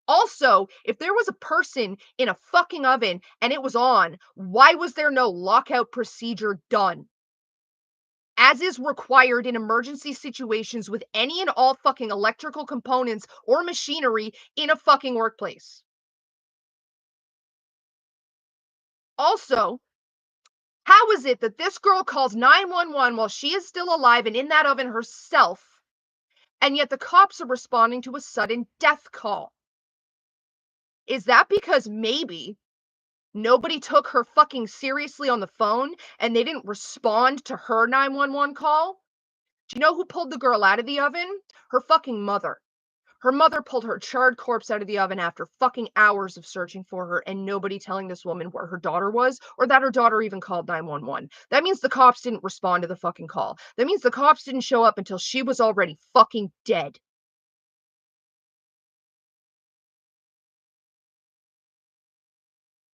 Also, if there was a person in a fucking oven and it was on, why was there no lockout procedure done? As is required in emergency situations with any and all fucking electrical components or machinery in a fucking workplace. Also, how is it that this girl calls 911 while she is still alive and in that oven herself, and yet the cops are responding to a sudden death call? Is that because maybe nobody took her fucking seriously on the phone and they didn't respond to her 911 call? Do you know who pulled the girl out of the oven? Her fucking mother. Her mother pulled her charred corpse out of the oven after fucking hours of searching for her and nobody telling this woman where her daughter was or that her daughter even called 911. That means the cops didn't respond to the fucking call. That means the cops didn't show up until she was already fucking dead.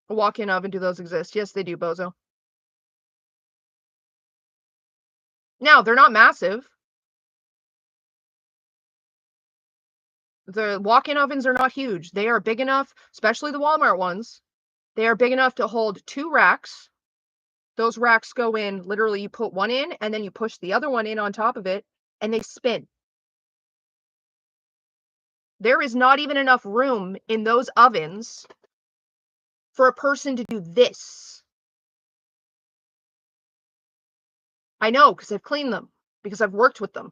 A walk-in oven, do those exist? Yes, they do, bozo. Now, they're not massive. The walk-in ovens are not huge. They are big enough, especially the Walmart ones. They are big enough to hold 2 racks. Those racks go in, literally you put one in and then you push the other one in on top of it and they spin. There is not even enough room in those ovens for a person to do this. I know because I've cleaned them, because I've worked with them.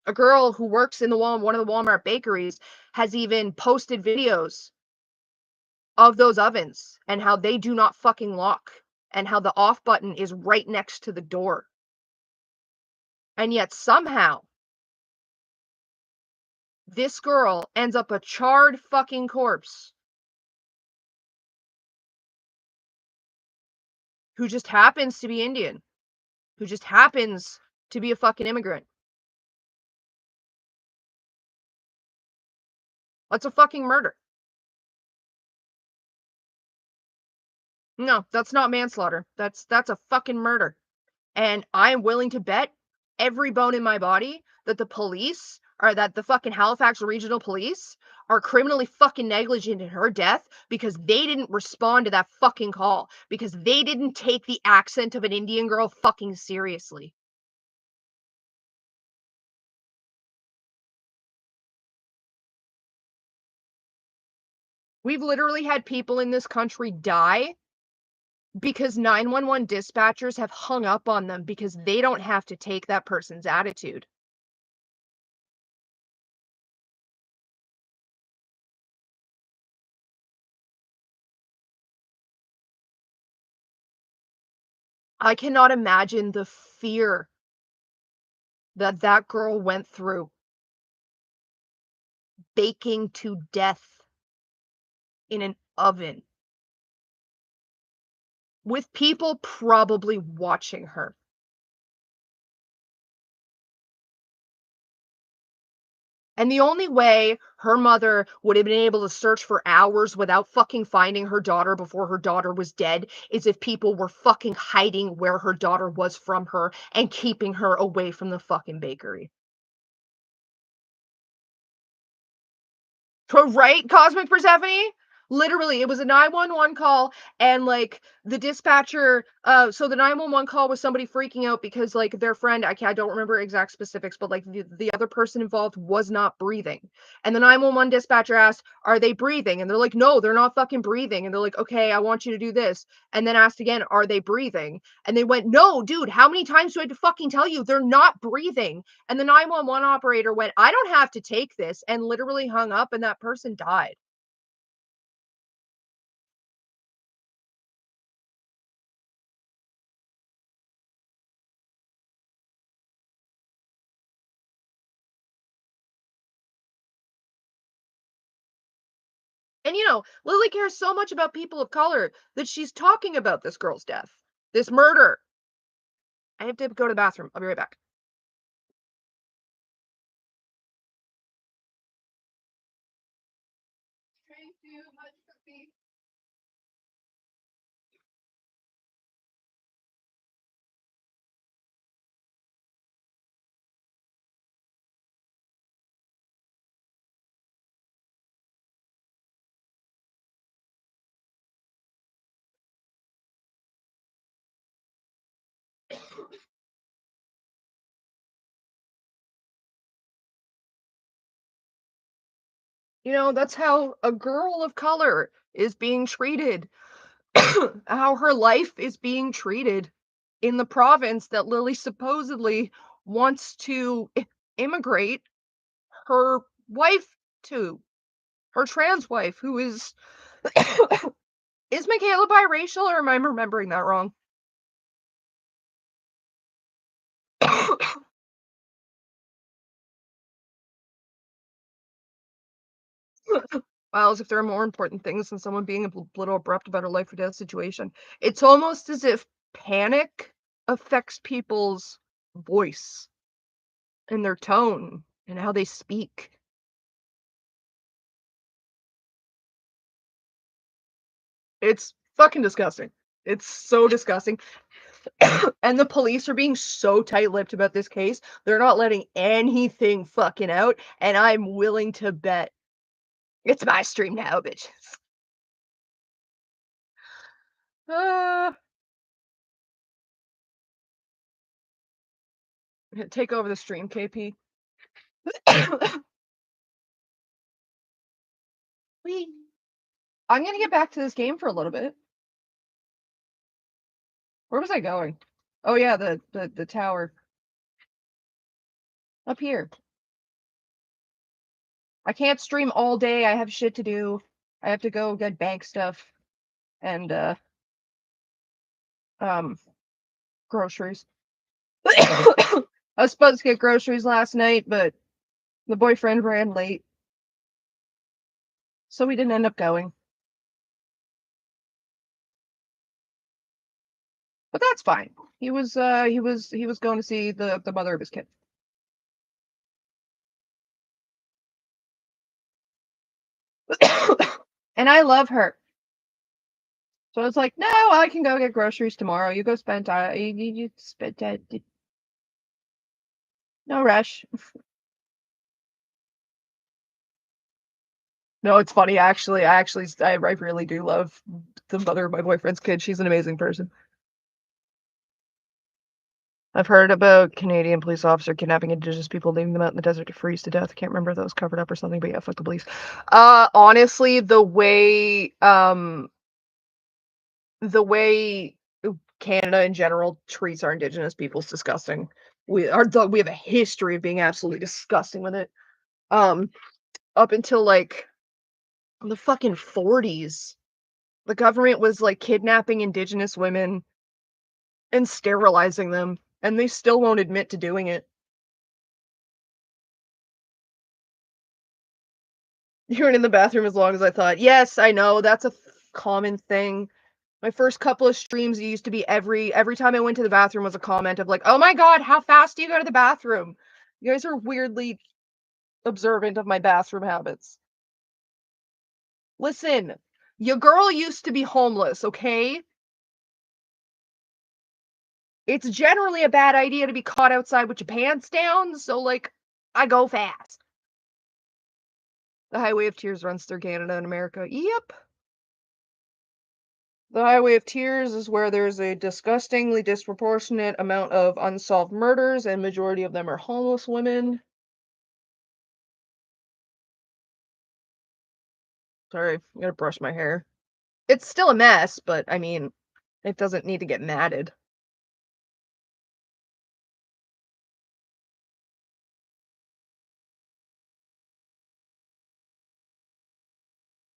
A girl who works in one of the Walmart bakeries has even posted videos of those ovens and how they do not fucking lock and how the off button is right next to the door. And yet somehow this girl ends up a charred fucking corpse who just happens to be Indian, who just happens to be a fucking immigrant. That's a fucking murder. No, that's not manslaughter. That's a fucking murder. And I am willing to bet every bone in my body that the police or that the fucking Halifax Regional Police are criminally fucking negligent in her death because they didn't respond to that fucking call, because they didn't take the accent of an Indian girl fucking seriously. We've literally had people in this country die because 911 dispatchers have hung up on them because they don't have to take that person's attitude. I cannot imagine the fear that that girl went through, baking to death in an oven with people probably watching her. And the only way her mother would have been able to search for hours without fucking finding her daughter before her daughter was dead is if people were fucking hiding where her daughter was from her and keeping her away from the fucking bakery. Right, Cosmic Persephone? Literally, it was a 911 call, and, like, the dispatcher, so the 911 call was somebody freaking out because, like, their friend, I don't remember exact specifics, but, like, the other person involved was not breathing. And the 911 dispatcher asked, "Are they breathing?" And they're like, "No, they're not fucking breathing." And they're like, "Okay, I want you to do this." And then asked again, "Are they breathing?" And they went, "No, dude, how many times do I have to fucking tell you? They're not breathing." And the 911 operator went, "I don't have to take this," and literally hung up, and that person died. And, Lily cares so much about people of color that she's talking about this girl's death, this murder. I have to go to the bathroom. I'll be right back. That's how a girl of color is being treated, how her life is being treated in the province that Lily supposedly wants to immigrate her wife to, her trans wife, who is is Michaela biracial, or am I remembering that wrong? Well, as if there are more important things than someone being a little abrupt about a life or death situation. It's almost as if panic affects people's voice and their tone and how they speak. It's fucking disgusting. It's so disgusting. And the police are being so tight-lipped about this case. They're not letting anything fucking out, and I'm willing to bet it's my stream now, bitches. Uh, take over the stream, KP. I'm gonna get back to this game for a little bit. Where was I going? Oh yeah, the tower. Up here. I can't stream all day. I have shit to do. I have to go get bank stuff and groceries. I was supposed to get groceries last night, but the boyfriend ran late. So we didn't end up going. But that's fine. He was going to see the mother of his kid. And I love her. So it's like, no, I can go get groceries tomorrow. You go spend time. You spend no rush. No, it's funny. I really do love the mother of my boyfriend's kid. She's an amazing person. I've heard about Canadian police officer kidnapping Indigenous people, leaving them out in the desert to freeze to death. I can't remember if that was covered up or something, but yeah, fuck the police. Honestly, the way Canada in general treats our Indigenous people is disgusting. We have a history of being absolutely disgusting with it. Up until like the fucking 40s, the government was like kidnapping Indigenous women and sterilizing them, and they still won't admit to doing it. You weren't in the bathroom as long as I thought. Yes, I know, that's a common thing. My first couple of streams, it used to be every time I went to the bathroom was a comment of like, "Oh my god, how fast do you go to the bathroom?" You guys are weirdly observant of my bathroom habits. Listen, your girl used to be homeless, okay? It's generally a bad idea to be caught outside with your pants down, so like, I go fast. The Highway of Tears runs through Canada and America. Yep. The Highway of Tears is where there's a disgustingly disproportionate amount of unsolved murders, and majority of them are homeless women. Sorry, I gotta brush my hair. It's still a mess, but I mean, it doesn't need to get matted.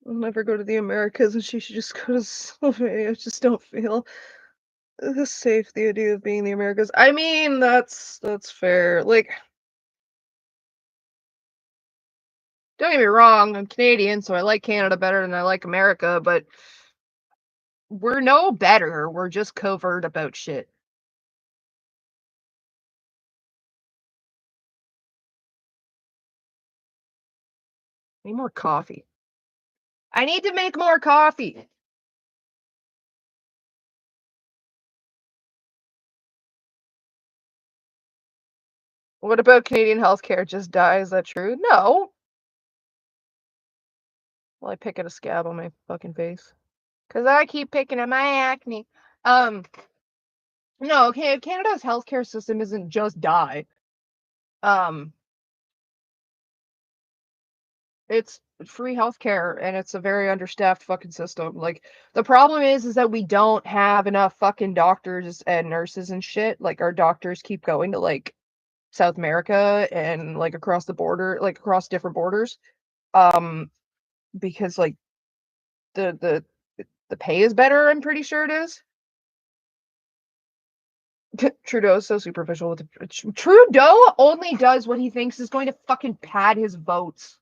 I'll never go to the Americas, and she should just go to Slovenia. I just don't feel safe, the idea of being in the Americas. I mean, that's fair. Like, don't get me wrong, I'm Canadian, so I like Canada better than I like America, but we're no better. We're just covert about shit. Need more coffee. I need to make more coffee. What about Canadian healthcare? Just die? Is that true? No. Well, I pick at a scab on my fucking face. Because I keep picking at my acne. No, okay, Canada's healthcare system isn't just die. It's free healthcare, and it's a very understaffed fucking system. Like, the problem is that we don't have enough fucking doctors and nurses and shit. Like, our doctors keep going to, like, South America and, like, across the border, like, across different borders. Because, like, the pay is better, I'm pretty sure it is. Trudeau is so superficial with Trudeau only does what he thinks is going to fucking pad his votes.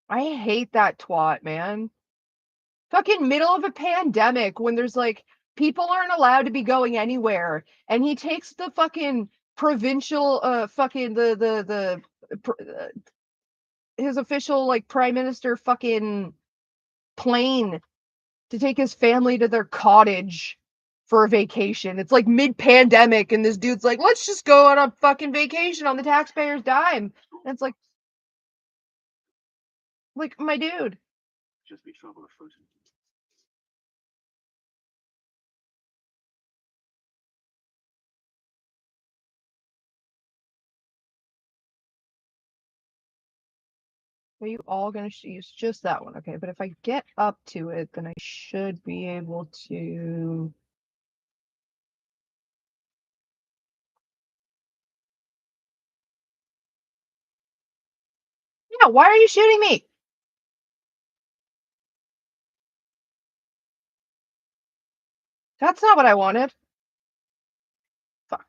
I hate that twat, man. Fucking middle of a pandemic when there's like people aren't allowed to be going anywhere, and he takes the fucking provincial fucking his official like prime minister fucking plane to take his family to their cottage for a vacation. It's like mid-pandemic, and this dude's like, let's just go on a fucking vacation on the taxpayer's dime. And it's like my dude. Just be trouble afoot. Are you all gonna use just that one? Okay, but if I get up to it, then I should be able to. Yeah, why are you shooting me? That's not what I wanted. Fuck.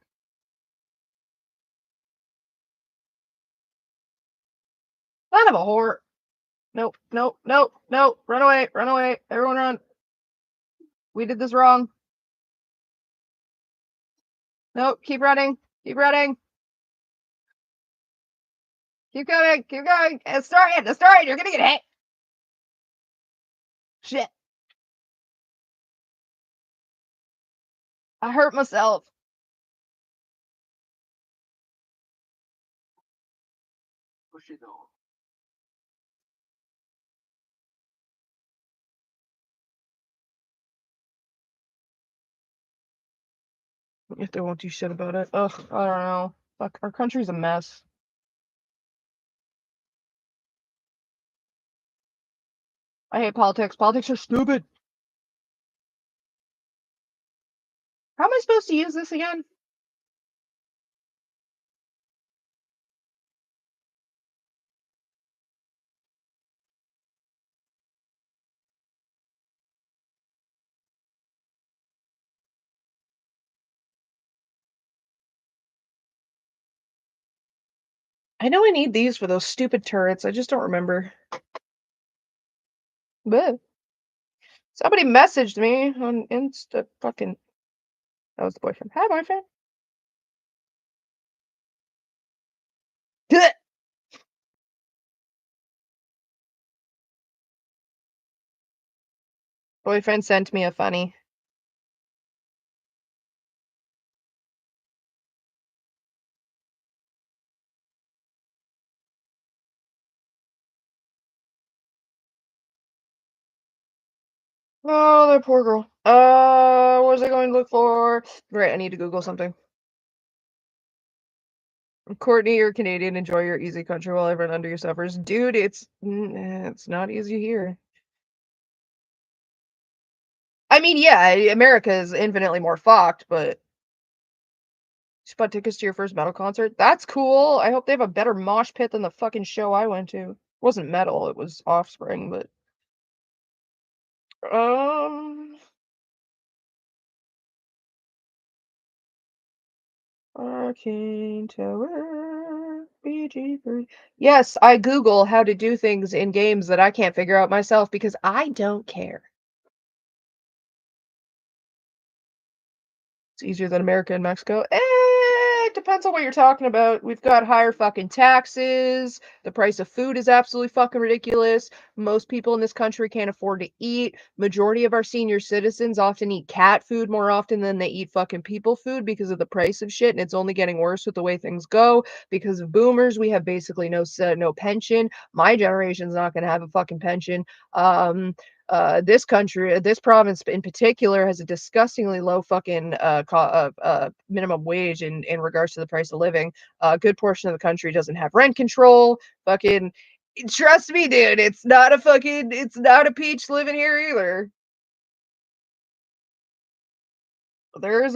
Son of a whore. Nope, nope, nope, nope. Run away, run away. Everyone run. We did this wrong. Nope, keep running. Keep running. Keep going, keep going. It's starting, you're gonna get hit. Shit. I hurt myself. Push it on. If they won't do shit about it. Ugh, I don't know. Fuck, our country's a mess. I hate politics. Politics are stupid. How am I supposed to use this again? I know I need these for those stupid turrets. I just don't remember. But somebody messaged me on Insta fucking. That was the boyfriend. Hi, boyfriend. Blech. Boyfriend sent me a funny. Oh, that poor girl. What was I going to look for? Right, I need to Google something. Courtney, you're Canadian. Enjoy your easy country while everyone under you suffers. Dude, it's not easy here. I mean, yeah, America is infinitely more fucked, but you bought tickets to your first metal concert? That's cool. I hope they have a better mosh pit than the fucking show I went to. It wasn't metal, it was Offspring, but Arcane Tower BG3. Yes, I Google how to do things in games that I can't figure out myself because I don't care. It's easier than America and Mexico. It depends on what you're talking about. We've got higher fucking taxes. The price of food is absolutely fucking ridiculous. Most people in this country can't afford to eat. Majority of our senior citizens often eat cat food more often than they eat fucking people food because of the price of shit, and it's only getting worse with the way things go. Because of boomers, we have basically no pension. My generation's not going to have a fucking pension. This country, this province in particular, has a disgustingly low fucking minimum wage in regards to the price of living. A good portion of the country doesn't have rent control. Fucking, trust me, dude, it's not a peach living here either.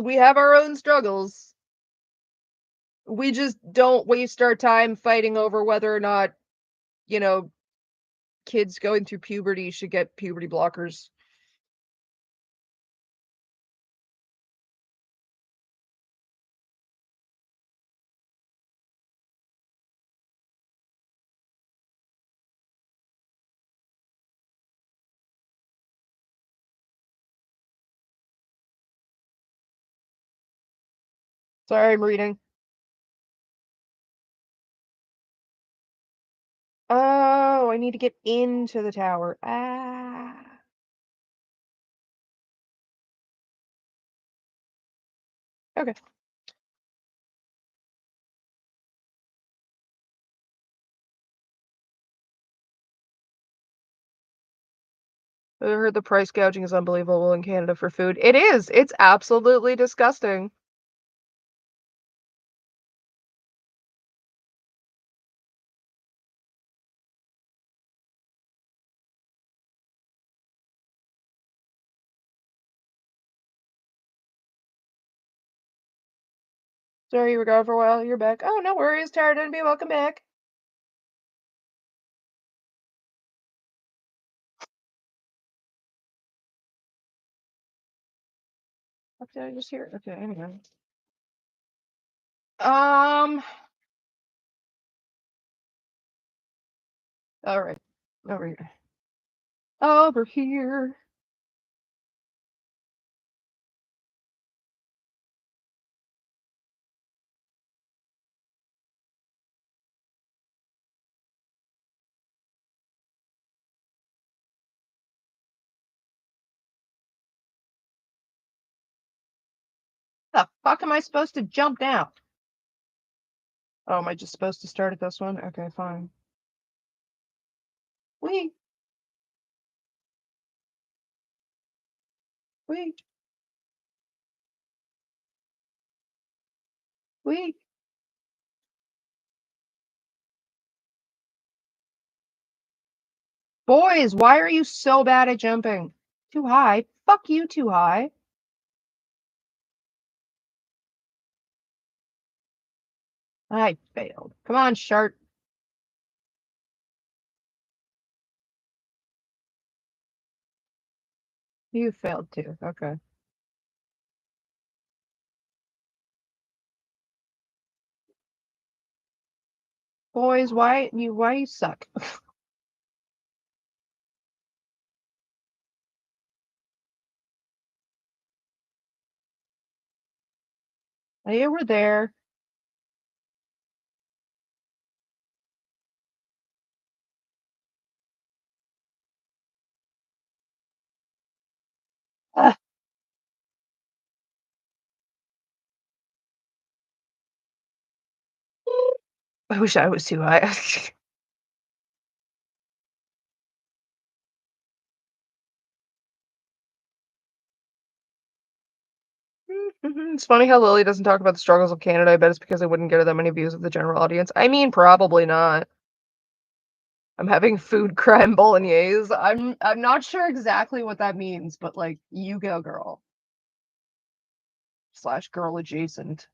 We have our own struggles. We just don't waste our time fighting over whether or not, you know, kids going through puberty should get puberty blockers. Sorry, I'm reading. Oh, I need to get into the tower. Ah. Okay. I heard the price gouging is unbelievable in Canada for food. It is. It's absolutely disgusting. Sorry you were gone for a while. You're back. Oh, no worries. Tired and be welcome back. What did I just hear? Okay, anyway. All right. Over here. Over here. The fuck am I supposed to jump down? Oh, am I just supposed to start at this one? Okay, fine. Wait. Wait. Wait. Boys, why are you so bad at jumping? Too high? Fuck you, too high. I failed. Come on, Shart. You failed too. Okay. Boys, why you suck? You were there. Ugh. I wish I was too high. It's funny how Lily doesn't talk about the struggles of Canada. I bet it's because I wouldn't get her that many views of the general audience. I mean, probably not. I'm having food crime bolognese. I'm not sure exactly what that means, but like, you go, girl. / girl adjacent.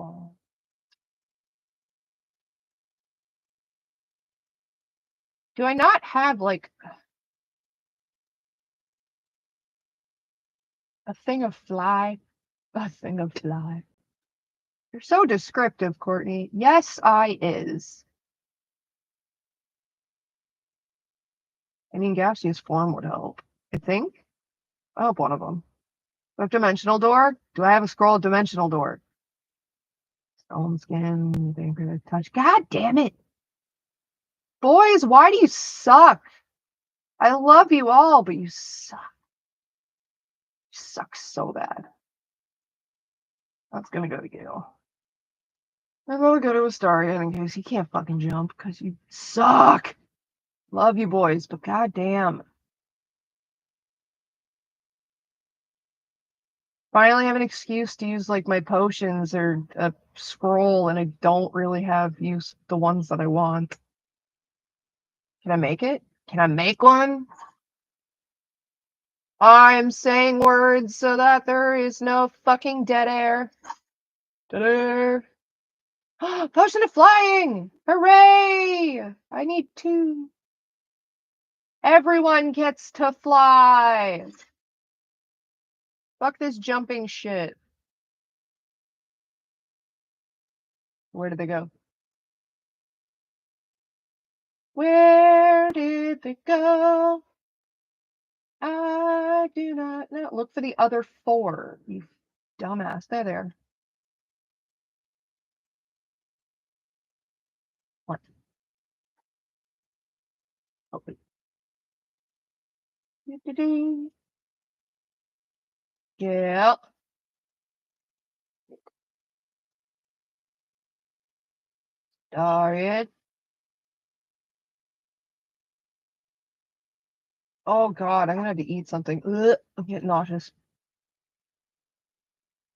Oh. Do I not have like a thing of fly? A thing of fly. You're so descriptive, Courtney. Yes, I is. I mean, gaseous form would help. I think. I hope one of them. Do I have dimensional door? Do I have a scroll dimensional door? Stone skin, vampire touch. God damn it. Boys, why do you suck? I love you all, but you suck. You suck so bad. That's gonna go to Gale. I'm gonna go to Astaria in case he can't fucking jump, because you suck. Love you boys, but goddamn. Finally have an excuse to use like my potions or a scroll, and I don't really have use the ones that I want. Can I make it? Can I make one? I'm saying words so that there is no fucking dead air. Dead air. Potion of flying! Hooray! I need 2. Everyone gets to fly. Fuck this jumping shit. Where did they go? Where did they go? I do not know. Look for the other 4, you dumbass. They're there. What? Oh, wait. Yeah. Darius. Oh god, I'm gonna have to eat something. Ugh, I'm getting nauseous.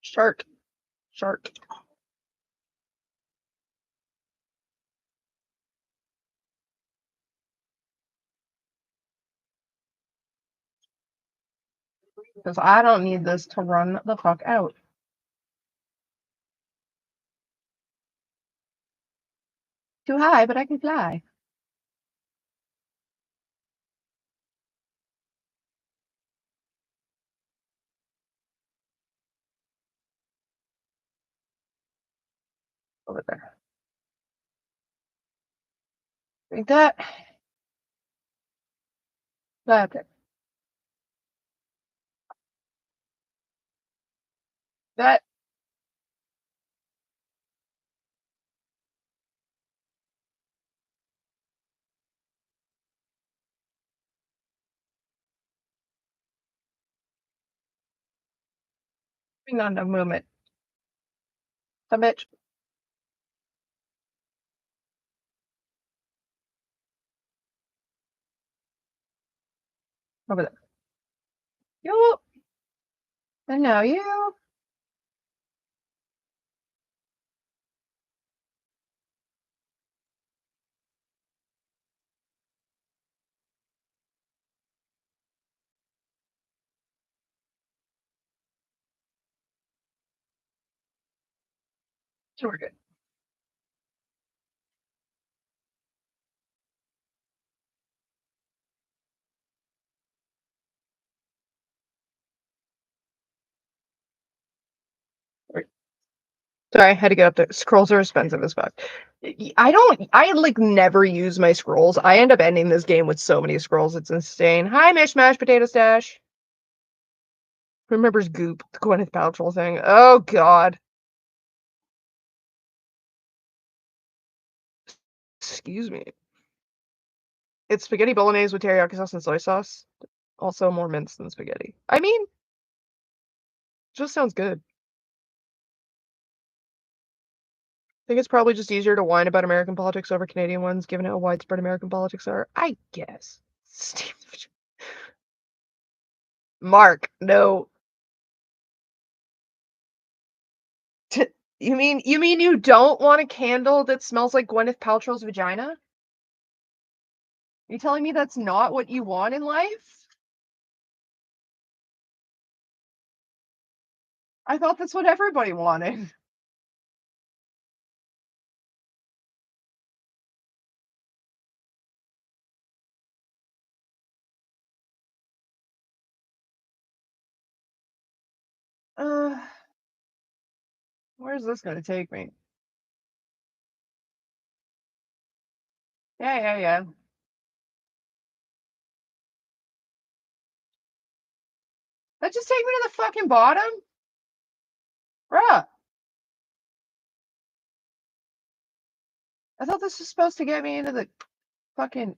Shark. Shark. Because I don't need this to run the fuck out. Too high, but I can fly. Over there. Like that. That's it. That. Not enough movement. Some bitch. Over there. You. And now you. So we're good. Sorry, I had to get up there. Scrolls are expensive as fuck. I like never use my scrolls. I end up ending this game with so many scrolls. It's insane. Hi, Mishmash Potato Stash. Remembers Goop, the Gwyneth Paltrow thing. Oh, God. Excuse me. It's spaghetti bolognese with teriyaki sauce and soy sauce. Also more mince than spaghetti. I mean, Just sounds good. I think it's probably just easier to whine about American politics over Canadian ones, given how widespread American politics are. I guess. Steve. Mark, no. You mean you don't want a candle that smells like Gwyneth Paltrow's vagina? You telling me that's not what you want in life? I thought that's what everybody wanted. Uh, where's this gonna take me? Yeah. That just take me to the fucking bottom? Bruh. I thought this was supposed to get me into the fucking...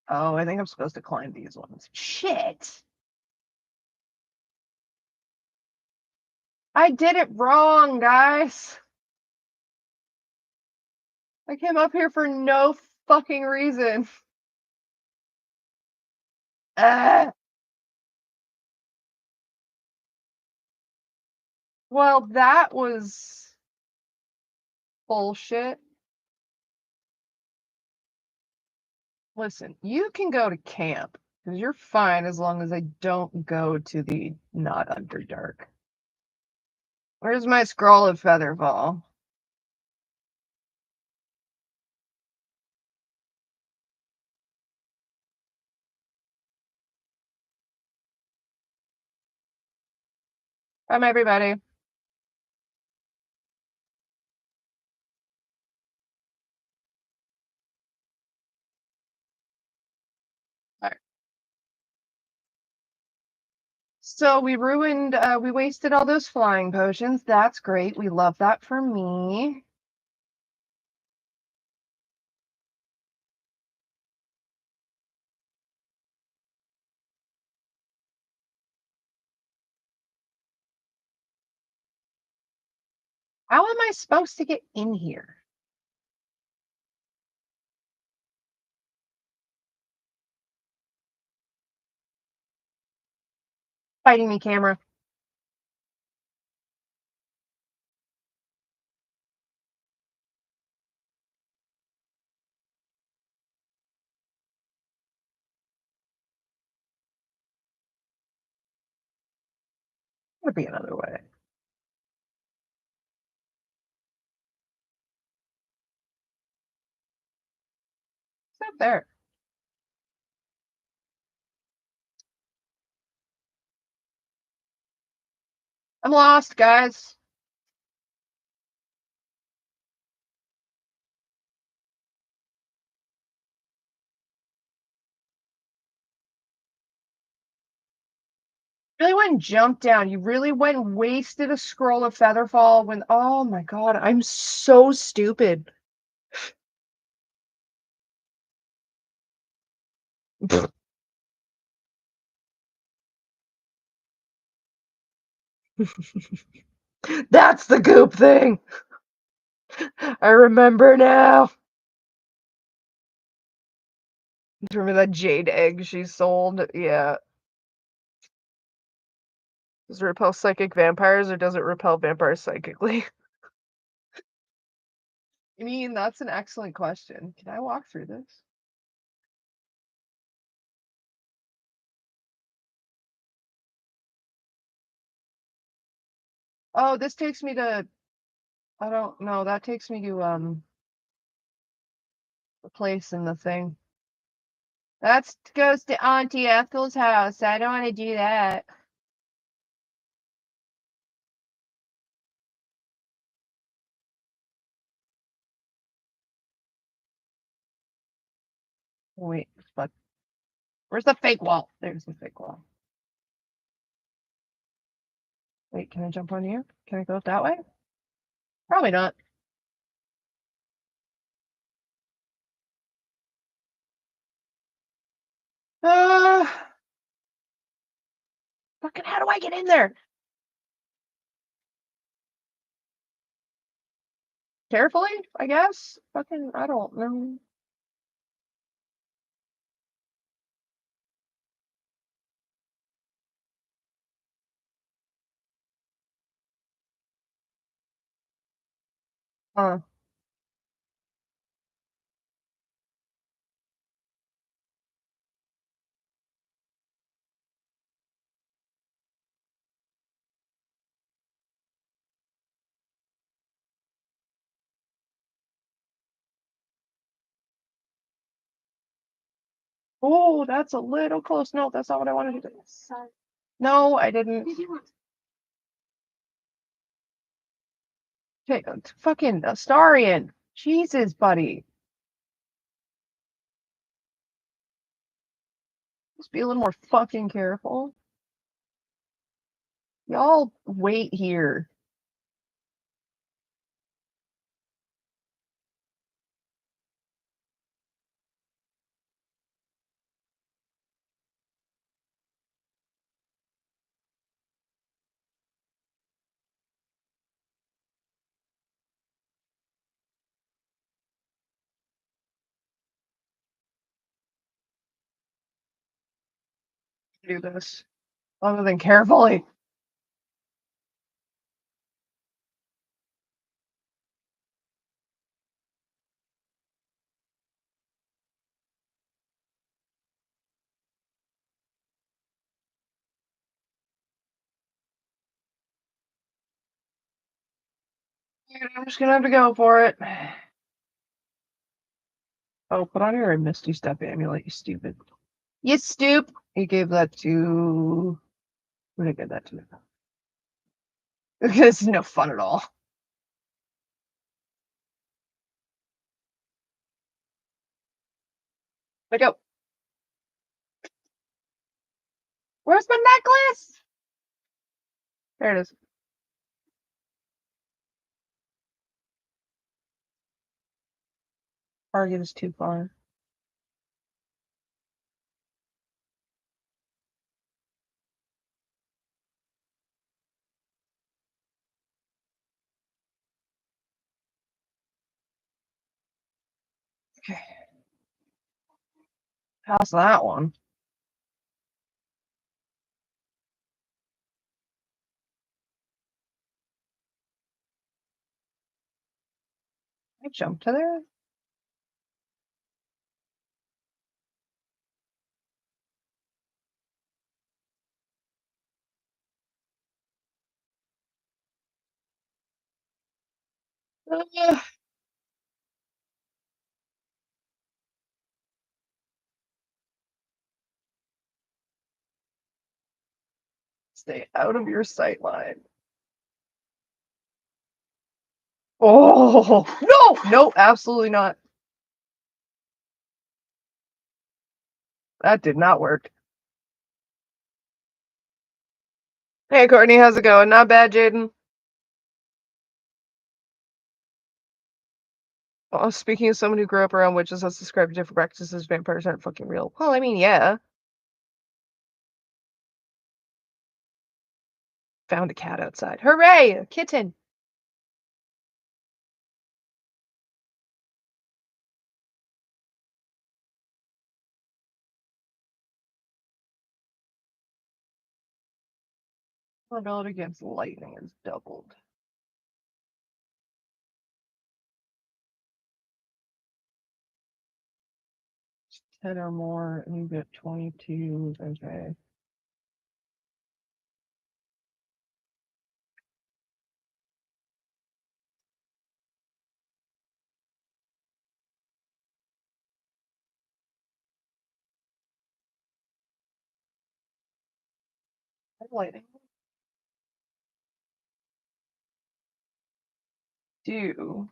Oh, I think I'm supposed to climb these ones. Shit. I did it wrong, guys. I came up here for no fucking reason. Well, that was bullshit. Listen, you can go to camp, because you're fine as long as I don't go to the not Underdark. Where's my scroll of Featherfall? Come, everybody. Alright. So we wasted all those flying potions. That's great. We love that for me. How am I supposed to get in here? Fighting me, camera. There'd be another way. It's up there. I'm lost, guys. Really went and jumped down. You really went and wasted a scroll of Featherfall when... Oh my god, I'm so stupid. That's the goop thing. I remember now. Remember that jade egg she sold? Yeah. Does it repel psychic vampires or does it repel vampires psychically? I mean, that's an excellent question. Can I walk through this? Oh, this takes me to... I don't know. That takes me to the place in the thing. That goes to Auntie Ethel's house. I don't want to do that. Wait, but where's the fake wall? There's the fake wall. Wait, can I jump on here? Can I go that way? Probably not. Fucking, how do I get in there? Carefully, I guess. Fucking, I don't know. Huh. Oh, that's a little close. No, that's not what I wanted to do. So, No, I didn't. did you want Okay, fucking Astarian. Jesus, buddy. Just be a little more fucking careful. Y'all wait here. Do this. Other than carefully. I'm just gonna have to go for it. Oh, put on your Misty Step amulet, you stupid. You stoop. He gave that to. Who did I give that to? This is no fun at all. Let go. Where's my necklace? There it is. Target is too far. Okay. How's that one? I jumped to there. Ugh. Stay out of your sight line. Oh no! No, absolutely not. That did not work. Hey, Courtney, how's it going? Not bad, Jaden. Oh, speaking of someone who grew up around witches, let's describe different practices. Vampires aren't fucking real. Well, I mean, yeah. Found a cat outside. Hooray! A kitten. Ability against lightning is doubled. It's 10 or more, and you get 22. Okay. Lightning. Do.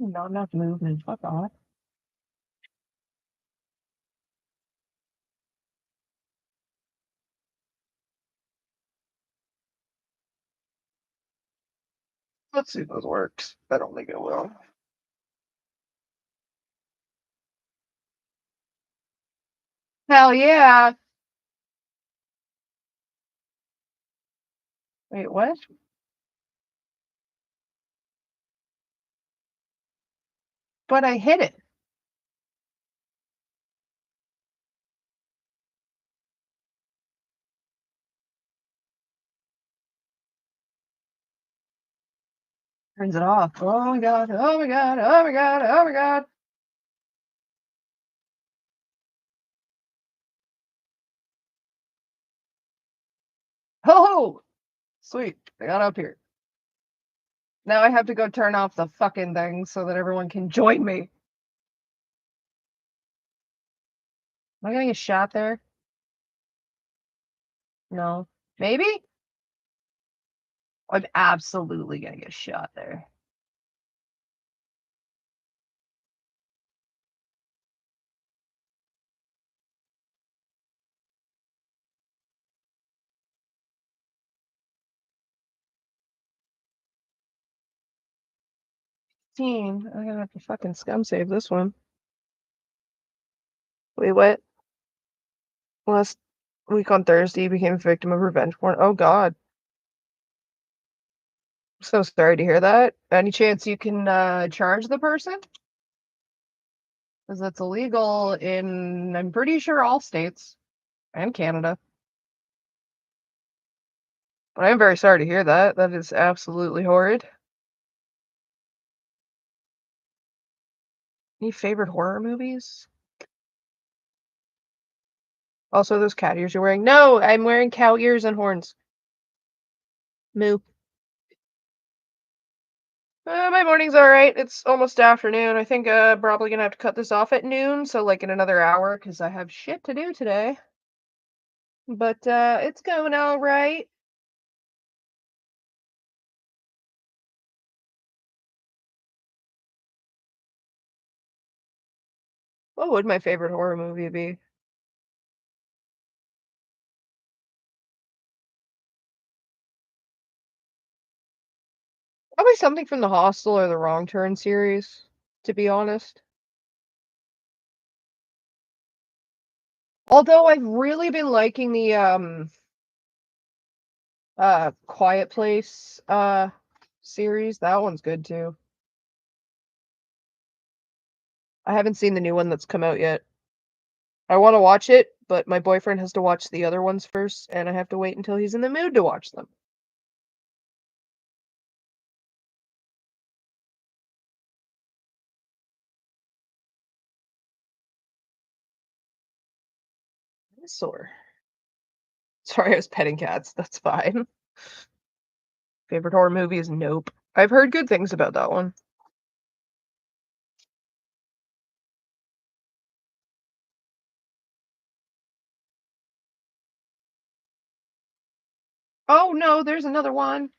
Not enough movement. Fuck off. Let's see if this works. I don't think it will. Hell yeah! Wait, what? But I hit it. Turns it off. Oh my god, oh my god, oh my god, oh my god. Oh! Sweet, I got up here. Now I have to go turn off the fucking thing so that everyone can join me. Am I gonna get shot there? No. Maybe? I'm absolutely gonna get shot there. I'm gonna have to fucking scum save this one. Wait, what? Last week on Thursday, he became a victim of revenge porn. Oh god. So sorry to hear that. Any chance you can charge the person? Because that's illegal in, I'm pretty sure, all states and Canada. But I'm very sorry to hear that. That is absolutely horrid. Any favorite horror movies? Also, those cat ears you're wearing. No, I'm wearing cow ears and horns. Moo. My morning's alright. It's almost afternoon. I think probably gonna have to cut this off at noon, so like in another hour, because I have shit to do today. But it's going alright. What would my favorite horror movie be? Probably something from the Hostel or the Wrong Turn series, to be honest. Although I've really been liking the Quiet Place series. That one's good too. I haven't seen the new one that's come out yet. I want to watch it, but my boyfriend has to watch the other ones first, and I have to wait until he's in the mood to watch them. Sore. Sorry, I was petting cats. That's fine. Favorite horror movie is Nope. I've heard good things about that one. Oh no, there's another one.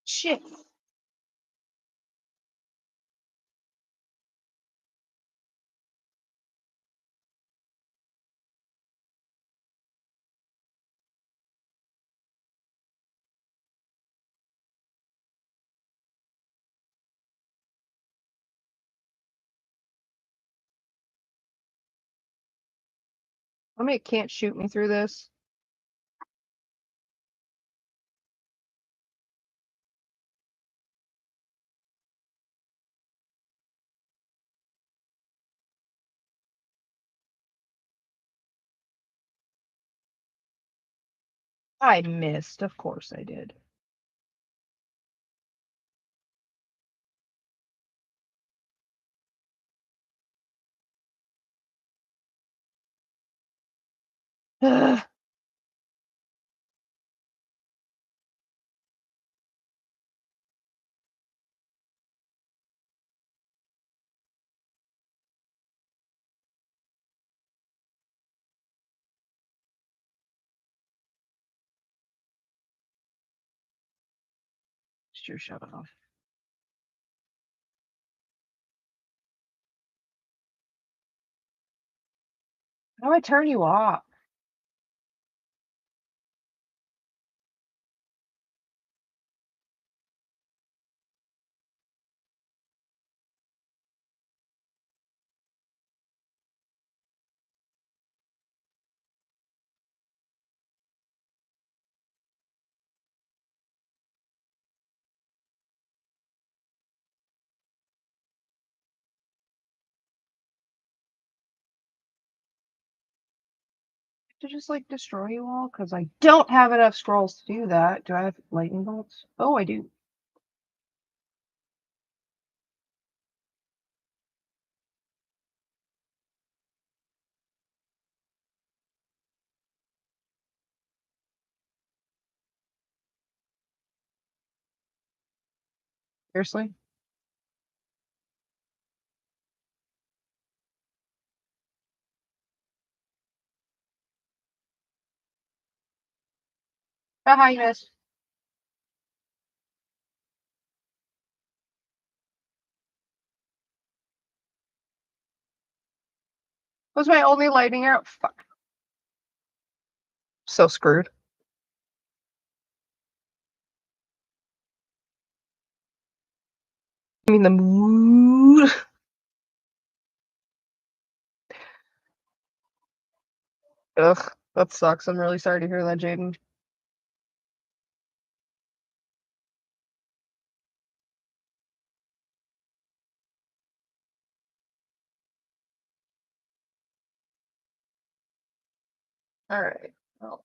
Shit. I mean, it can't shoot me through this. I missed. Of course I did. Ugh. Sure, shut off. How do I turn you off? To just like destroy you all because I don't have enough scrolls to do that. Do I have lightning bolts? Oh, I do. Seriously? Oh, hi, miss. Was my only lightning arrow? Fuck. So screwed. I mean the mood. Ugh, that sucks. I'm really sorry to hear that, Jaden. All right. Well,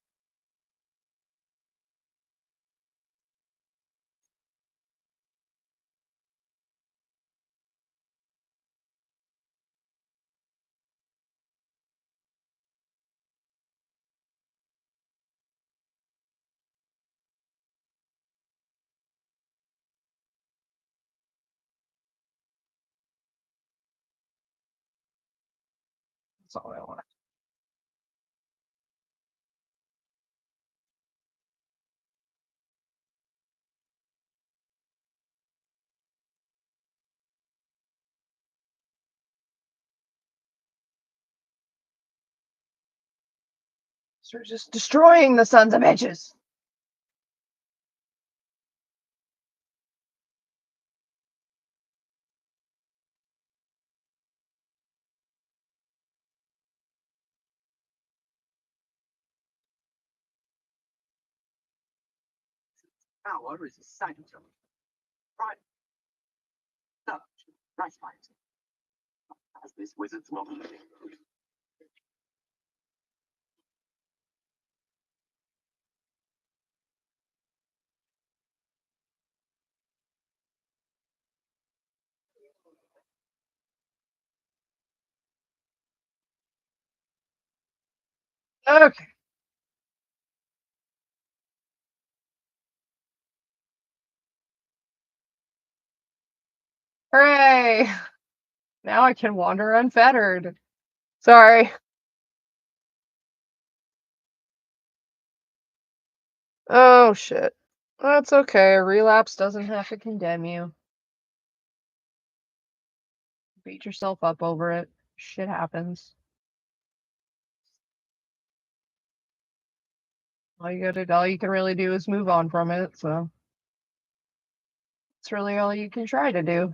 that's all I want. So we're just destroying the sons of bitches. Power is essential. Right. Such respite. As this wizard's model. Okay. Hooray! Now I can wander unfettered. Sorry. Oh shit. That's okay. A relapse doesn't have to condemn you. Beat yourself up over it. Shit happens. All you can really do is move on from it, so it's really all you can try to do.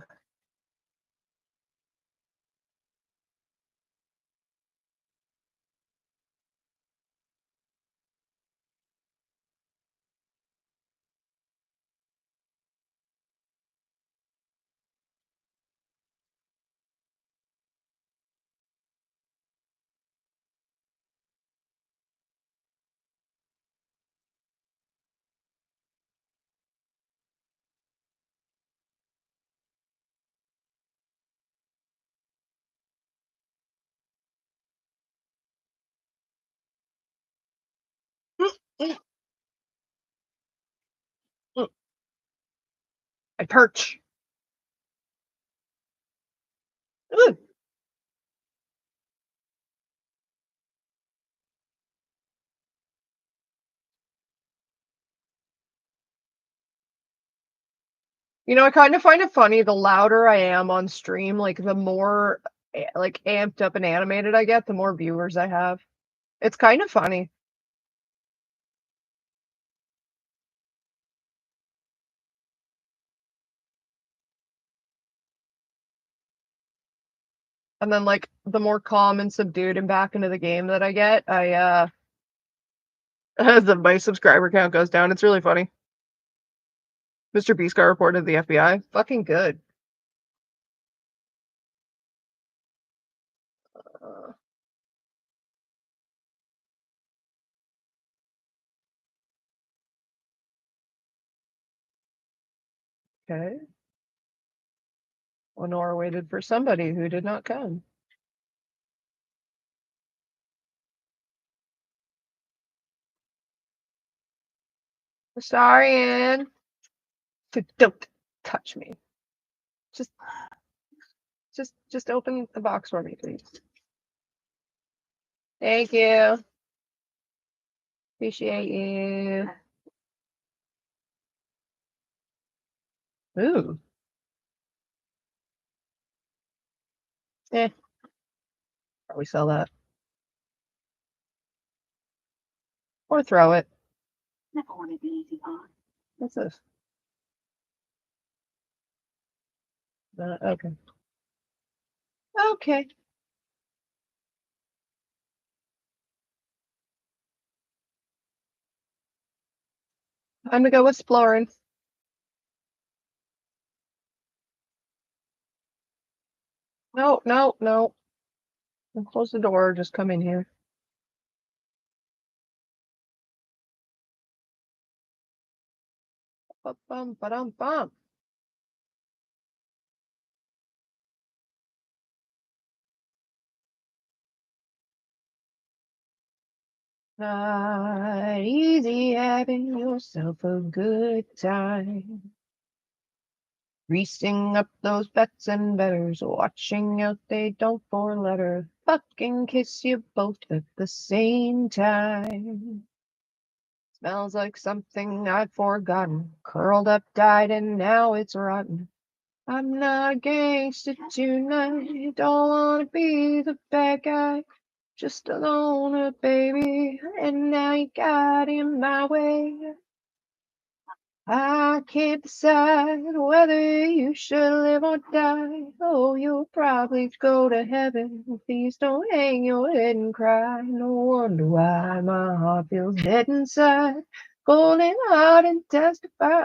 I perch. Ooh. You know, I kind of find it funny, the louder I am on stream, like, the more, like, amped up and animated I get, the more viewers I have. It's kind of funny. And then, like, the more calm and subdued and back into the game that I get, as my subscriber count goes down, it's really funny. Mr. Beast got reported to the FBI. Fucking good. Okay. Lenore waited for somebody who did not come. Sorry, Anne. Don't touch me. Just open the box for me, please. Thank you. Appreciate you. Ooh. Eh. Probably sell that. Or throw it. Never wanted the easy part. What's this? Okay. Okay. I'm gonna go exploring. No, no, no. Don't close the door, just come in here. Bum, ba-dum, bum. Not easy having yourself a good time. Greasing up those bets and betters, watching out they don't four-letter fucking kiss you both at the same time. Smells like something I've forgotten, curled up, died, and now it's rotten. I'm not a gangster tonight, don't wanna be the bad guy, just a loner, baby, and now you got in my way. I can't decide whether you should live or die. Oh, you'll probably go to heaven. Please don't hang your head and cry. No wonder why my heart feels dead inside. Golden heart and testify.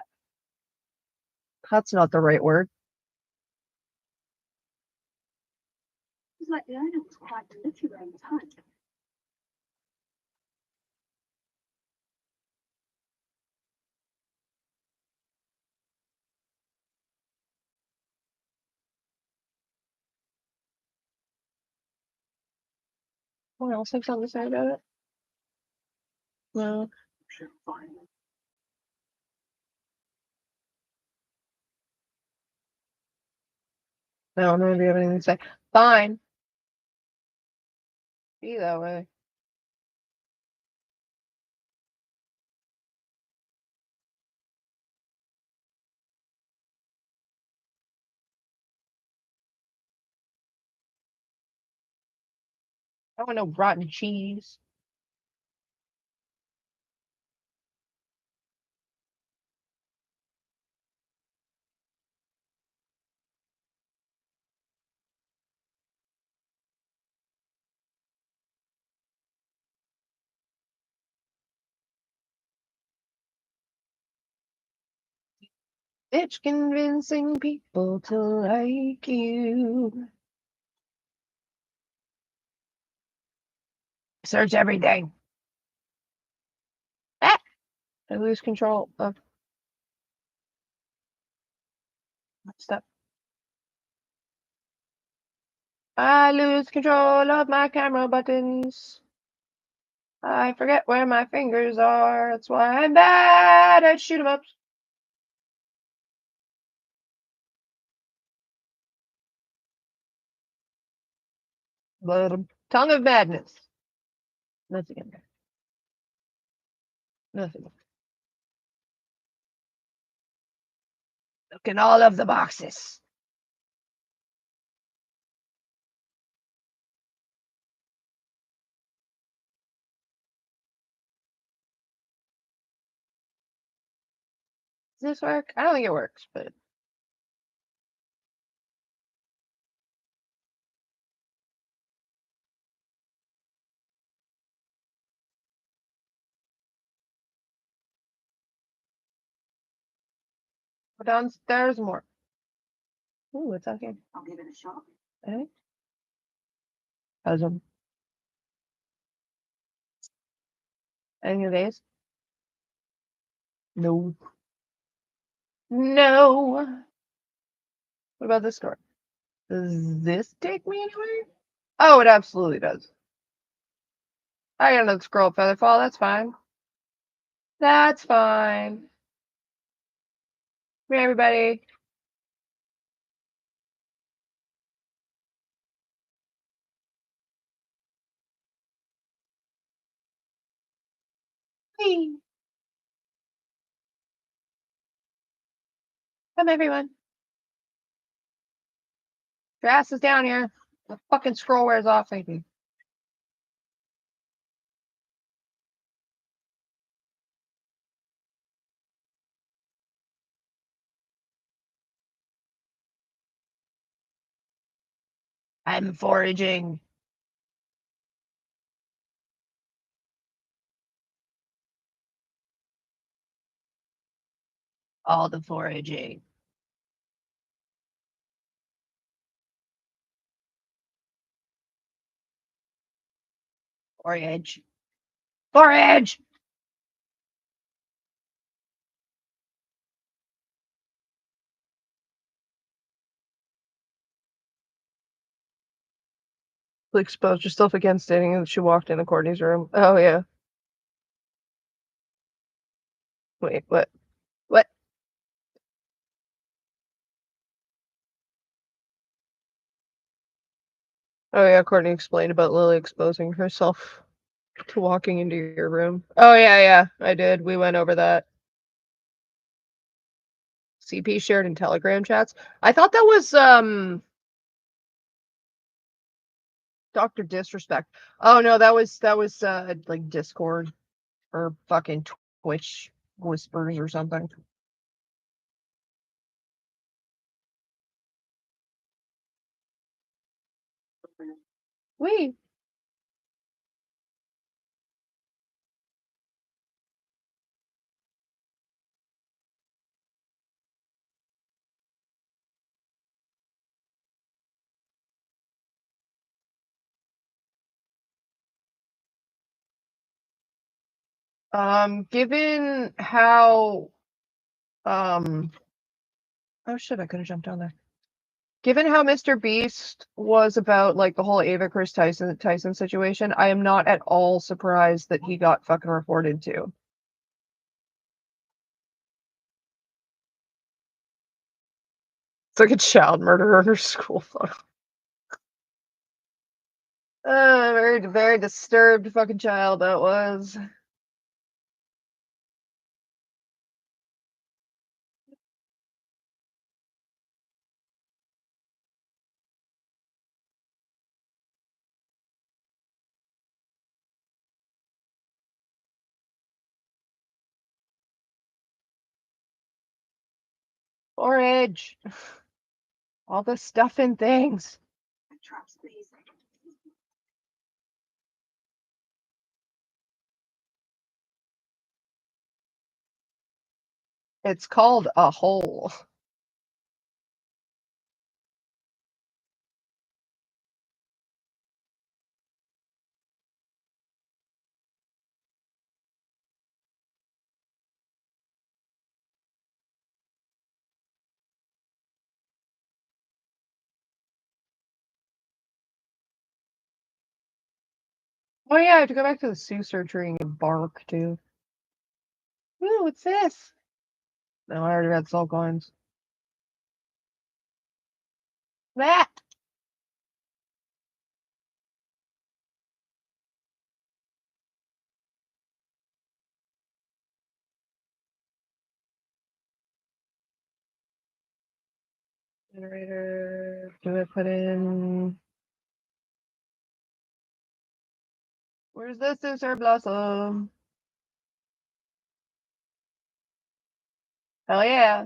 That's not the right word. It was like the owner was quite literary in time. What else have something to say about it? No. Sure, fine. No, none of you have anything to say. Fine. Be that way. I want no rotten cheese. Bitch convincing people to like you. Search every day. Ah! I lose control of stuff. I lose control of my camera buttons. I forget where my fingers are. That's why I'm bad at shoot 'em ups. But tongue of madness. Nothing in there. Nothing. Look in all of the boxes. Does this work? I don't think it works, but go downstairs more. Ooh, what's out here? I'll give it a shot. Eh? How's them? Any of these? No. No. What about this door? Does this take me anywhere? Oh, it absolutely does. I got another scroll feather fall. That's fine. That's fine. Come here, everybody. Whee. Come, everyone. Your ass is down here. The fucking scroll wears off, thank you. I'm foraging. All the foraging. Forage. Forage! Exposed yourself against it, and she walked into Courtney's room. Oh, yeah. Wait, what? What? Oh, yeah, Courtney explained about Lily exposing herself to walking into your room. Oh, yeah, I did. We went over that. CP shared in Telegram chats. I thought that was, Dr. Disrespect. Oh, no, that was, like, Discord or fucking Twitch whispers or something. Wait. Given how, oh shit, I could have jumped down there. Given how Mr. Beast was about like the whole Ava Chris Tyson situation, I am not at all surprised that he got fucking reported too. It's like a child murderer in her school photo. Very, very disturbed fucking child that was. Forage. All the stuff and things. Traps, please. It's called a hole. Oh yeah, I have to go back to the Sioux surgery and bark too. Ooh, what's this? No, I already read soul coins. That. Generator. Do I put in? Where's the Sucer Blossom? Hell yeah.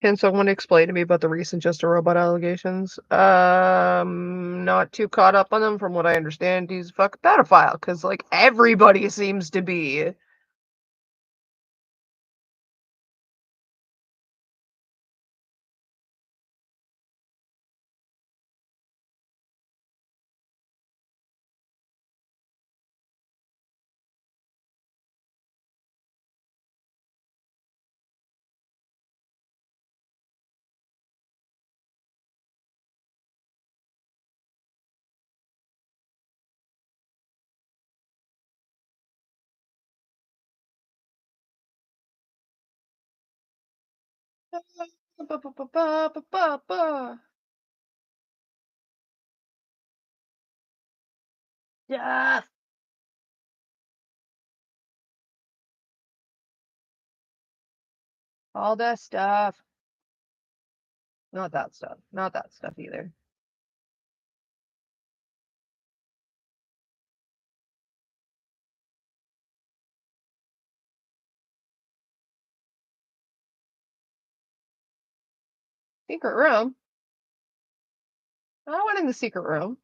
Can someone explain to me about the recent Just a Robot allegations? Not too caught up on them. From what I understand, he's a fucking pedophile, because, like, everybody seems to be. Yeah. All that stuff. Not that stuff. Not that stuff either. Secret room? I went in the secret room.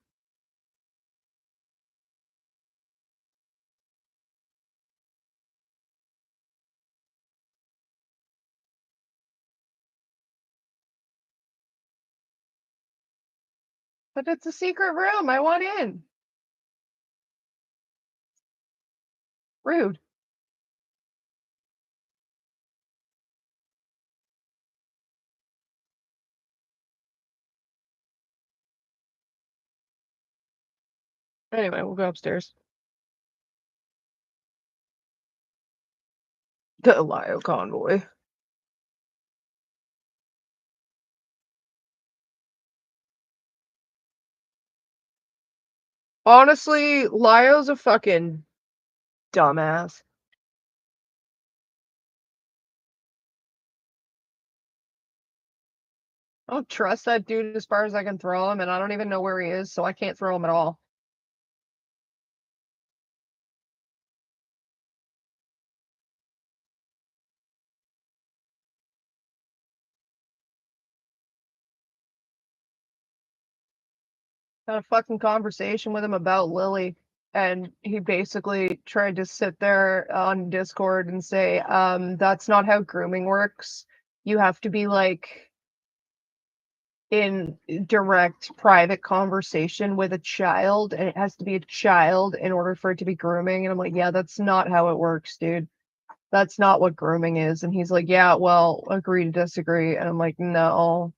But it's a secret room. I want in. Rude. Anyway, we'll go upstairs. The Lio convoy. Honestly, Lio's a fucking dumbass. I don't trust that dude as far as I can throw him, and I don't even know where he is, so I can't throw him at all. Had a fucking conversation with him about Lily, and he basically tried to sit there on Discord and say, that's not how grooming works. You have to be like in direct private conversation with a child, and it has to be a child in order for it to be grooming. And I'm like, yeah, that's not how it works, dude. That's not what grooming is. And he's like, yeah, well, agree to disagree. And I'm like, no,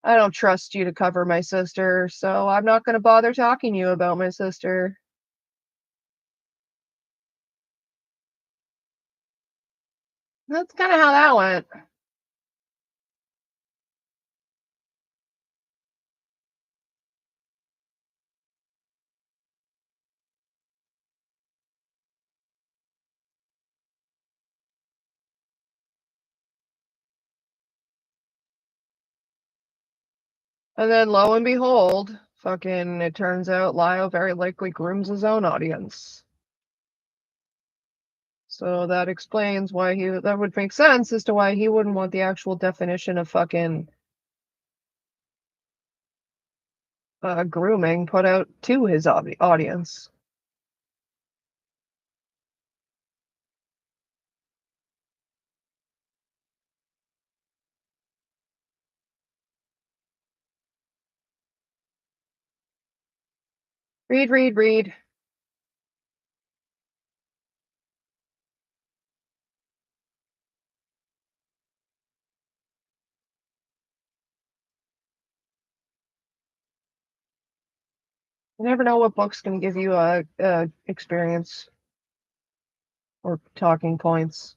I don't trust you to cover my sister, so I'm not going to bother talking to you about my sister. That's kind of how that went. And then lo and behold, fucking, it turns out Lio very likely grooms his own audience. So that explains why that would make sense as to why he wouldn't want the actual definition of fucking grooming put out to his audience. Read, read, read. You never know what book's going to give you a experience or talking points.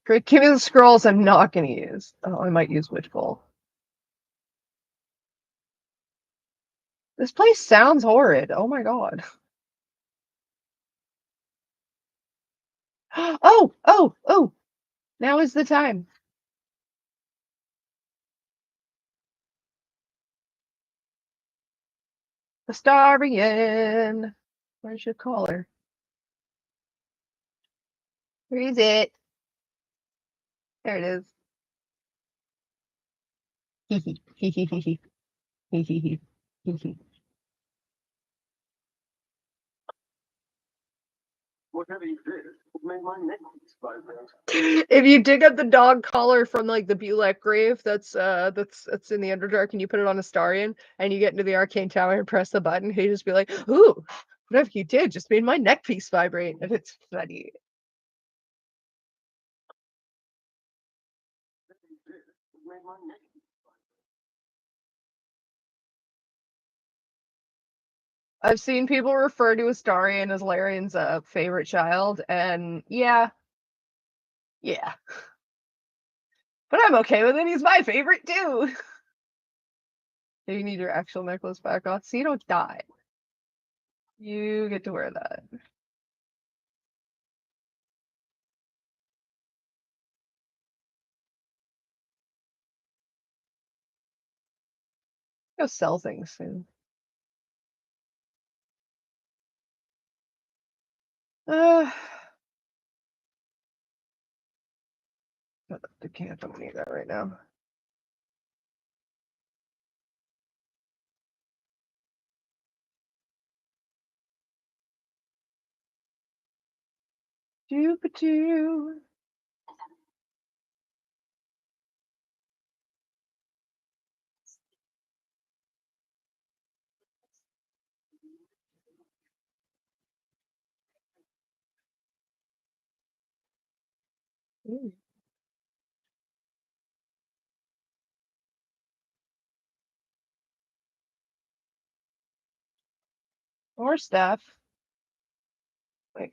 Great, give me the scrolls I'm not gonna use. Oh, I might use Witch Bowl. This place sounds horrid. Oh my god. Oh, oh, oh! Now is the time. Astarian. Where's your collar? Where is it? There it is. Hee hee hee hee hee hee hee hee hee hee. Whatever you did made my neck vibrate. If you dig up the dog collar from like the Bulek grave that's in the Underdark and you put it on Astarian and you get into the Arcane Tower and press the button, he'd just be like, ooh, whatever you did just made my neck piece vibrate. And it's funny. Whatever you did made my neck I've seen people refer to Astarian as Larian's favorite child, and yeah. But I'm okay with it. He's my favorite too. You need your actual necklace back on so you don't die. You get to wear that. Go sell things soon. I can't don't need that right now. Doo-ba-doo. Ooh. More stuff. Wait.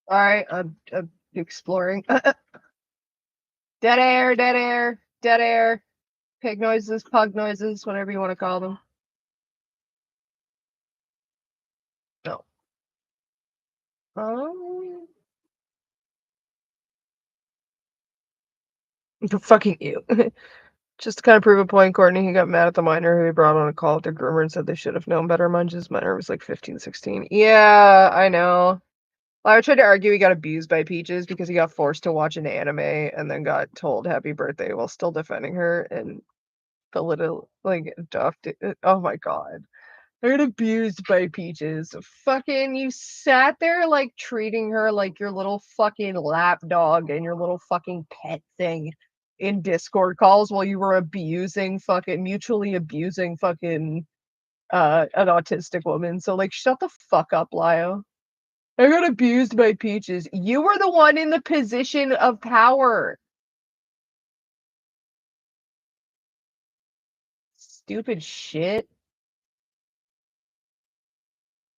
All right, I'm exploring. Dead air, dead air, dead air. Pig noises, pug noises, whatever you want to call them. No. Fucking you. Just to kind of prove a point, Courtney, he got mad at the minor who he brought on a call with their groomer and said they should have known better. Munch's minor was like 15, 16. Yeah, I know. I tried to argue he got abused by Peaches because he got forced to watch an anime and then got told happy birthday while still defending her and belittle like adopted. Oh my god. I got abused by Peaches. Fucking you sat there like treating her like your little fucking lap dog and your little fucking pet thing in Discord calls while you were mutually abusing fucking an autistic woman. So like shut the fuck up, Lio. I got abused by Peaches. You were the one in the position of power. Stupid shit.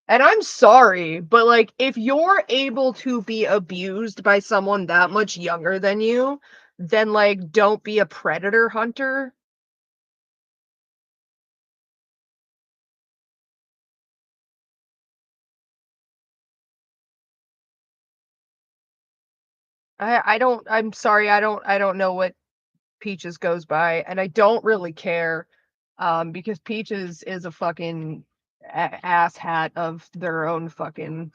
And I'm sorry, but like if you're able to be abused by someone that much younger than you, then like don't be a predator hunter. I'm sorry, I don't know what Peaches goes by, and I don't really care. Because Peaches is a fucking ass hat of their own fucking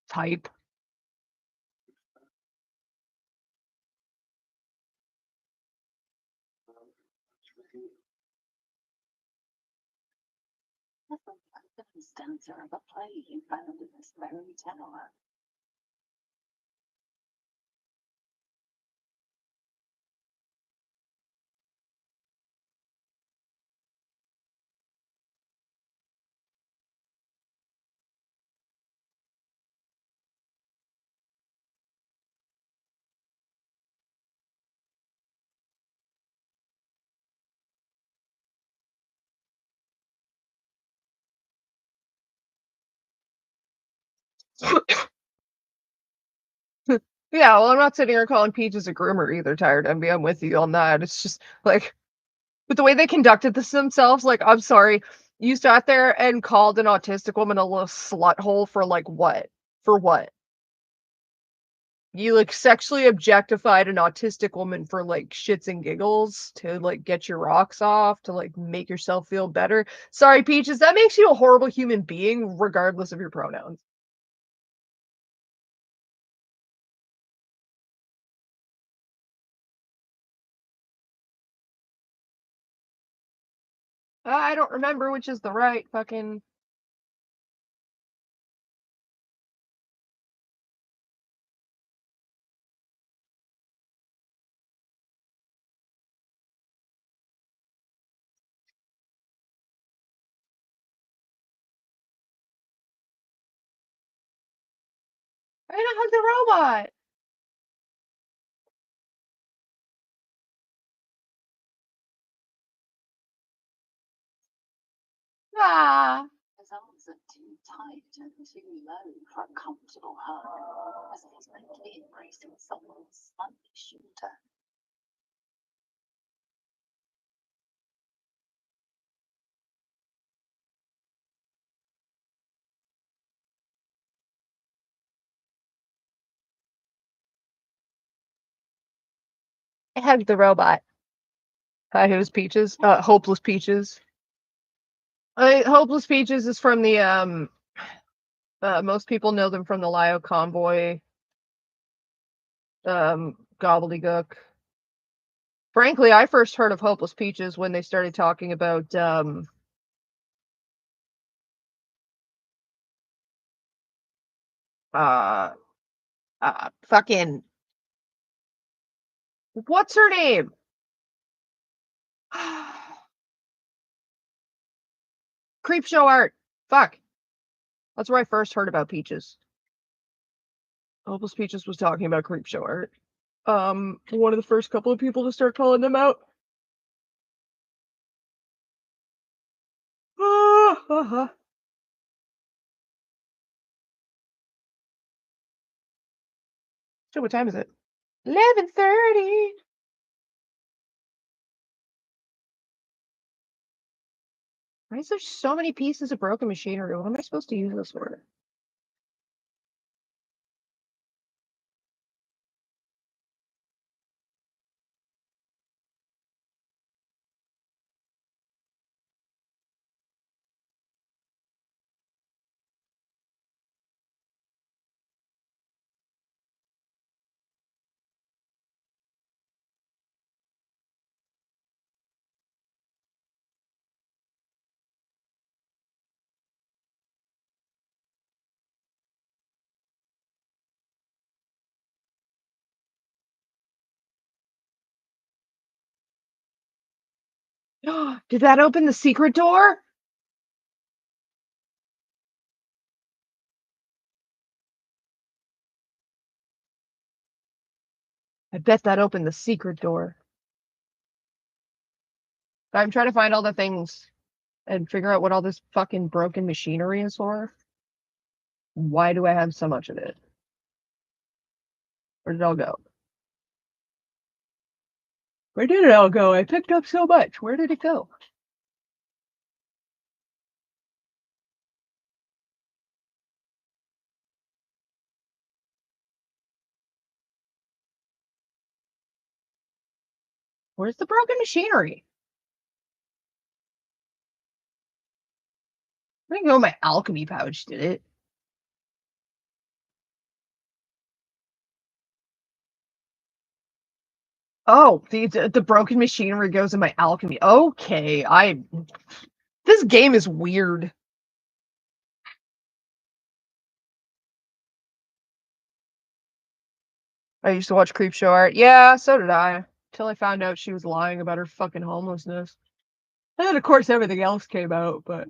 type. The stanza of a play you found in this very tower. Yeah, well, I'm not sitting here calling Peaches a groomer either, Tired Envy. I'm with you on that. It's just like, but the way they conducted this themselves, like, I'm sorry, you sat there and called an autistic woman a little slut hole for like what? For what? You like sexually objectified an autistic woman for like shits and giggles to like get your rocks off, to like make yourself feel better. Sorry, Peaches, that makes you a horrible human being, regardless of your pronouns. I don't remember which is the right fucking. I don't hug the robot. Ah. His arms are too tight and too low for a comfortable hug, as he's mentally embracing someone slightly shorter. I hugged the robot. Hi, who's Peaches? Hopeless Peaches. Hopeless Peaches is from the most people know them from the Lio Convoy gobbledygook. Frankly, I first heard of Hopeless Peaches when they started talking about fucking what's her name? Creepshow art. Fuck. That's where I first heard about Peaches. Hopeless Peaches was talking about Creepshow art. One of the first couple of people to start calling them out. So what time is it? 11:30. Why is there so many pieces of broken machinery? What am I supposed to use this for? Did that open the secret door? I bet that opened the secret door. I'm trying to find all the things and figure out what all this fucking broken machinery is for. Why do I have so much of it? Where did it all go? Where did it all go? I picked up so much. Where did it go? Where's the broken machinery? I think my alchemy pouch did it. Oh, the broken machinery goes in my alchemy. Okay, this game is weird. I used to watch Creepshow art. Yeah, so did I. Until I found out she was lying about her fucking homelessness. And then of course everything else came out, but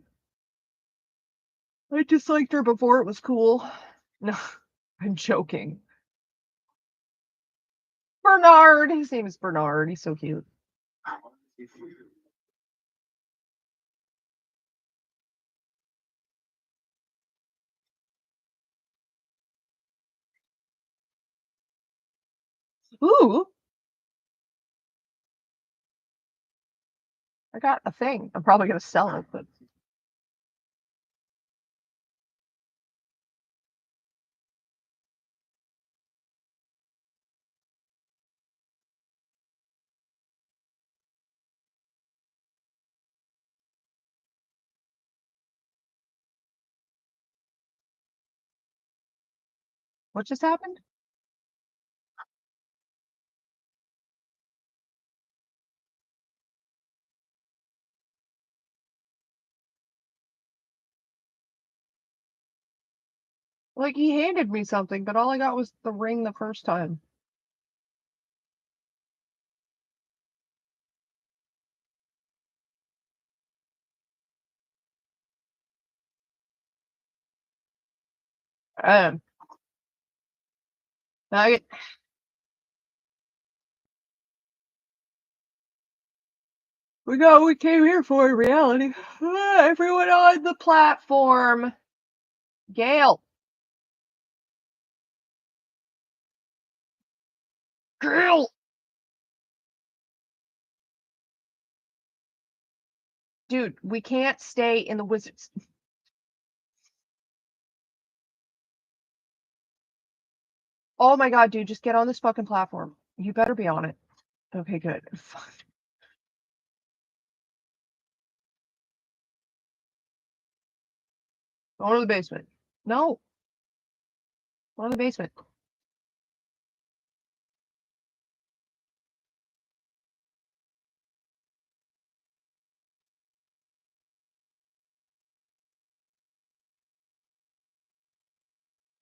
I disliked her before it was cool. No, I'm joking. Bernard. His name is Bernard. He's so cute. Ooh. I got a thing. I'm probably gonna sell it, but what just happened? Like, he handed me something, but all I got was the ring the first time. Um, now I get, we came here for reality. Everyone on the platform. Gail. Gail. Dude, we can't stay in the wizards. Oh my god, dude, just get on this fucking platform. You better be on it. Okay, good. Go to the basement. No. Go to the basement.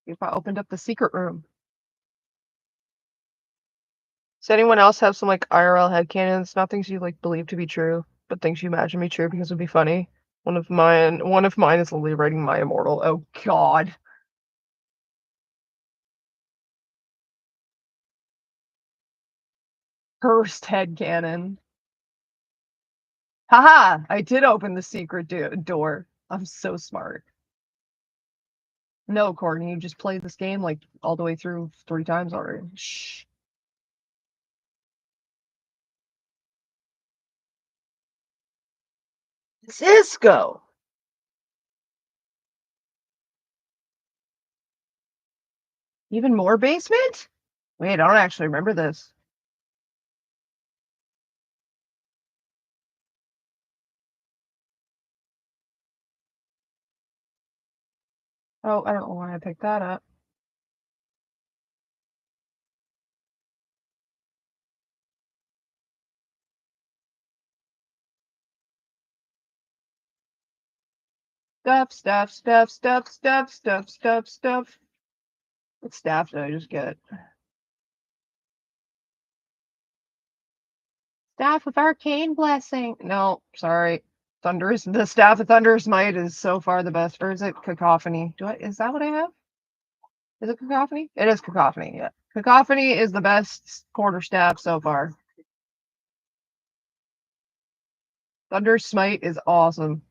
If I opened up the secret room. Does anyone else have some like IRL headcanons? Not things you like believe to be true, but things you imagine be true because it would be funny. One of mine is literally writing My Immortal. Oh god. Cursed headcanon. Haha! I did open the secret door. I'm so smart. No, Courtney, you just played this game like all the way through 3 times already. Shh. Cisco! Even more basement? Wait, I don't actually remember this. Oh, I don't know why I picked that up. Stuff. What staff did I just get? Staff of Arcane Blessing. No, sorry. The Staff of Thunderous Might is so far the best. Or is it Cacophony? Is that what I have? Is it Cacophony? It is Cacophony, yeah. Cacophony is the best quarterstaff so far. Thunder Smite is awesome.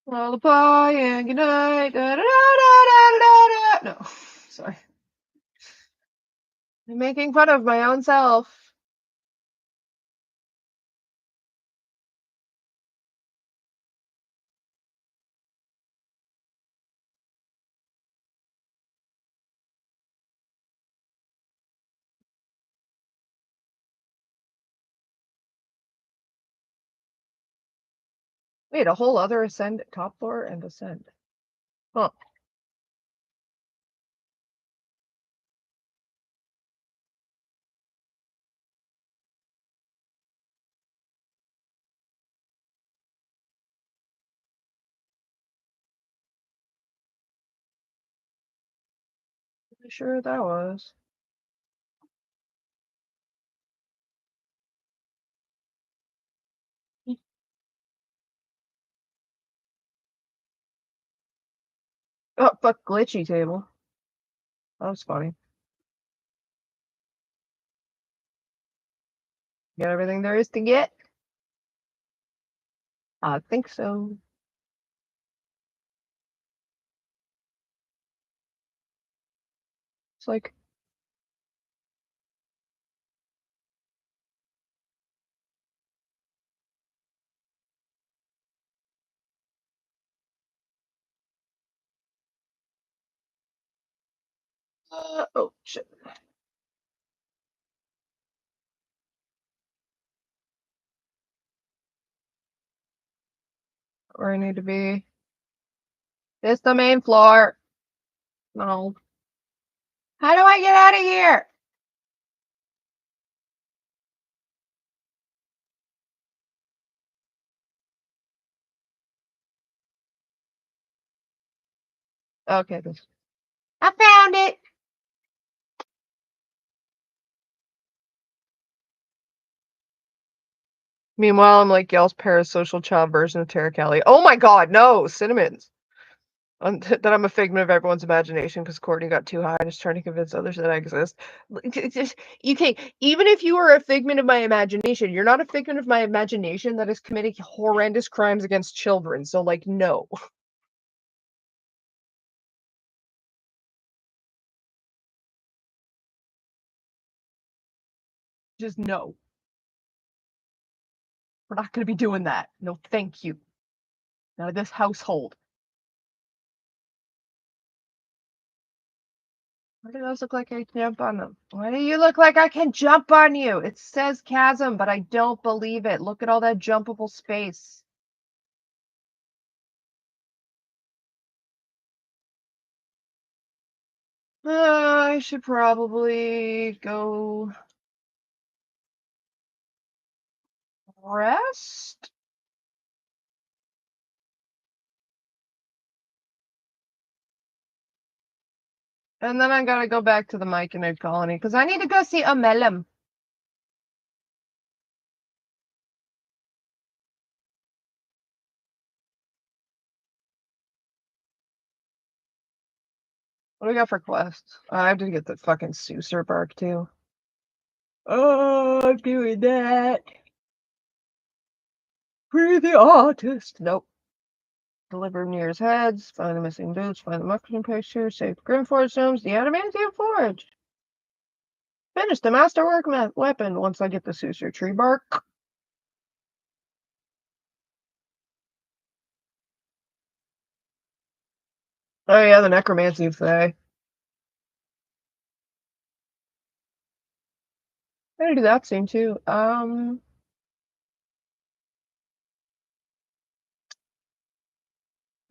Lullaby and good night. No, sorry. I'm making fun of my own self. Wait, a whole other ascend, top floor and ascend. Huh. Sure that was. Oh, fuck, glitchy table. That was funny. Got everything there is to get? I think so. It's like, oh shit. Where I need to be. It's the main floor. No. How do I get out of here? Okay, this. I found it. Meanwhile, I'm like y'all's parasocial child version of Tara Kelly. Oh my god, no, Cinnamons. That I'm a figment of everyone's imagination because Courtney got too high and is trying to convince others that I exist. You can't, even if you are a figment of my imagination, you're not a figment of my imagination that is committing horrendous crimes against children. So, like, no. Just no. We're not going to be doing that. No, thank you. Not in this household. Why do those look like I can jump on them? Why do you look like I can jump on you? It says chasm, but I don't believe it. Look at all that jumpable space. I should probably go rest. And then I gotta go back to the Myconid colony because I need to go see Amelum. What do we got for quests? I have to get the fucking Suser bark too. Oh, I'm doing that. Free the artist. Nope. Deliver Near's heads, find the missing boots, find the mushroom picture, save Grimforge stones, the adamantium forge. Finish the masterwork weapon once I get the Suser tree bark. Oh yeah, the necromancy thing. I gotta do that scene too. I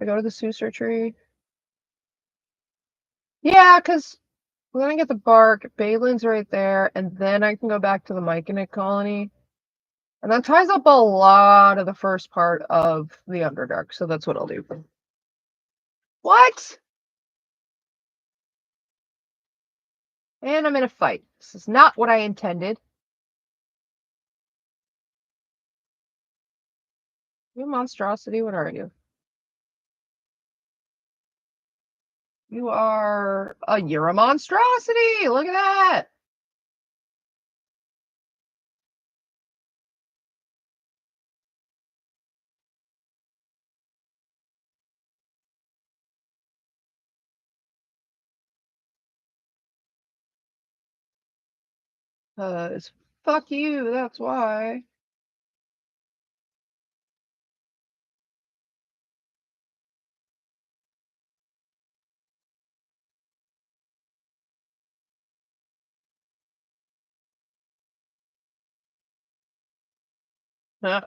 go to the Suser tree. Yeah, because we're gonna get the bark. Balin's right there, and then I can go back to the Myconid colony. And that ties up a lot of the first part of the Underdark, so that's what I'll do. What? And I'm in a fight. This is not what I intended. You monstrosity, what are you? You're a monstrosity! Look at that! It's fuck you, that's why. Huh.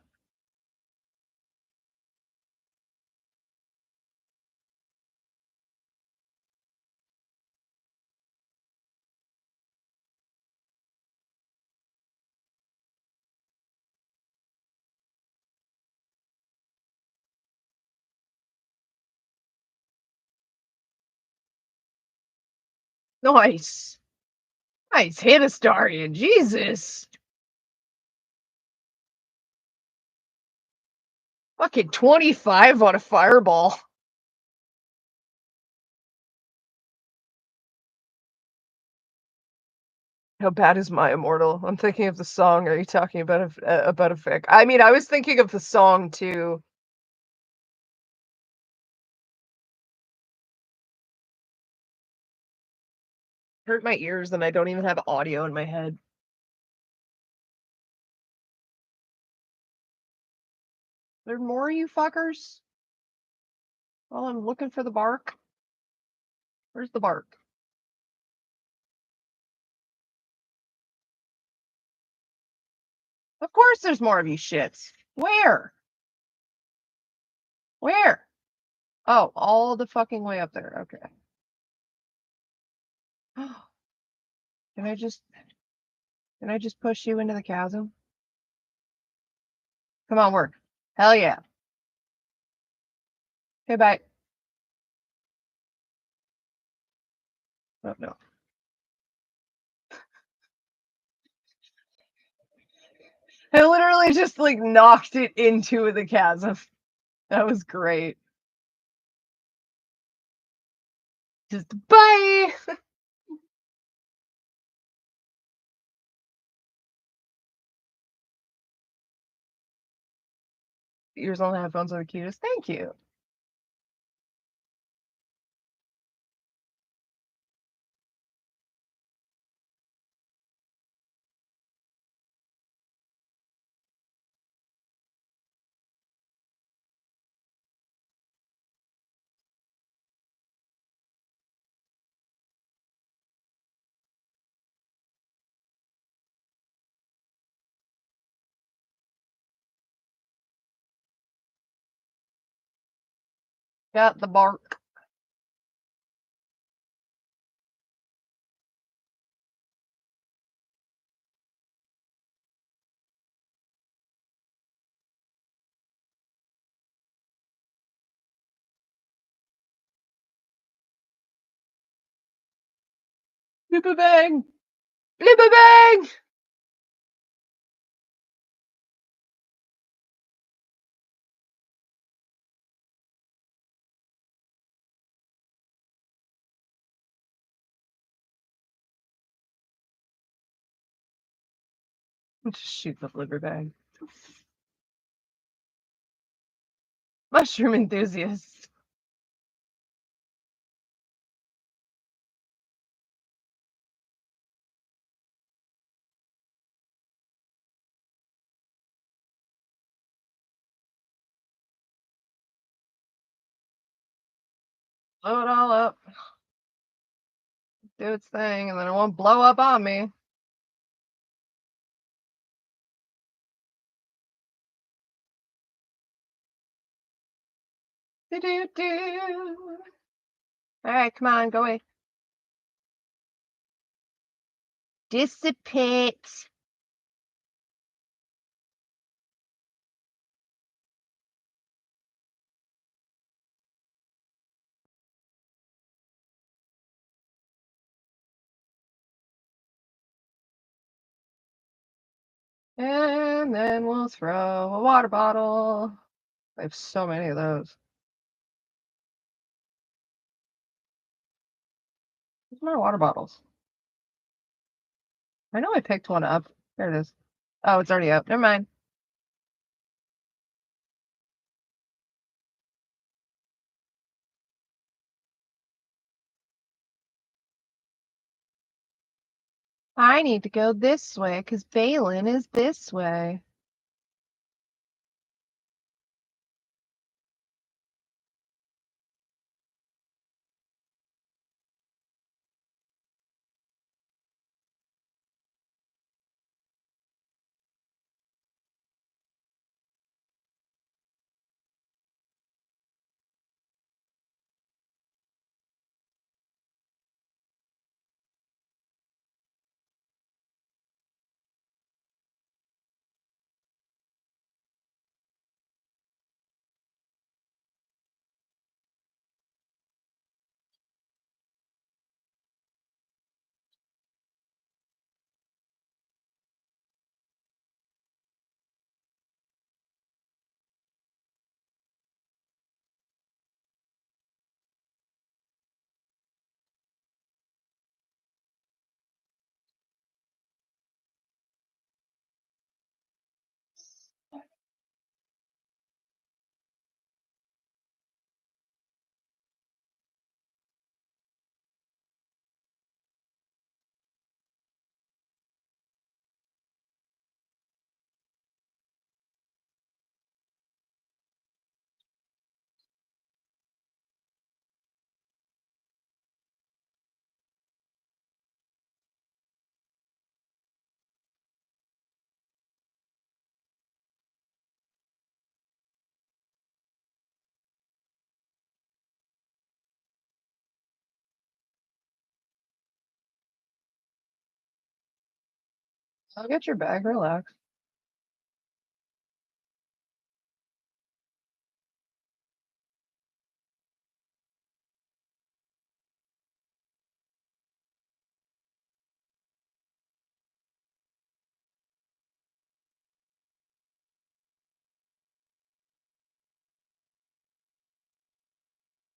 Nice. Nice hit, Astarian. Jesus. Fucking 25 on a fireball. How bad is my immortal? I'm thinking of the song. Are you talking about a fic? I mean, I was thinking of the song too. Hurt my ears and I don't even have audio in my head. There more of you fuckers? Well, I'm looking for the bark. Where's the bark? Of course there's more of you shits. Where? Where? Oh, all the fucking way up there. Okay. Can I just push you into the chasm? Come on, work. Hell yeah. Okay, bye. Oh no. I literally just like knocked it into the chasm. That was great. Just bye. Ears on the headphones are the cutest. Thank you. Got the bark. Blibba bang! Blibba bang! Just shoot the blibber bang. Mushroom enthusiast. Blow it all up. Do its thing, and then it won't blow up on me. Do-do-do. Alright, come on, go away. Dissipate. And then we'll throw a water bottle. I have so many of those. Where's my water bottles? I know I picked one up. There it is. Oh, it's already out. Never mind. I need to go this way because Balin is this way. I'll get your bag, relax.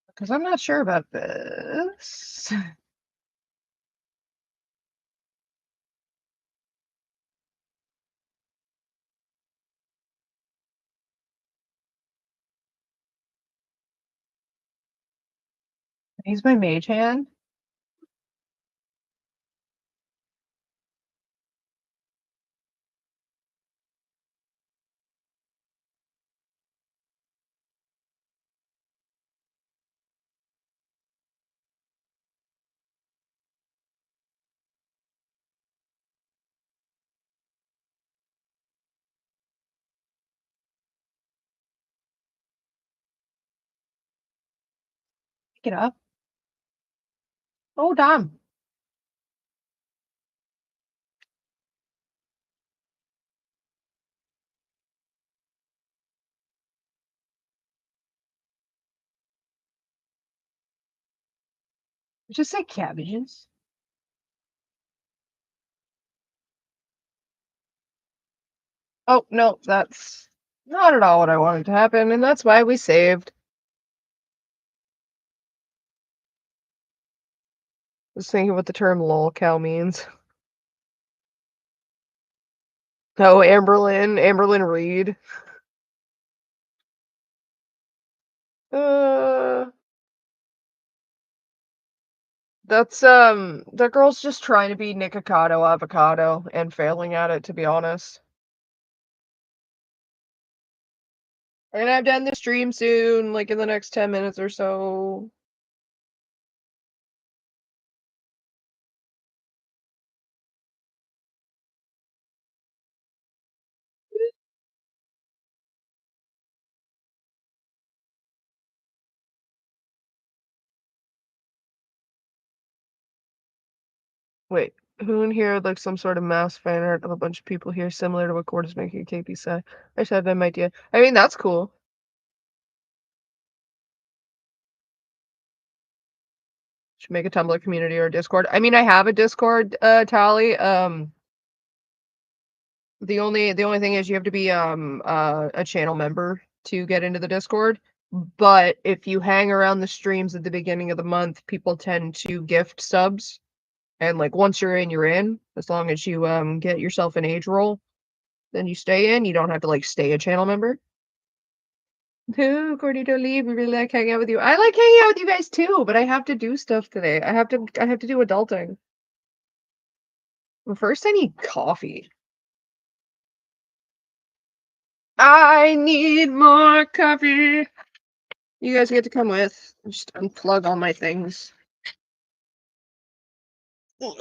Because I'm not sure about this. He's my mage hand. Pick it up. Oh, damn. Just say cabbages. Oh, no, that's not at all what I wanted to happen, and that's why we saved. Just thinking what the term lolcow means. Oh, Amberlyn Reed. That's that girl's just trying to be Nikocado Avocado and failing at it, to be honest. We're gonna have to end the stream soon, like in the next 10 minutes or so. Wait, who in here like some sort of mass fan art of a bunch of people here similar to what Cord is making KP say? I just had an idea. I mean, that's cool. Should make a Tumblr community or a Discord. I mean, I have a Discord, Tally. The only thing is you have to be a channel member to get into the Discord. But if you hang around the streams at the beginning of the month, people tend to gift subs. And like once you're in, you're in. As long as you get yourself an age roll, then you stay in. You don't have to like stay a channel member. No, Cordy, don't leave. We really like hanging out with you. I like hanging out with you guys too, but I have to do stuff today. I have to do adulting. Well, first I need coffee. I need more coffee. You guys get to come with. Just unplug all my things. I'm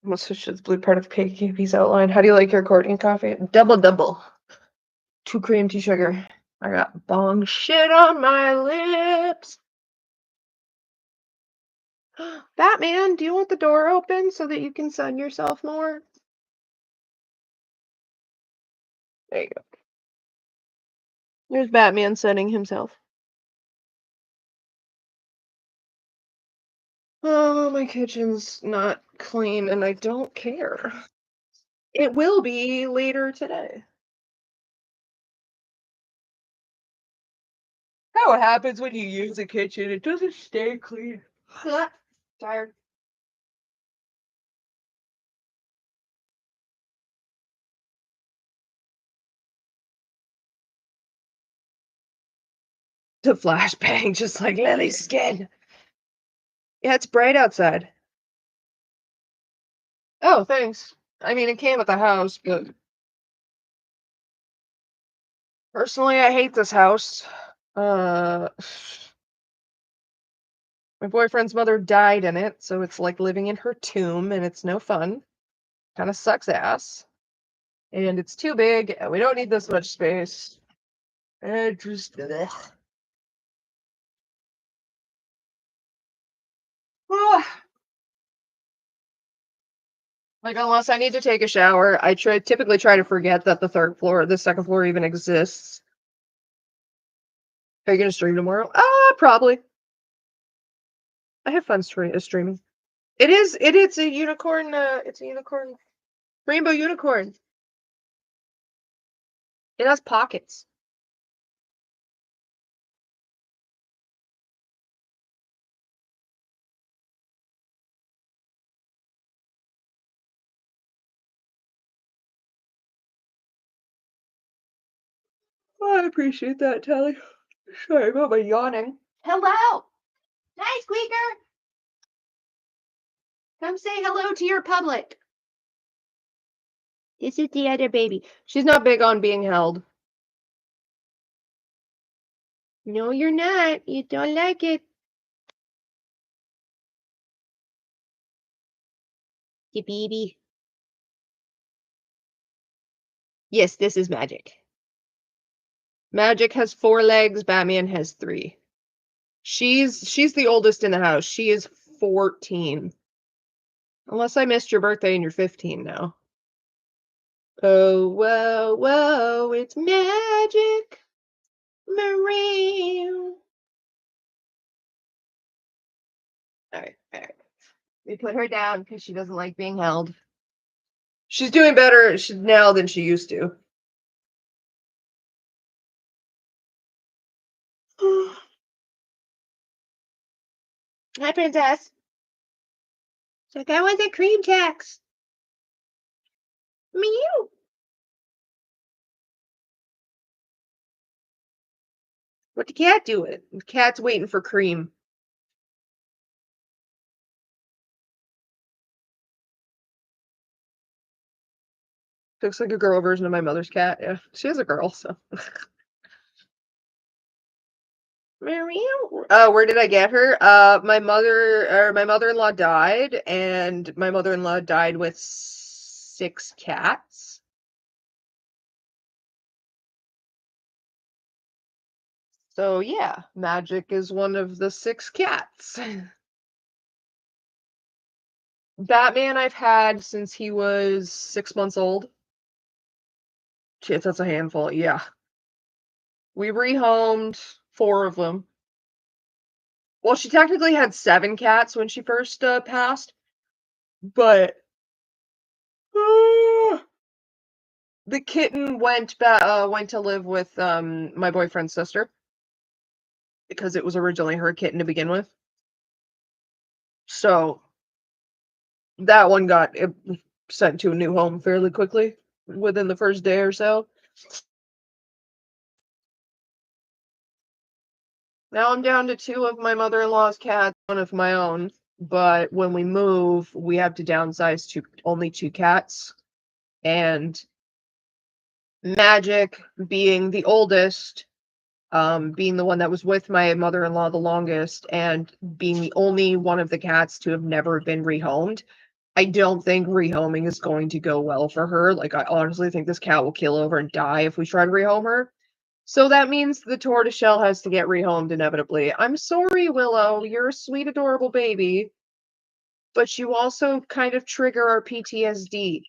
gonna switch to the blue part of KKP's outline. How do you like your Courtney coffee? Double. 2 cream, 2 sugar. I got bong shit on my lips. Batman, do you want the door open so that you can sun yourself more? There you go. There's Batman sunning himself. Oh, my kitchen's not clean and I don't care. It will be later today. How it happens when you use the kitchen, it doesn't stay clean. Tired. To flashbang, just like Lily's skin. Yeah, it's bright outside. Oh, thanks. I mean, it came with the house, but personally, I hate this house. My boyfriend's mother died in it, so it's like living in her tomb, and it's no fun. Kind of sucks ass. And it's too big, and we don't need this much space. And just, ugh. Like, unless I need to take a shower, I typically try to forget that the second floor even exists. Are you gonna stream tomorrow? Probably. I have fun streaming. It's a unicorn, it's a unicorn. Rainbow unicorn. It has pockets. I appreciate that, Tally. Sorry about my yawning. Hello! Hi, Squeaker! Come say hello to your public. This is the other baby. She's not big on being held. No, you're not. You don't like it. The baby. Yes, this is Magic. Magic has 4 legs. Batman has 3. She's the oldest in the house. She is 14. Unless I missed your birthday and you're 15 now. Oh, whoa, whoa, it's Magic. Marine. Alright. We put her down because she doesn't like being held. She's doing better now than she used to. Hi, Princess. It's like, I want the cream checks. Meow. What the cat doing? The cat's waiting for cream. Looks like a girl version of my mother's cat. Yeah, she is a girl, so. Where did I get her? My mother-in-law died, and my mother-in-law died with 6 cats. So yeah, Magic is one of the 6 cats. Batman I've had since he was 6 months old. Shit, that's a handful. Yeah. We rehomed 4 of them. Well, she technically had 7 cats when she first passed, but the kitten went to live with my boyfriend's sister because it was originally her kitten to begin with. So that one got sent to a new home fairly quickly within the first day or so. Now I'm down to 2 of my mother-in-law's cats, 1 of my own. But when we move, we have to downsize to only 2 cats. And Magic, being the oldest, being the one that was with my mother-in-law the longest, and being the only one of the cats to have never been rehomed, I don't think rehoming is going to go well for her. Like, I honestly think this cat will kill over and die if we try to rehome her. So that means the tortoiseshell has to get rehomed inevitably. I'm sorry, Willow. You're a sweet, adorable baby. But you also kind of trigger our PTSD.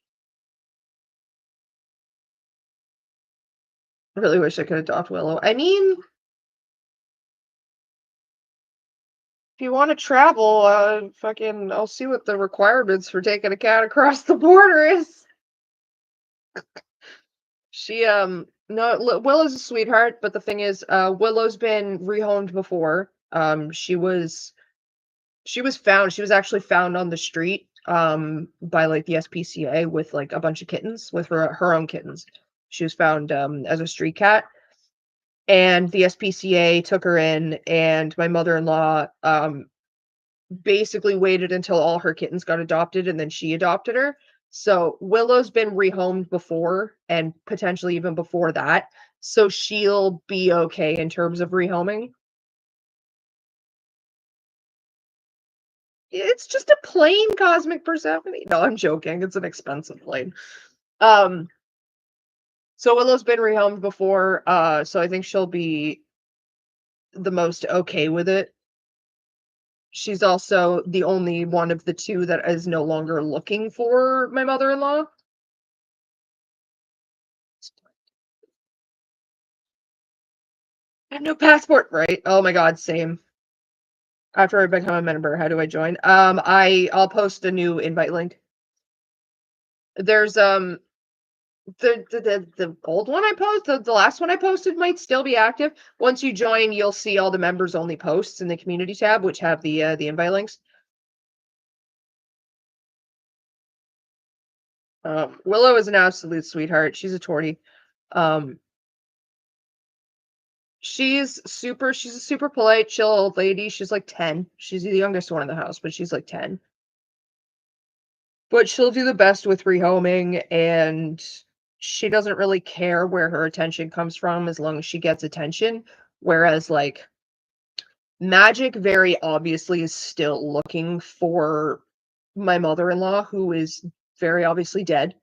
I really wish I could adopt Willow. I mean, if you want to travel, I'll see what the requirements for taking a cat across the border is. She, no, Willow's a sweetheart, but the thing is, Willow's been rehomed before. She was actually found on the street, by like the SPCA with like a bunch of kittens, with her own kittens. She was found, as a street cat. And the SPCA took her in, and my mother-in-law, basically waited until all her kittens got adopted, and then she adopted her. So Willow's been rehomed before, and potentially even before that. So she'll be okay in terms of rehoming. It's just a plain Cosmic Persephone. No, I'm joking. It's an expensive plane. So Willow's been rehomed before, so I think she'll be the most okay with it. she's also the only one of the two that is no longer looking for my mother-in-law. I have no passport, right? Oh my god, same. After I become a member, how do I join? I'll post a new invite link. There's the old one I posted, the last one I posted might still be active. Once you join, you'll see all the members only posts in the community tab, which have the invite links. Willow is an absolute sweetheart. She's a tortie. She's a super polite, chill old lady. She's like 10. She's the youngest one in the house, but she's like 10. But she'll do the best with rehoming, and she doesn't really care where her attention comes from as long as she gets attention. Whereas, like, Magic very obviously is still looking for my mother-in-law, who is very obviously dead.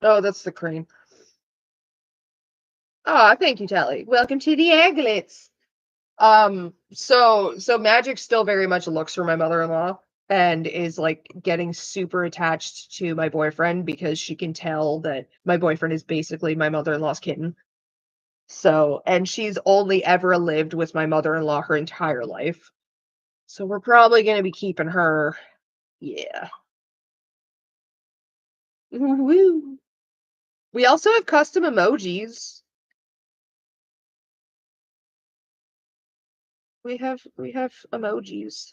Oh, that's the crane. Oh, thank you, Tally. Welcome to the Aglets. So Magic still very much looks for my mother-in-law and is like getting super attached to my boyfriend because she can tell that my boyfriend is basically my mother-in-law's kitten. So, and she's only ever lived with my mother-in-law her entire life. So we're probably going to be keeping her. Yeah. Woo. We also have custom emojis. We have emojis.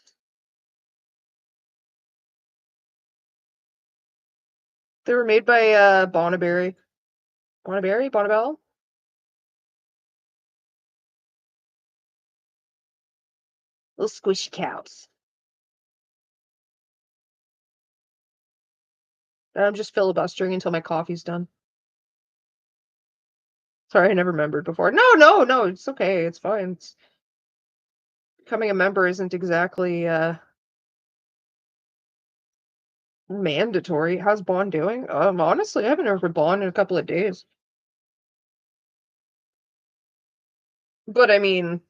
They were made by Bonnabell. Little squishy cows. I'm just filibustering until my coffee's done. Sorry, I never remembered before. No, it's okay. It's fine. Becoming a member isn't exactly mandatory. How's Bond doing? Honestly, I haven't heard from Bond in a couple of days. But I mean,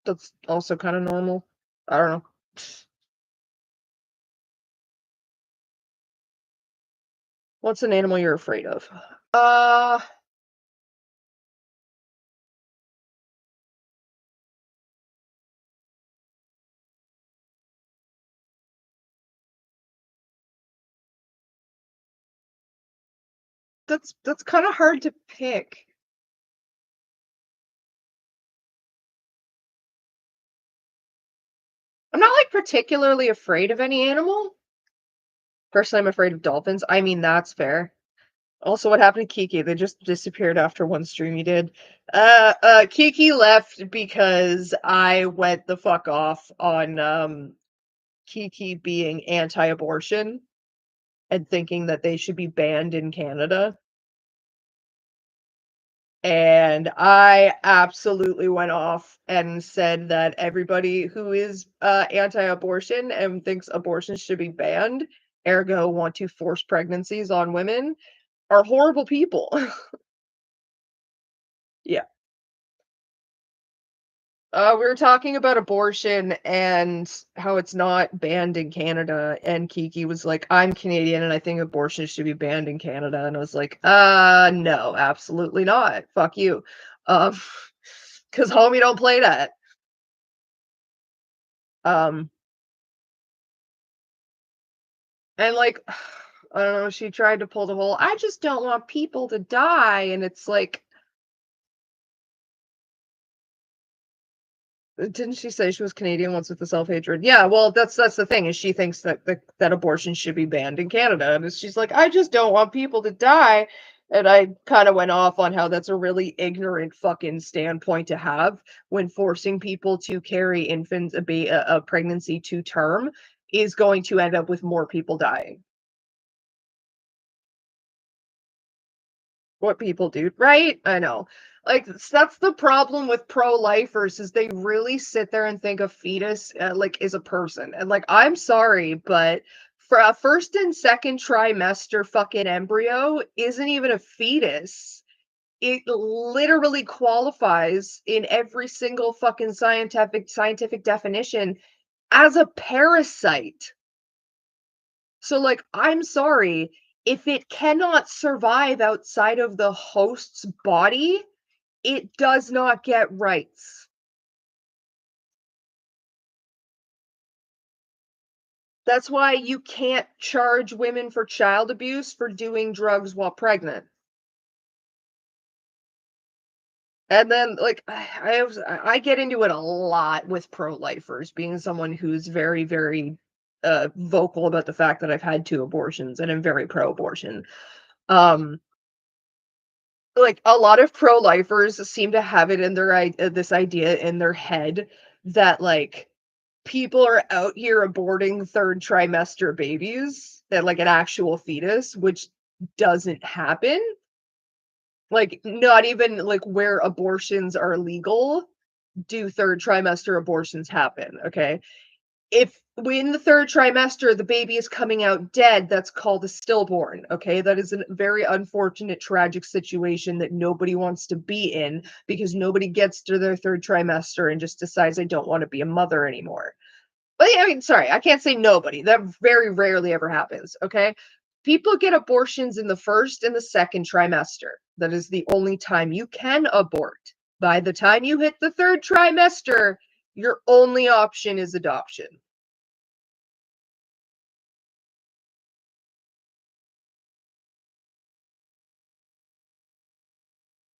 that's also kind of normal. I don't know. What's an animal you're afraid of? That's kind of hard to pick. I'm not like particularly afraid of any animal. Personally, I'm afraid of dolphins. I mean, that's fair. Also, what happened to Kiki? They just disappeared after one stream you did. Kiki left because I went the fuck off on Kiki being anti-abortion and thinking that they should be banned in Canada. And I absolutely went off and said that everybody who is anti-abortion and thinks abortion should be banned, ergo want to force pregnancies on women, are horrible people. Yeah. We were talking about abortion and how it's not banned in Canada, and Kiki was like, "I'm Canadian and I think abortion should be banned in Canada." And I was like, no, absolutely not. Fuck you." Um, because homie don't play that. Um, and like, I don't know, she tried to pull the whole, "I just don't want people to die," and it's like, didn't she say she was Canadian once with the self-hatred? Yeah, well, that's the thing, is she thinks that abortion should be banned in Canada, and she's like, "I just don't want people to die." And I kind of went off on how that's a really ignorant fucking standpoint to have when forcing people to carry infants, a pregnancy to term is going to end up with more people dying. What people do, right? I know. Like, that's the problem with pro-lifers, is they really sit there and think a fetus like is a person. And like, I'm sorry, but for a first and second trimester fucking embryo isn't even a fetus. it literally qualifies in every single fucking scientific definition as a parasite. So, like, I'm sorry, if it cannot survive outside of the host's body, it does not get rights. That's why you can't charge women for child abuse for doing drugs while pregnant. And then, like, I get into it a lot with pro-lifers, being someone who's very, very vocal about the fact that I've had 2 abortions and I'm very pro-abortion. Um, like, a lot of pro-lifers seem to have it in their this idea in their head that, like, people are out here aborting 3rd trimester babies, that like an actual fetus, which doesn't happen. Like, not even like where abortions are legal do 3rd trimester abortions happen, okay? If in the 3rd trimester the baby is coming out dead, that's called a stillborn, okay? That is a very unfortunate, tragic situation that nobody wants to be in, because nobody gets to their 3rd trimester and just decides, "I don't wanna be a mother anymore." But I mean, sorry, I can't say nobody. That very rarely ever happens, okay? People get abortions in the 1st and the 2nd trimester. That is the only time you can abort. By the time you hit the 3rd trimester, your only option is adoption.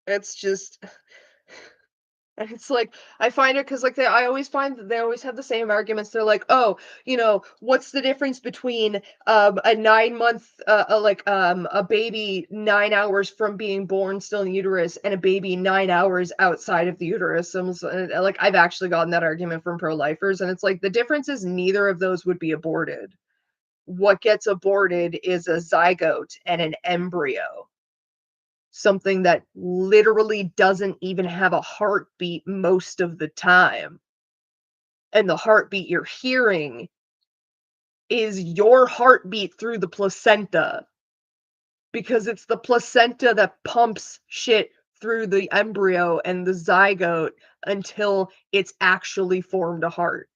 It's just and it's like, I find it because, like, I always find that they always have the same arguments. They're like, "Oh, what's the difference between a 9 month, a baby 9 hours from being born still in the uterus and a baby 9 hours outside of the uterus?" And like, I've actually gotten that argument from pro-lifers, and it's like the difference is neither of those would be aborted. What gets aborted is a zygote and an embryo. Something that literally doesn't even have a heartbeat most of the time. And the heartbeat you're hearing is your heartbeat through the placenta, because it's the placenta that pumps shit through the embryo and the zygote until it's actually formed a heart.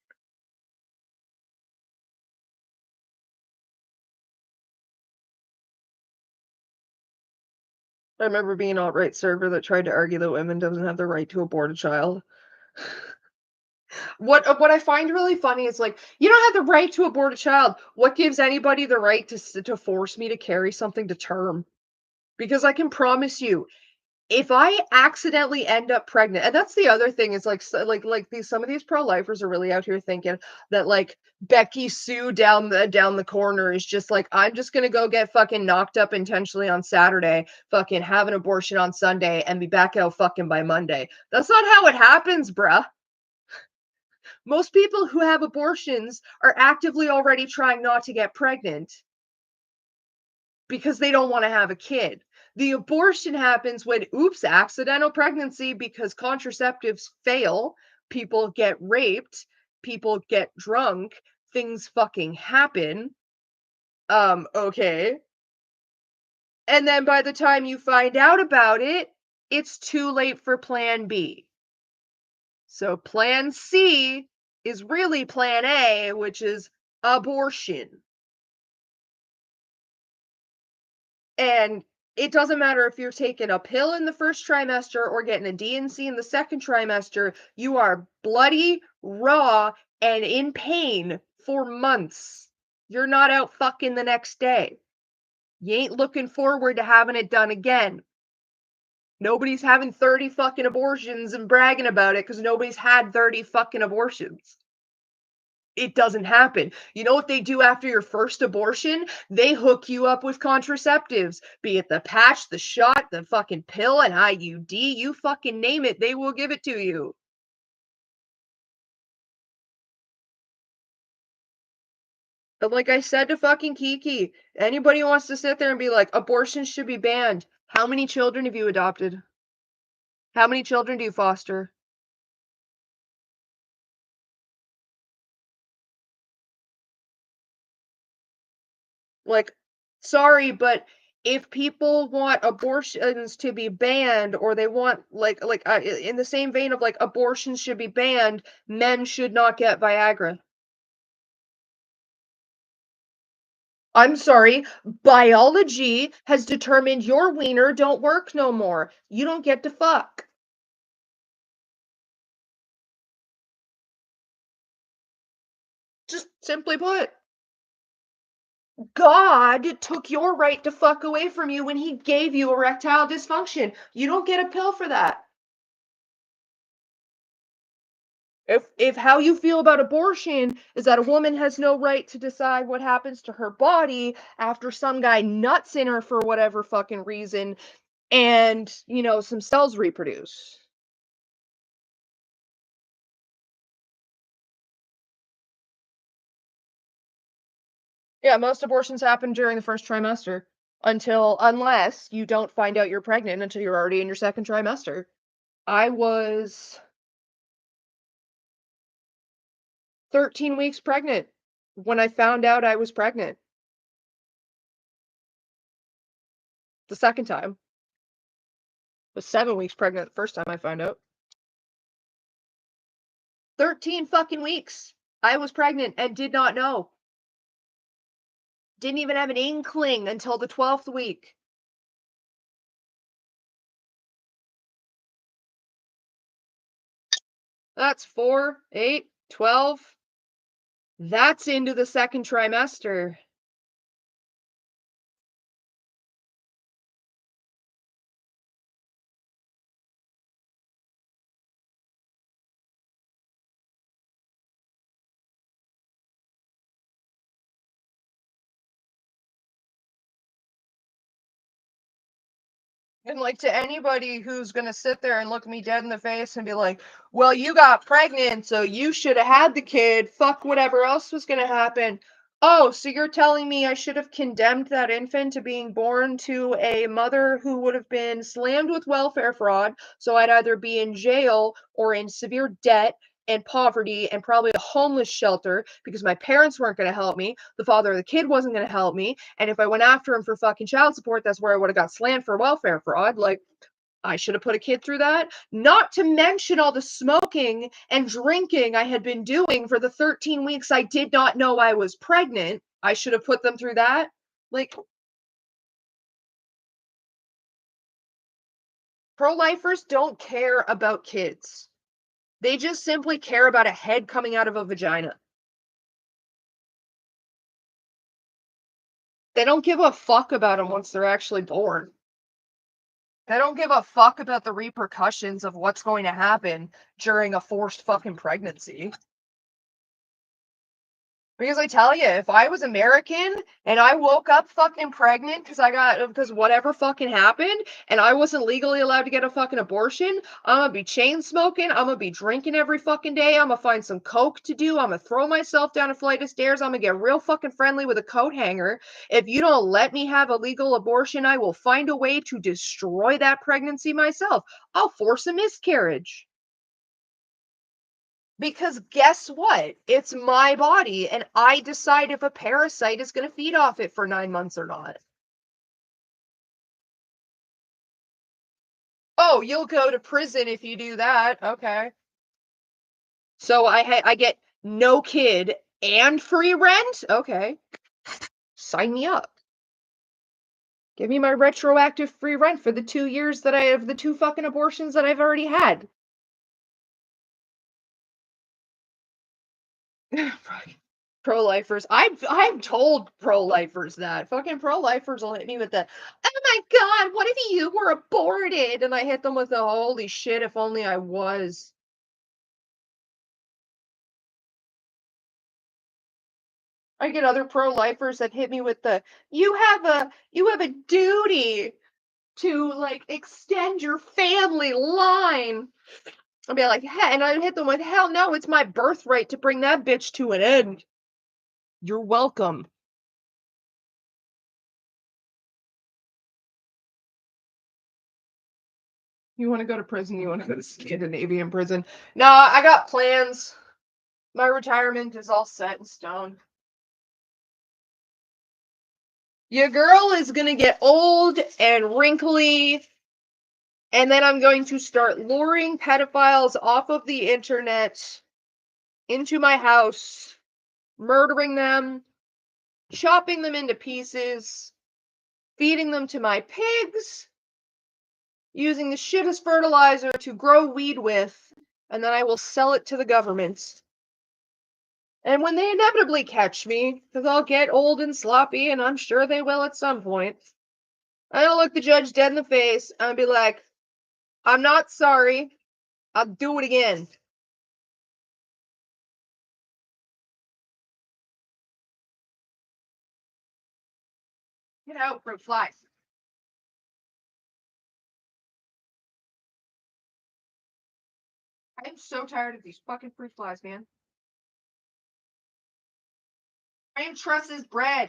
I remember being an alt-right server that tried to argue that women doesn't have the right to abort a child. What I find really funny is, like, you don't have the right to abort a child. What gives anybody the right to force me to carry something to term? Because I can promise you, if I accidentally end up pregnant, and that's the other thing is, like, these some of these pro-lifers are really out here thinking that, like, Becky Sue down the corner is just like, I'm just gonna go get fucking knocked up intentionally on Saturday, fucking have an abortion on Sunday, and be back out fucking by Monday. That's not how it happens, bruh. Most people who have abortions are actively already trying not to get pregnant because they don't want to have a kid. The abortion happens when, oops, accidental pregnancy because contraceptives fail, people get raped, people get drunk, things fucking happen. Okay. And then by the time you find out about it, it's too late for plan B. So plan C is really plan A, which is abortion. And it doesn't matter if you're taking a pill in the 1st trimester or getting a D&C in the 2nd trimester, you are bloody, raw, and in pain for months. You're not out fucking the next day. You ain't looking forward to having it done again. Nobody's having 30 fucking abortions and bragging about it because nobody's had 30 fucking abortions. It doesn't happen. You know what they do after your 1st abortion? They hook you up with contraceptives, be it the patch, the shot, the fucking pill, an IUD, you fucking name it, they will give it to you. But like I said to fucking Kiki, anybody wants to sit there and be like, abortion should be banned. How many children have you adopted? How many children do you foster? Like, sorry, but if people want abortions to be banned, or they want in the same vein of like abortions should be banned, men should not get Viagra. I'm sorry, biology has determined your wiener don't work no more. You don't get to fuck. Just simply put, God took your right to fuck away from you when he gave you erectile dysfunction. You don't get a pill for that. If how you feel about abortion is that a woman has no right to decide what happens to her body after some guy nuts in her for whatever fucking reason, and, some cells reproduce. Yeah, most abortions happen during the first trimester unless you don't find out you're pregnant until you're already in your second trimester. I was 13 weeks pregnant when I found out I was pregnant. The second time. I was 7 weeks pregnant the first time I found out. 13 fucking weeks. I was pregnant and did not know. Didn't even have an inkling until the 12th week. That's 4, 8, 12. That's into the second trimester. And like, to anybody who's gonna sit there and look me dead in the face and be like, well, you got pregnant, so you should have had the kid, fuck whatever else was gonna happen. Oh, so you're telling me I should have condemned that infant to being born to a mother who would have been slammed with welfare fraud, so I'd either be in jail or in severe debt and poverty and probably a homeless shelter because my parents weren't going to help me, the father of the kid wasn't going to help me, and if I went after him for fucking child support, that's where I would have got slammed for welfare fraud. Like, I should have put a kid through that. Not to mention all the smoking and drinking I had been doing for the 13 weeks I did not know I was pregnant. I should have put them through that. Like, pro-lifers don't care about kids. They just simply care about a head coming out of a vagina. They don't give a fuck about them once they're actually born. They don't give a fuck about the repercussions of what's going to happen during a forced fucking pregnancy. Because I tell you, if I was American and I woke up fucking pregnant because whatever fucking happened and I wasn't legally allowed to get a fucking abortion, I'm gonna be chain smoking, I'm gonna be drinking every fucking day, I'm gonna find some coke to do, I'm gonna throw myself down a flight of stairs, I'm gonna get real fucking friendly with a coat hanger. If you don't let me have a legal abortion, I will find a way to destroy that pregnancy myself. I'll force a miscarriage. Because guess what? It's my body, and I decide if a parasite is going to feed off it for 9 months or not. Oh, you'll go to prison if you do that. Okay. So I get no kid and free rent? Okay. Sign me up. Give me my retroactive free rent for the 2 years that I have the 2 fucking abortions that I've already had. Pro-lifers. I've told pro-lifers that. Fucking pro-lifers will hit me with the, oh my god, what if you were aborted? And I hit them with the, holy shit, if only I was. I get other pro-lifers that hit me with the, you have a duty to like extend your family line. I'll be like, hey, and I hit them with, hell no, it's my birthright to bring that bitch to an end. You're welcome. You want to go to prison? You want to go to Scandinavian prison? No, I got plans. My retirement is all set in stone. Your girl is gonna get old and wrinkly, and then I'm going to start luring pedophiles off of the internet into my house, murdering them, chopping them into pieces, feeding them to my pigs, using the shit as fertilizer to grow weed with, and then I will sell it to the government. And when they inevitably catch me, because I'll get old and sloppy, and I'm sure they will at some point, I'll look the judge dead in the face and be like, I'm not sorry. I'll do it again. Get out, fruit flies. I'm so tired of these fucking fruit flies, man. I am Truss's bread.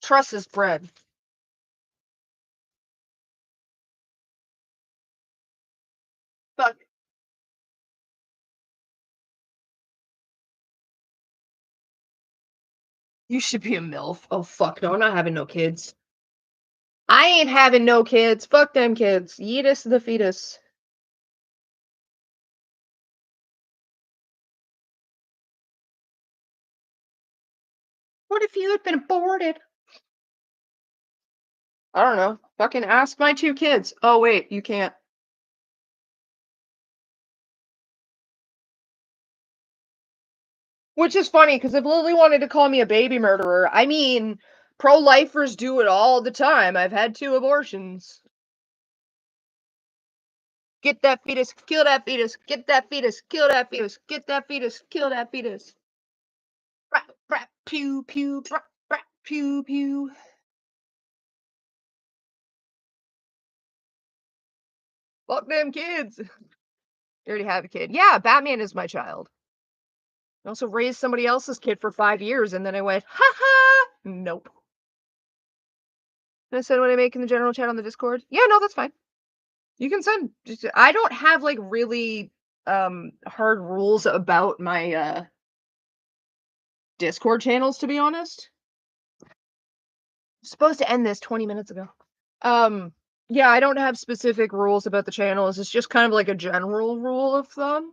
Truss's bread. Fuck. You should be a MILF. Oh, fuck no, I'm not having no kids. I ain't having no kids. Fuck them kids. Yeetus the fetus. What if you had been aborted? I don't know. Fucking ask my 2 kids. Oh, wait, you can't. Which is funny, because if Lily wanted to call me a baby murderer, I mean, pro-lifers do it all the time. I've had 2 abortions. Get that fetus, kill that fetus, get that fetus, kill that fetus, get that fetus, kill that fetus. Brat, brat, pew, pew, brat, brat, pew, pew. Fuck them kids. I already have a kid. Yeah, Batman is my child. I also raised somebody else's kid for 5 years, and then I went, ha ha! Nope. Can I send what I make in the general chat on the Discord? Yeah, no, that's fine. You can send. I don't have like really hard rules about my Discord channels, to be honest. I'm supposed to end this 20 minutes ago. Yeah, I don't have specific rules about the channels. It's just kind of like a general rule of thumb.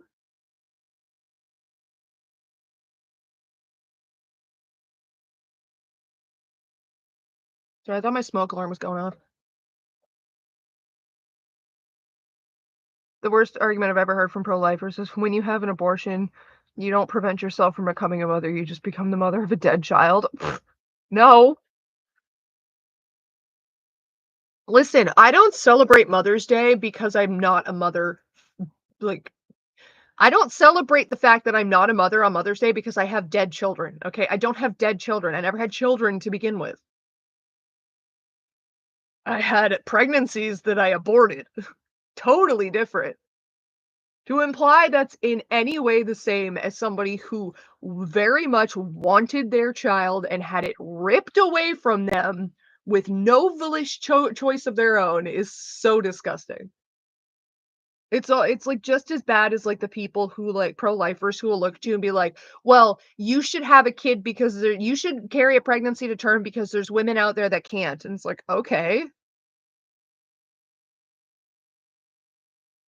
So I thought my smoke alarm was going off. The worst argument I've ever heard from pro-lifers is when you have an abortion, you don't prevent yourself from becoming a mother, you just become the mother of a dead child. No. Listen, I don't celebrate Mother's Day because I'm not a mother. Like, I don't celebrate the fact that I'm not a mother on Mother's Day because I have dead children, okay? I don't have dead children. I never had children to begin with. I had pregnancies that I aborted. Totally different. To imply that's in any way the same as somebody who very much wanted their child and had it ripped away from them with no choice of their own is so disgusting. It's like just as bad as like the people who like pro-lifers who will look at you and be like, well, you should have a kid because you should carry a pregnancy to term because there's women out there that can't. And it's like, okay.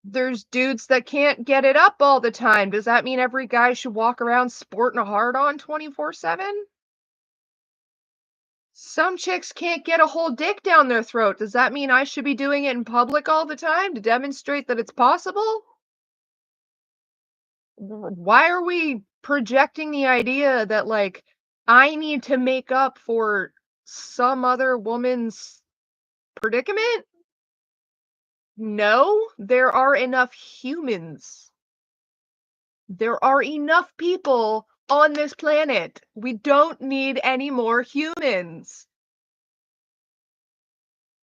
There's dudes that can't get it up all the time. Does that mean every guy should walk around sporting a hard on 24/7? Some chicks can't get a whole dick down their throat. Does that mean I should be doing it in public all the time to demonstrate that it's possible? Why are we projecting the idea that like I need to make up for some other woman's predicament? No, there are enough humans. There are enough people on this planet. We don't need any more humans.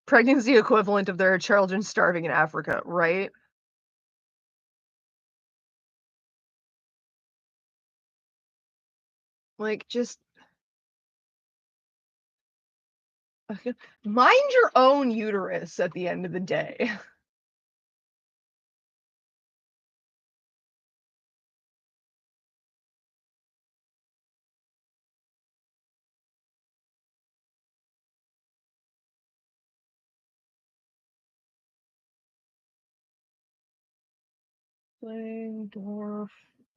Pregnancy equivalent of their children starving in Africa, right? Like, just mind your own uterus at the end of the day. Sibling, dwarf,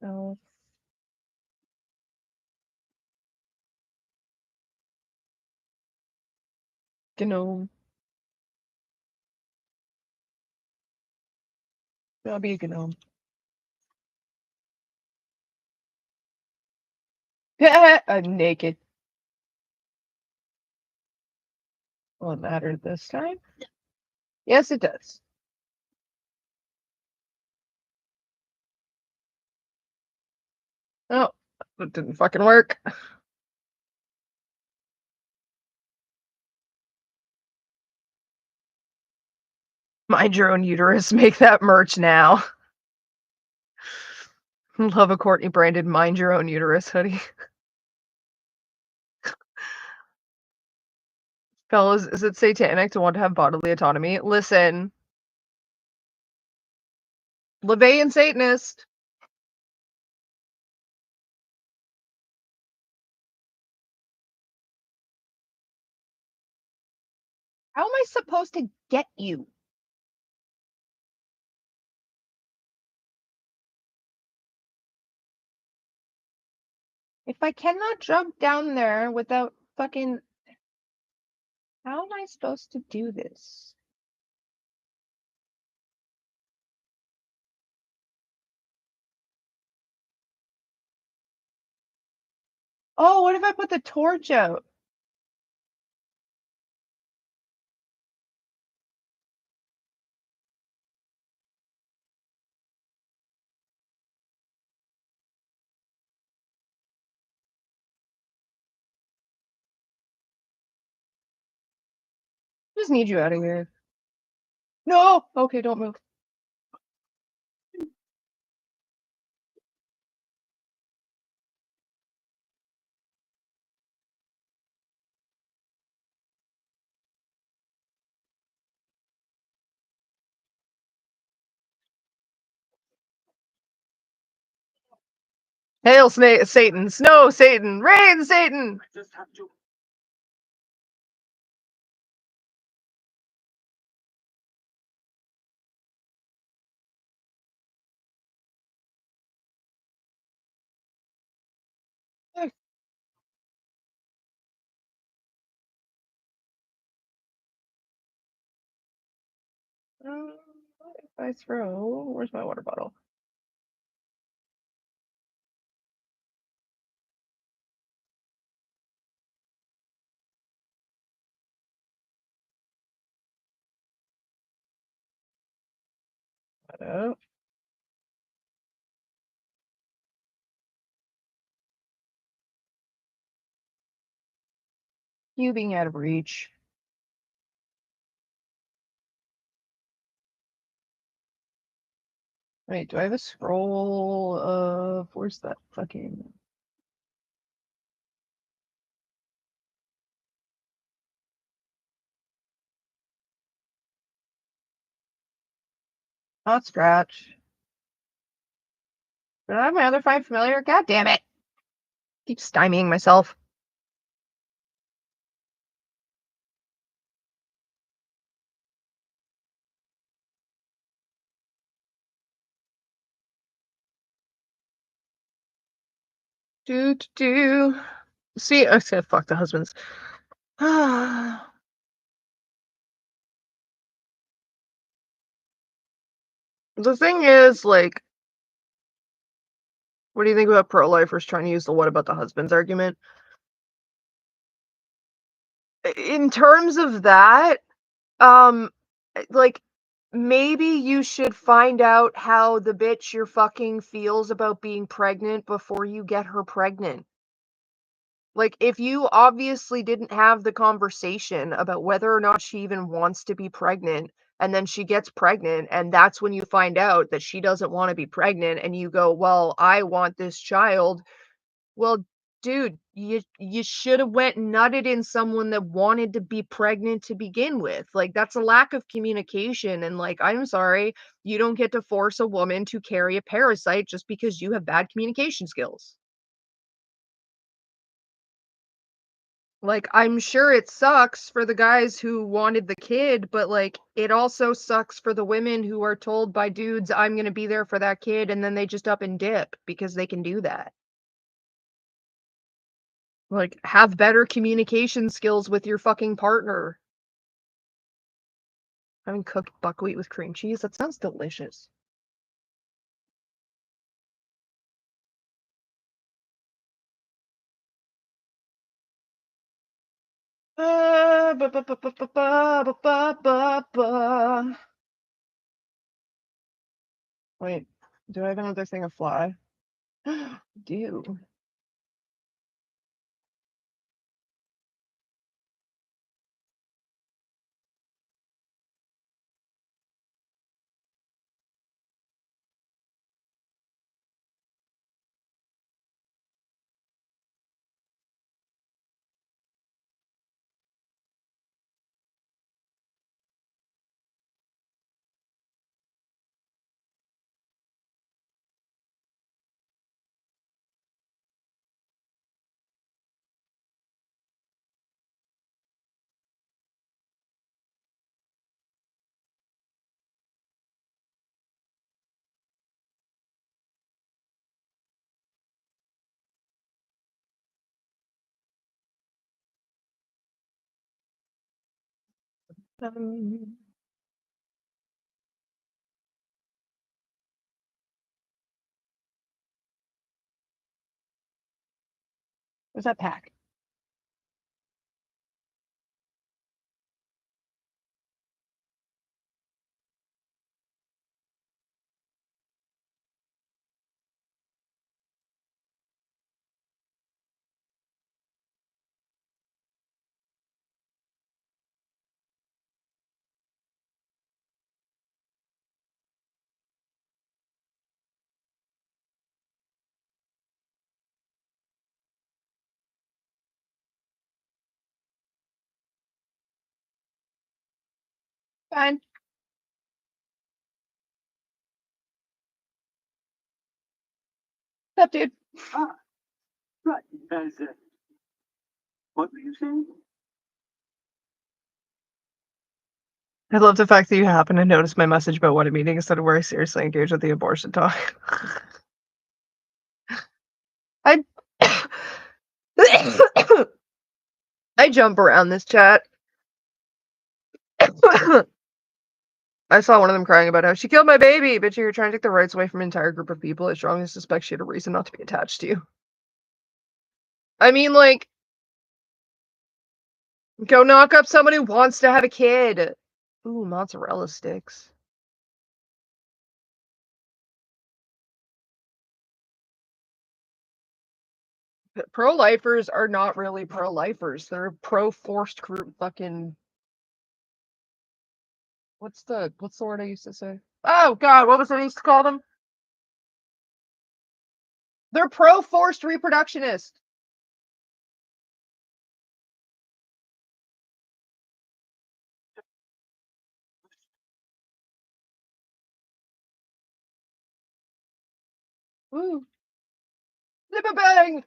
elf. Gnome. I'll be a gnome. I'm naked. Will it matter this time? Yes, it does. Oh, that didn't fucking work. Mind your own uterus. Make that merch now. Love a Courtney branded Mind Your Own Uterus hoodie. Fellas, is it satanic to want to have bodily autonomy? Listen. LaVeyan Satanist. How am I supposed to get you? If I cannot jump down there without fucking... How am I supposed to do this? Oh, what if I put the torch out? Just need you out of here. No! Okay, don't move. Hail Satan! Snow Satan! Rain Satan! I just have to. What if I throw... Where's my water bottle? Oh. You being out of reach. Wait, do I have a scroll of... Where's that fucking... Not scratch. Did I have my other find familiar? God damn it! Keep stymieing myself. Do. See, I said fuck the husbands. The thing is, like, what do you think about pro-lifers trying to use the what about the husbands argument? In terms of that, like, maybe you should find out how the bitch you're fucking feels about being pregnant before you get her pregnant. Like, if you obviously didn't have the conversation about whether or not she even wants to be pregnant, and then she gets pregnant, and that's when you find out that she doesn't want to be pregnant, and you go, well, I want this child. Well, dude, you should have went and nutted in someone that wanted to be pregnant to begin with. Like, that's a lack of communication, and, like, I'm sorry, you don't get to force a woman to carry a parasite just because you have bad communication skills. Like, I'm sure it sucks for the guys who wanted the kid, but, like, it also sucks for the women who are told by dudes, "I'm gonna be there for that kid," and then they just up and dip because they can do that. Like, have better communication skills with your fucking partner. Having cooked buckwheat with cream cheese, that sounds delicious. Ba, ba, ba, ba, ba, ba, ba, ba, ba, ba. Wait, do I have another thing of fly? Do. Um, what's that pack? Fine. What's up, dude? Ah, right. As what were you saying? I love the fact that you happen to notice my message about what a meeting instead of where I seriously engage with the abortion talk. I I jump around this chat. I saw one of them crying about how she killed my baby, but you're trying to take the rights away from an entire group of people. I strongly suspect she had a reason not to be attached to you. I mean, like, go knock up someone who wants to have a kid. Ooh, mozzarella sticks. Pro-lifers are not really pro-lifers. They're pro-forced group fucking... What's the word I used to say? Oh, God, what was I used to call them? They're pro-forced reproductionists. Ooh. Bang!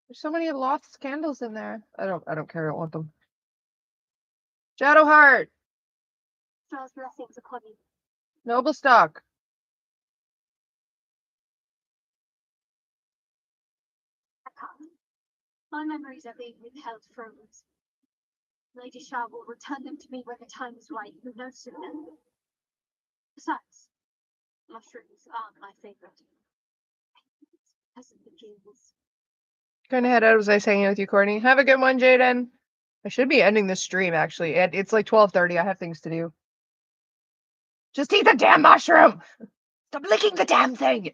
There's so many lost candles in there. I don't care. I don't want them. Shadowheart. Charles, blessings upon you. Noble stock. I can't. My memories are being withheld from us. Lady Shah will return them to me when the time is right, no sooner. Besides, mushrooms aren't my favorite. As it begins. Gonna head out as I was hanging out with you, Courtney. Have a good one, Jaden. I should be ending this stream, actually. It's like 12:30. I have things to do. Just eat the damn mushroom! Stop licking the damn thing!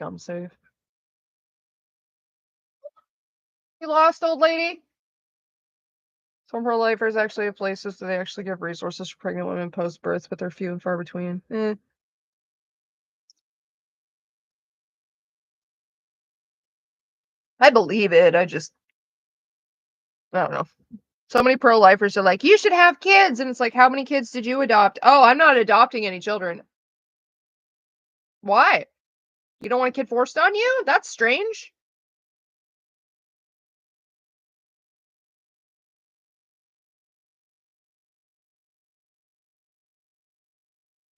Gum save. You lost, old lady? Some pro-lifers actually have places that they actually give resources for pregnant women post-birth, but they're few and far between. I believe it. I don't know. So many pro-lifers are like, you should have kids. And it's like, how many kids did you adopt? Oh, I'm not adopting any children. Why? You don't want a kid forced on you? That's strange.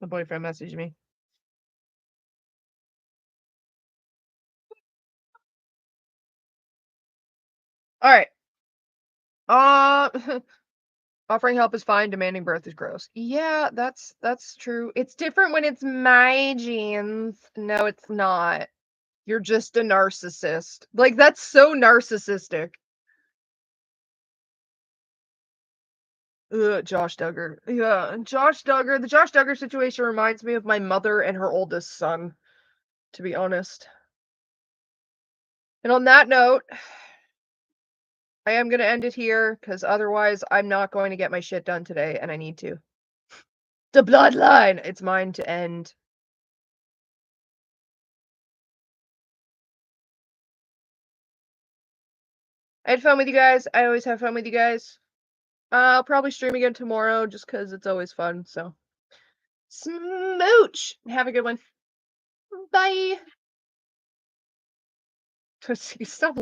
The boyfriend messaged me. All right. Offering help is fine. Demanding birth is gross. Yeah, that's true. It's different when it's my genes. No, it's not. You're just a narcissist. Like, that's so narcissistic. Ugh, Josh Duggar. Yeah, Josh Duggar. The Josh Duggar situation reminds me of my mother and her oldest son, to be honest. And on that note, I am going to end it here because otherwise I'm not going to get my shit done today and I need to. The bloodline! It's mine to end. I had fun with you guys. I always have fun with you guys. I'll probably stream again tomorrow just because it's always fun. So, smooch! Have a good one. Bye! Stop